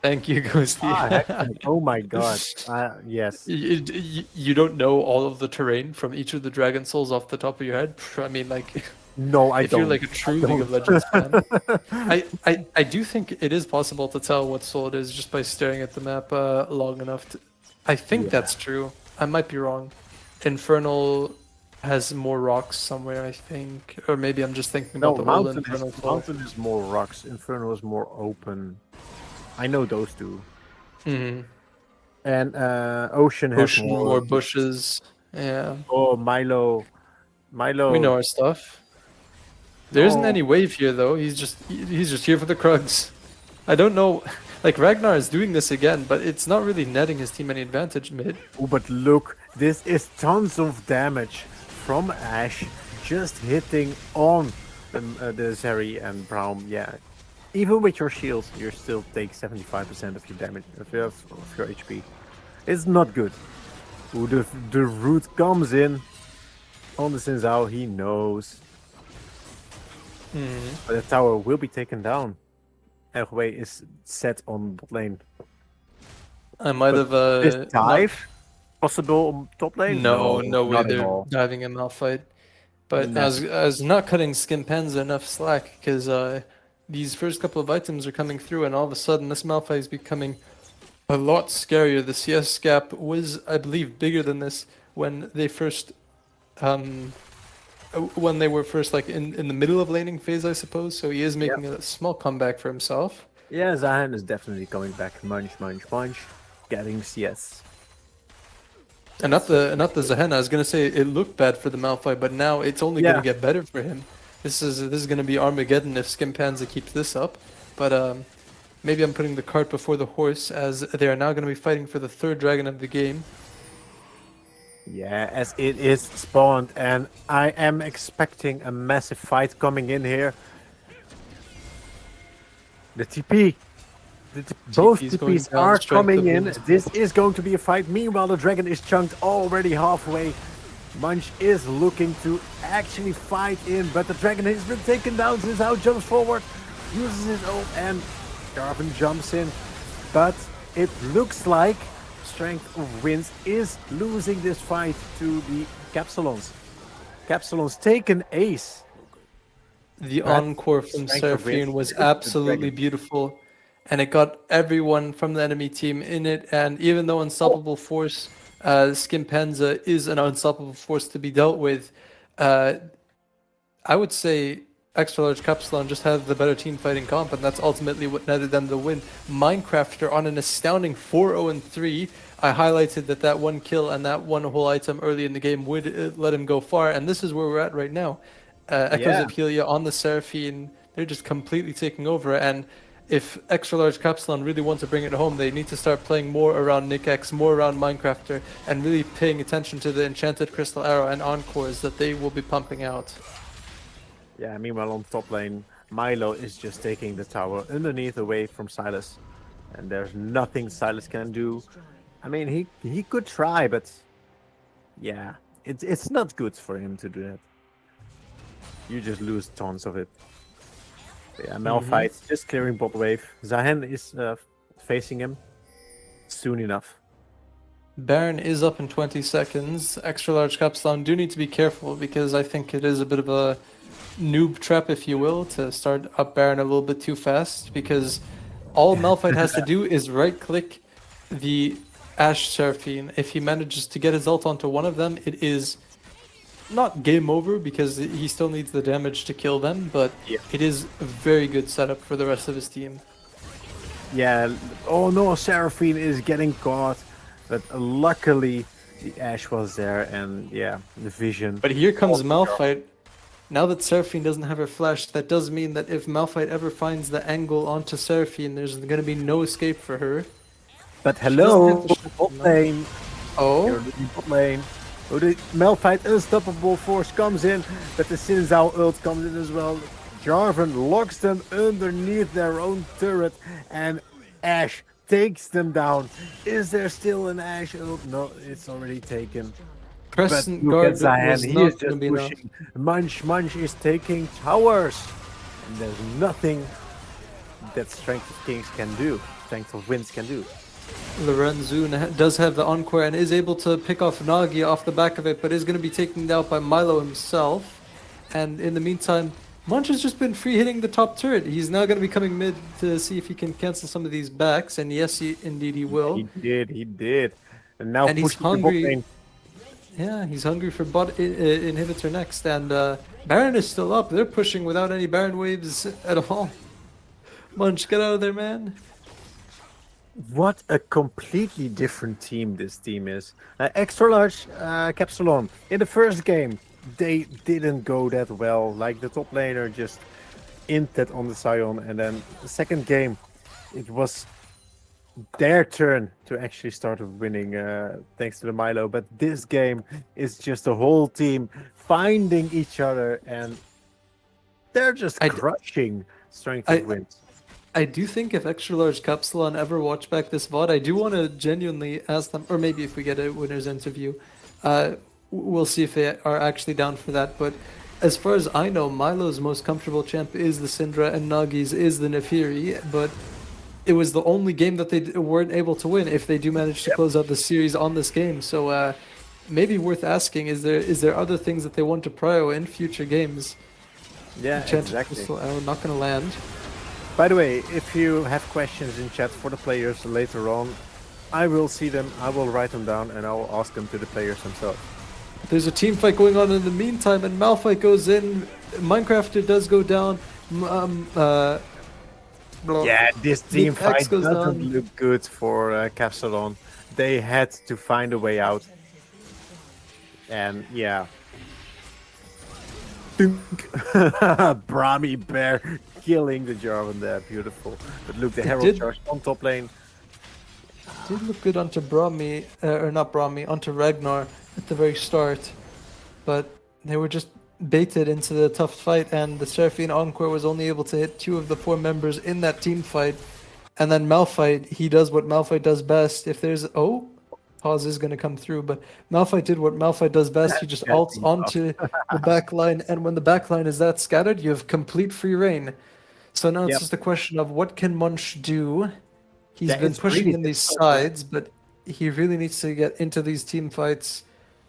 Thank you, Ghosty. Ah, heck, oh my god. Yes. You don't know all of the terrain from each of the Dragon Souls off the top of your head? Pff, I mean, like, No, I if you're don't. like a I true League of don't. Legends fan, I do think it is possible to tell what soul it is just by staring at the map long enough. I think Yeah. that's true. I might be wrong. Infernal has more rocks somewhere, I think, or maybe I'm just thinking about No, the old Infernal soul. Mountain is more rocks. Infernal is more open. I know those two. Hmm. And Ocean has Ocean, more. more bushes. Yeah, Oh, Milo. we know Milo. our stuff. There isn't No. any wave here though. He's just here for the Krugs. I don't know. Like Ragnar is doing this again, but it's not really netting his team any advantage mid. Oh, but look, this is tons of damage from Ash just hitting on the Zeri and Braum. Yeah, even with your shields, you still take 75% of your damage of your HP. It's not good. Ooh, the root comes in on the Xin Zhao. He knows, but the tower will be taken down. Erway is set on bot lane. I might But have this not- dive possible on top lane? No, no way not at they're all. diving a Malphite. But Never. as not cutting Skimpanza enough slack, because these first couple of items are coming through, and all of a sudden this Malphite is becoming a lot scarier. The CS gap was, I believe, bigger than this when they first, when they were first like in the middle of laning phase, I suppose. So he is making a small comeback for himself. Yeah, Zahan is definitely coming back. Munch, munch, munch. Getting CS. And not the Zahen. I was gonna say it looked bad for the Malphite, but now it's only Yeah. gonna get better for him. This is gonna be Armageddon if Skimpanza keeps this up. But maybe I'm putting the cart before the horse, as they are now gonna be fighting for the third dragon of the game. Yeah, as it is spawned, and I am expecting a massive fight coming in here. The TP. Both TP is going TPs down, are strength coming of in. wounds. This is going to be a fight. Meanwhile, the dragon is chunked already halfway. Munch is looking to actually fight in, but the dragon has been taken down. Zizao jumps forward, uses his ult, and Garvin jumps in. But it looks like Strength of Winds is losing this fight to the KAPSALONs. KAPSALONs take an ace. The That encore from strength of Seraphine wind was is the absolutely dragon. beautiful, and it got everyone from the enemy team in it. And even though Unstoppable Force, Skimpanza is an unstoppable force to be dealt with, I would say Extra Large Kapsalon just had the better team fighting comp, and that's ultimately what netted them the win. Minecrafter on an astounding 4-0-3. I highlighted that one kill and that one whole item early in the game would let him go far, and this is where we're at right now. Echoes Yeah. of Helia on the Seraphine, they're just completely taking over. And if Extra Large Kapsalon really want to bring it home, they need to start playing more around Nick X, more around Minecrafter, and really paying attention to the Enchanted Crystal Arrow and Encores that they will be pumping out. Yeah, meanwhile on top lane, Milo is just taking the tower underneath away from Silas. And there's nothing Silas can do. I mean, he could try, but yeah, it's not good for him to do that. You just lose tons of it. Yeah, Malphite just clearing bot wave. Zahen is facing him soon enough. Baron is up in 20 seconds. Extra Large Kapsalon do need to be careful, because I think it is a bit of a noob trap, if you will, to start up Baron a little bit too fast, because all Malphite has to do is right click the Ashe Seraphine, if he manages to get his ult onto one of them, it is not game over because he still needs the damage to kill them, but Yeah. it is a very good setup for the rest of his team. Yeah. Oh no, Seraphine is getting caught, but luckily the Ashe was there, and yeah, the vision. But here comes of the Malphite. Now that Seraphine doesn't have her flash, that does mean that if Malphite ever finds the angle onto Seraphine, there's going to be no escape for her. But doesn't hello, have to shut bot them lane. You're Oh, losing bot lane. Oh, the Malphite unstoppable force comes in, but the Xin Zhao ult comes in as well. Jarvan locks them underneath their own turret, and Ashe takes them down. Is there still an Ashe ult? No, it's already taken. But Crescent look Guard at Zahan, was he not is going to just be enough. pushing. Munch is taking towers. And there's nothing that Strength of Kings can do, Strength of Winds can do. Lorenzoon does have the Encore and is able to pick off Nagi off the back of it, but is going to be taken out by Milo himself. And in the meantime, Munch has just been free hitting the top turret. He's now going to be coming mid to see if he can cancel some of these backs, and yes, indeed he will. He did. And now And he's pushing the bot hungry. lane. Yeah, he's hungry for bot inhibitor next, and Baron is still up. They're pushing without any Baron waves at all. Munch, get out of there, man. What a completely different team this team is. Extra large KAPSALON. In the first game, they didn't go that well. Like the top laner just inted on the Sion, and then the second game, it was their turn to actually start winning thanks to the Milo. But this game is just the whole team finding each other, and they're just crushing Strength of Winds. I do think if Extra Large Kapsalon ever watch back this VOD, I do want to genuinely ask them, or maybe if we get a winner's interview, we'll see if they are actually down for that. But as far as I know, Milo's most comfortable champ is the Syndra and Nagi's is the Nefiri, but it was the only game that they weren't able to win if they do manage to close out the series on this game. So maybe worth asking, is there other things that they want to prio in future games? Yeah, exactly. Crystal Arrow not going to land. By the way, if you have questions in chat for the players later on, I will see them, I will write them down, and I will ask them to the players themselves. There's a team fight going on in the meantime, and Malphite goes in. Minecrafter does go down. Yeah, this team X fight goes doesn't down. look good for KAPSALON. They had to find a way out. And yeah. Brahmi Bear killing the Jarvan there, beautiful. But look, the Herald did- charge on top lane. Did look good onto Brahmi, or not Brahmi, onto Ragnar at the very start, but they were just baited into the tough fight, and the Seraphine Encore was only able to hit 2 of the 4 members in that team fight. And then Malphite, he does what Malphite does best. If there's pause is going to come through, but Malphite did what Malphite does best. He just ults onto the back line, and when the back line is that scattered, you have complete free reign. So now it's just a question of what can Munch do. He's been it's pushing really in these difficult, right? sides, but he really needs to get into these team fights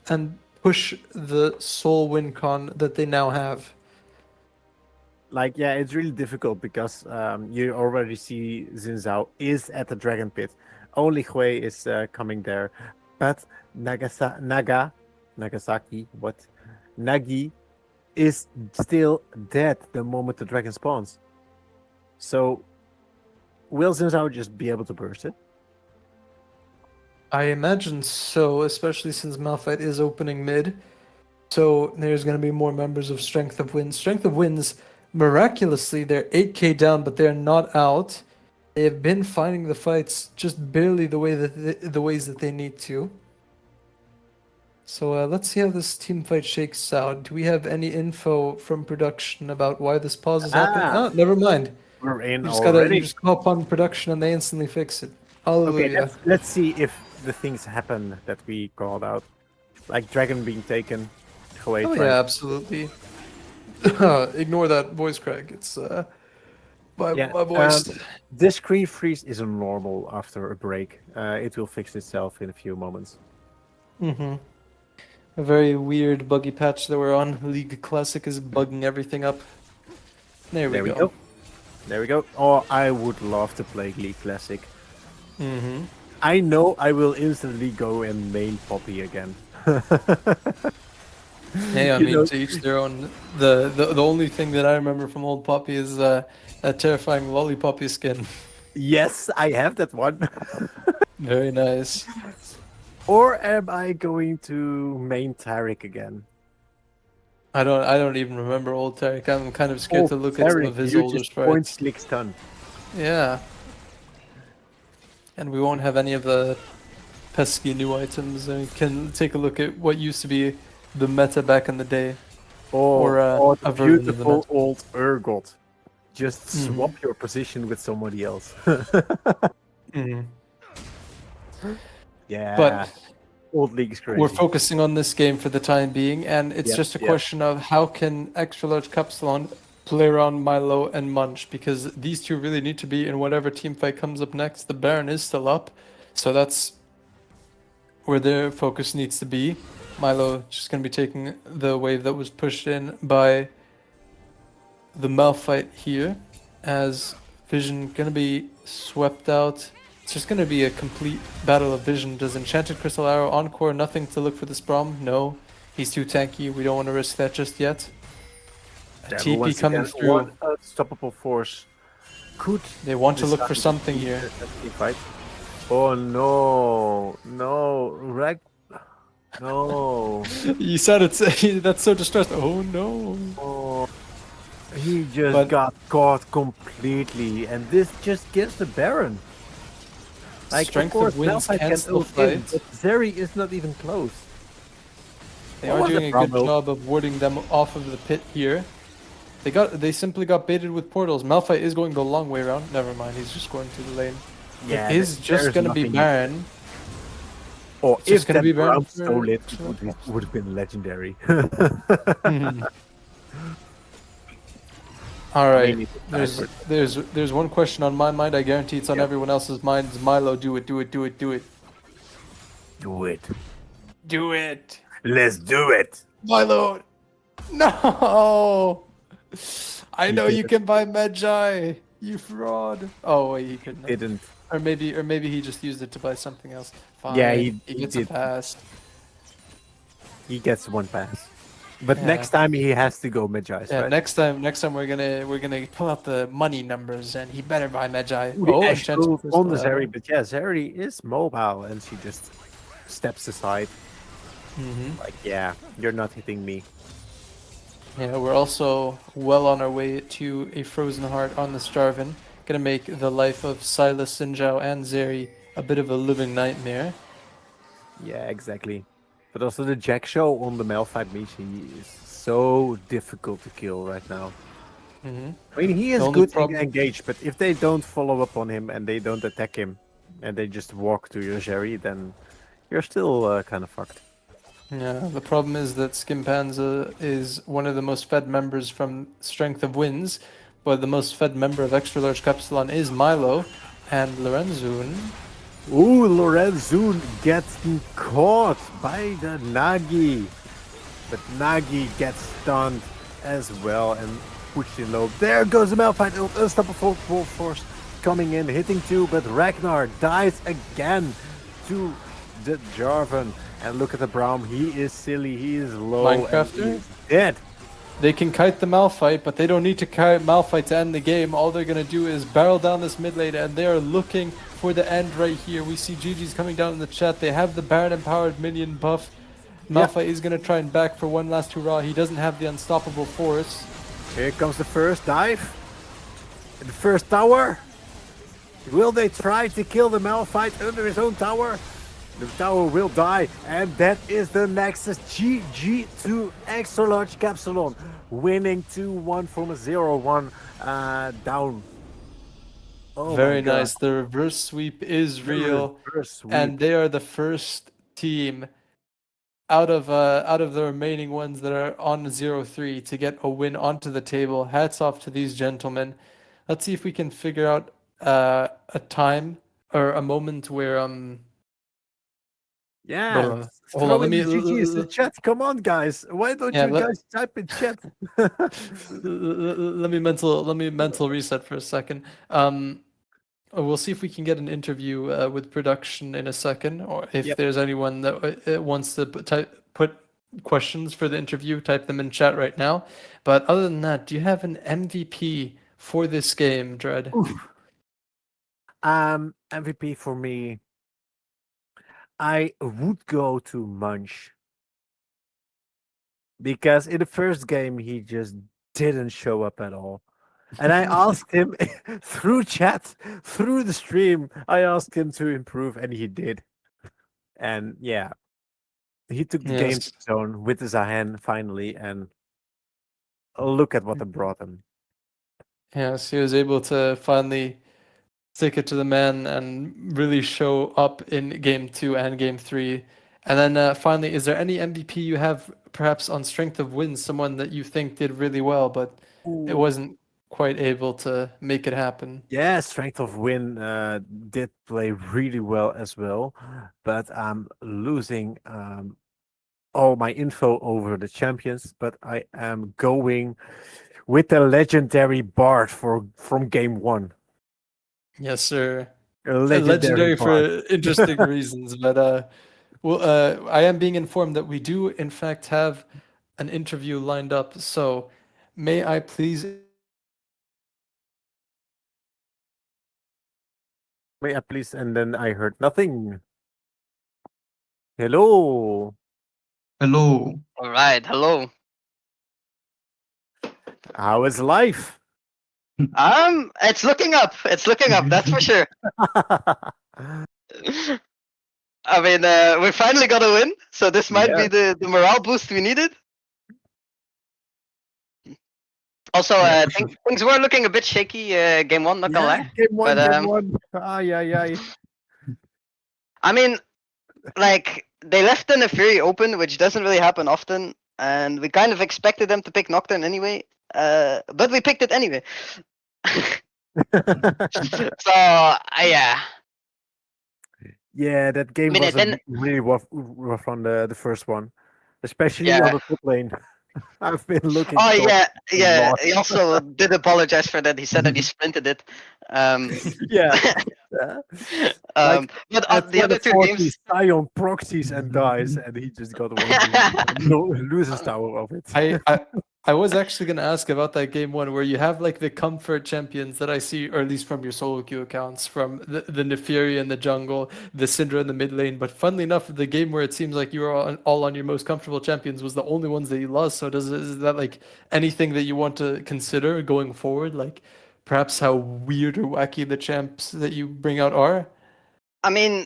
and push the sole win con that they now have. Like, yeah, it's really difficult because you already see Xin Zhao is at the Dragon Pit. Only Hui is coming there. But Nagasaki, Nagi is still dead the moment the dragon spawns. So, will Xin Zhao just be able to burst it? I imagine so, especially since Malphite is opening mid. So there's going to be more members of Strength of Winds. Strength of Winds, miraculously, they're 8k down, but they're not out. They have been finding the fights just barely the ways that they need to. So let's see how this team fight shakes out. Do we have any info from production about why this pause is happening? Oh, never mind. We're in You already. just call upon production and they instantly fix it. Hallelujah. Okay, let's see if the things happen that we called out. Like dragon being taken. Hui Oh trying- yeah, absolutely. Ignore that voice crack. It's my voice. This screen freeze is normal after a break. It will fix itself in a few moments. A very weird buggy patch that we're on. League Classic is bugging everything up. There we go. There we go. Oh, I would love to play League Classic. I know I will instantly go and main Poppy again. Hey, I You mean, know, to each their own. The only thing that I remember from old Poppy is that terrifying Lollipoppy skin. yes, I have that one. Very nice. Or am I going to main Tarek again? I don't even remember old Tarek. I'm kind of scared Oh, to look at some Tarek, of his you older just point, sprites. click, stun. Yeah, and we won't have any of the pesky new items. We can take a look at what used to be the meta back in the day, or Or the a version of the beautiful meta. old Urgot. Just Hmm. swap your position with somebody else. Hmm. Yeah, But old league is we're crazy. focusing on this game for the time being, and it's Yep, just a yep. question of how can extra large Kapsalon play around Milo and Munch, because these two really need to be in whatever team fight comes up next. The Baron is still up, so that's where their focus needs to be. Milo just going to be taking the wave that was pushed in by the Malphite here, as Vision going to be swept out. It's just going to be a complete battle of Vision. Does Enchanted Crystal Arrow Encore nothing to look for this Brom? No. He's too tanky. We don't want to risk that just yet. A Yeah, but TP once coming again, one through. unstoppable force could They want to look decide for to something beat here. the team fight. Oh no, no, no. You said it's that's so distressed. Oh no. Oh, he just But got caught completely, and this just gives the Baron. Like, of Strength of course, Winds Malphite can can still ult in, fight. but Zeri is not even close. They What are was the doing a good problem? job of warding them off of the pit here. They simply got baited with portals. Malphite is going the long way around. Never mind, he's just going to the lane. It Yeah, is just there's gonna be nothing you can. Baron. Or It's just if gonna be that Baron Brown for stole it, it Extra would have been legendary. All I right. mean, it was bad There's for there's one question on my mind. I guarantee it's on Yep. everyone else's mind. Is Milo, do it, do it, do it, do it. Do it. Do it. Let's do it. Milo. No. I He know did you it. can buy Magi. You fraud. Oh wait, he couldn't have. Didn't. Or maybe he just used it to buy something else. Yeah, Fine. He he gets a did. pass. He gets one pass. But Yeah. next time he has to go Magi's, Yeah, right? next time we're gonna pull out the money numbers and he better buy Magi. Ooh, the Oh, Ash Enchanted ult on Crystal the Arrow. Zeri, but yeah, Zeri is mobile and she just steps aside. Hmm. Like, yeah, you're not hitting me. Yeah, we're also well on our way to a Frozen Heart on the Starvin. Gonna make the life of Silas, Sinjao, and Zeri a bit of a living nightmare. Yeah, exactly. But also the Jack Show on the Malphite Mishi is so difficult to kill right now. Hmm. I mean, he The is only good problem, engaged, but if they don't follow up on him and they don't attack him, and they just walk to your Jerry, then you're still kind of fucked. yeah, the problem is that Skimpanza is one of the most fed members from Strength of Winds, but the most fed member of Extra Large Capsalon is Milo, and Lorenzun. Ooh, Lorenzoon gets caught by the Nagi. But Nagi gets stunned as well and pushed in low. There goes the Malphite ult, unstoppable force coming in, hitting two, but Ragnar dies again to the Jarvan. And look at the Braum, he is silly, he is low, and he Minecrafter. is dead. They can kite the Malphite, but they don't need to kite Malphite to end the game. All they're going to do is barrel down this mid lane, and they are looking for the end right here. We see GG's coming down in the chat. They have the Baron Empowered minion buff. Yeah, Malphite is going to try and back for one last hurrah. He doesn't have the Unstoppable Force. here comes the first dive. The first tower. Will they try to kill the Malphite under his own tower? The tower will die, and that is the Nexus GG to extra large Capsalon, winning 2-1 from a 0-1 down. Oh my Very god. nice. The reverse sweep is The real, reverse sweep. and they are the first team out of the remaining ones that are on 0-3 to get a win onto the table. Hats off to these gentlemen. Let's see if we can figure out a time or a moment where Yeah, hold on, throw let in me the GG's in chat. Come on, guys. Why don't yeah, you guys type in chat? let me mental reset for a second. We'll see if we can get an interview with production in a second, or if Yep. there's anyone that wants to put questions for the interview, type them in chat right now. But other than that, do you have an MVP for this game, Dread? Oof. MVP for me, I would go to Munch because in the first game he just didn't show up at all. And I asked him through chat, through the stream, I asked him to improve, and he did. And yeah, he took the game to Yes. his own with Zahan finally, and look at what I brought him. Yes, he was able to finally stick it to the man and really show up in game 2 and game 3. And then finally, is there any MVP you have perhaps on strength of wins, someone that you think did really well, but it Ooh. wasn't quite able to make it happen? Yeah, strength of win did play really well as well, but I'm losing all my info over the champions. But I am going with the legendary Bard from game 1. Yes, sir. A legendary Legendary Bard. for interesting reasons, but well, I am being informed that we do in fact have an interview lined up. So, may I please May I please? And then I heard nothing. Hello. Hello. All right, hello. How is life? It's looking up. It's looking up. That's for sure. I mean, we finally got a win, so this might be the morale boost we needed. Also, Yeah, for sure. things were looking a bit shaky game 1, not gonna lie. Game 1, But, game 1. Ay. I mean, like, they left the Fury open, which doesn't really happen often, and we kind of expected them to pick Nocturne anyway, but we picked it anyway. So, yeah. Yeah, that game I mean, was it didn't- really rough on the first one, especially Yeah. on the top lane. I've been looking. Oh top yeah. lot. He also did apologize for that. He said that he sprinted it. Yeah. Like, But At the other two 40, games, Sion proxies and dies, and he just got loses tower of it. I was actually going to ask about that game 1 where you have like the comfort champions that I see, or at least from your solo queue accounts, from the Neferi in the jungle, the Syndra in the mid lane. But funnily enough, the game where it seems like you were all on your most comfortable champions was the only ones that you lost. So is that like anything that you want to consider going forward? Like perhaps how weird or wacky the champs that you bring out are? I mean,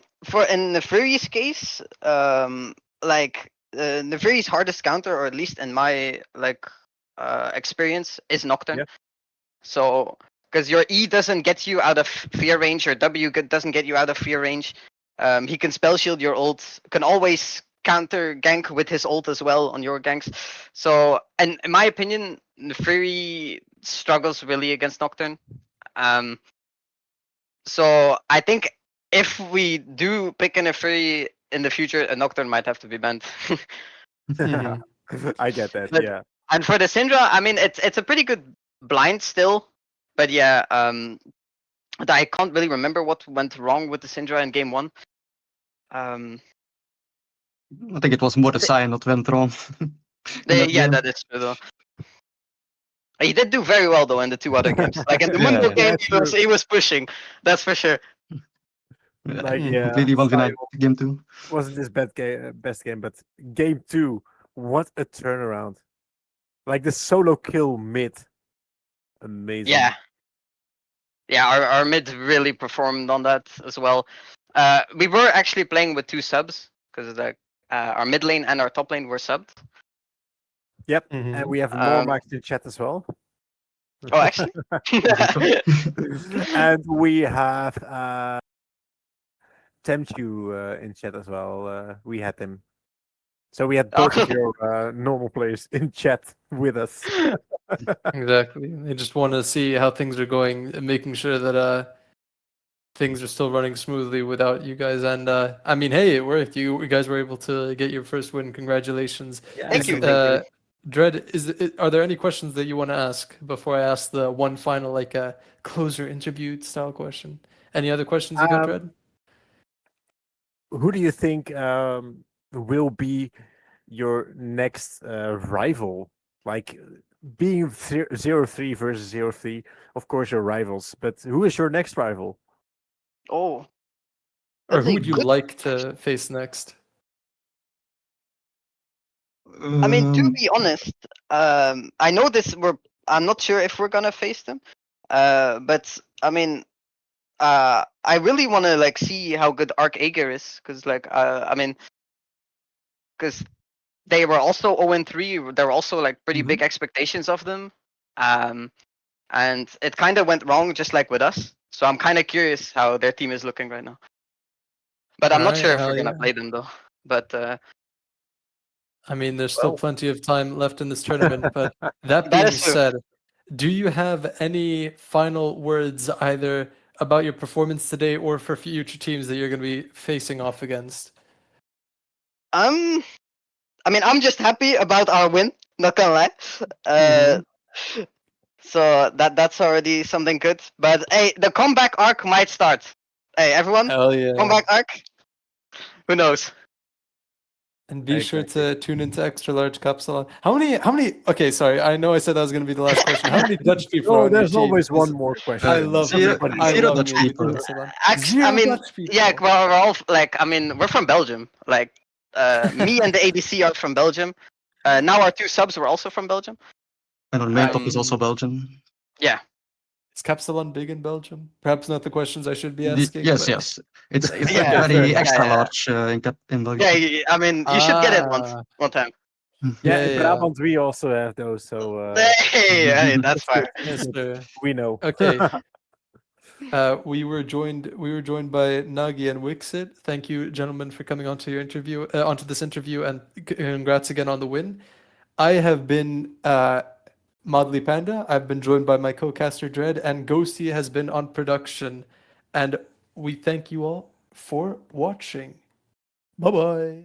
in the Fury's case, like the Fury's hardest counter, or at least in my experience, is Nocturne. Yeah. So, because your E doesn't get you out of fear range, your W doesn't get you out of fear range. He can spell shield your ult, can always counter gank with his ult as well on your ganks. So, and in my opinion, the Fury struggles really against Nocturne. So I think if we do pick a Fury in the future, a Nocturne might have to be banned. I get that. But- Yeah. And for the Syndra, I mean, it's a pretty good blind still, but yeah, I can't really remember what went wrong with the Syndra in game 1. I think it was more the sign that went wrong. Yeah, game. that is true though. He did do very well though in the 2 other games. Like in the Yeah, Mundo yeah. game, Yeah, he was pushing. That's for sure. Like, yeah, Completely 1v9 Sion game 2. wasn't his best game, but game 2, what a turnaround! Like the solo kill mid, amazing. Yeah, our mid really performed on that as well. We were actually playing with 2 subs because our mid lane and our top lane were subbed. Yep, Mhm. and we have Um, Normax in chat as well. Oh, actually. And we have Temchu in chat as well. We had him. So we had both of your normal players in chat with us. Exactly. They just want to see how things are going, and making sure that things are still running smoothly without you guys. And I mean, hey, it worked. You guys were able to get your first win. Congratulations. Thank you. Dread, are there any questions that you want to ask before I ask the one final closer interview style question? Any other questions you got, Um, Dread? Who do you think will be your next rival? Like being 0-3 versus 0-3, of course you're rivals, but who is your next rival? Oh, Or that's who a would you good like to face next? I mean, to Um, be honest, I know this. I'm not sure if we're gonna face them, but I mean, I really want to like see how good Arc Aegir is, because like, I mean, because they were also 0-3. There were also like pretty Mhm. big expectations of them, and it kind of went wrong, just like with us. So I'm kind of curious how their team is looking right now. But I'm not Alright, sure if hell we're gonna yeah. play them though. But I mean, there's still Well- plenty of time left in this tournament, but that That being is true. said, do you have any final words either about your performance today or for future teams that you're going to be facing off against? I mean, I'm just happy about our win. Not gonna lie. Mhm. So that's already something good. But hey, the comeback arc might start. Hey, everyone, Hell yeah. comeback arc. Who knows? And be sure Exactly. to tune into Extra Large KAPSALON. How many, okay, sorry, I know I said that was going to be the last question. How many Dutch people are Oh, on your there's team? always one 'Cause more question. I love Zero- me, I I zero love Dutch me a good people. KAPSALON. I Zero mean, Dutch people. yeah, well, we're all like, I mean, we're from Belgium. Like, me and the ADC are from Belgium. Now our two subs were also from Belgium. And our main top is also Belgium. Yeah. Is KAPSALON big in Belgium? Perhaps not the questions I should be The- asking. yes, but... yes. It's Yeah, Okay, fair very enough. extra yeah. large in Belgium. Yeah, I mean, you should get it Ah, one time. Yeah, yeah, in yeah. Brabant we also have those, so Hey, that's fine. Yes, sir. we know. Okay. We were joined by Nagi and Wixit. Thank you, gentlemen, for coming onto your interview, onto this interview, and congrats again on the win. I have been Modly Panda. I've been joined by my co-caster Dread, and Ghosty has been on production. And we thank you all for watching. Bye bye.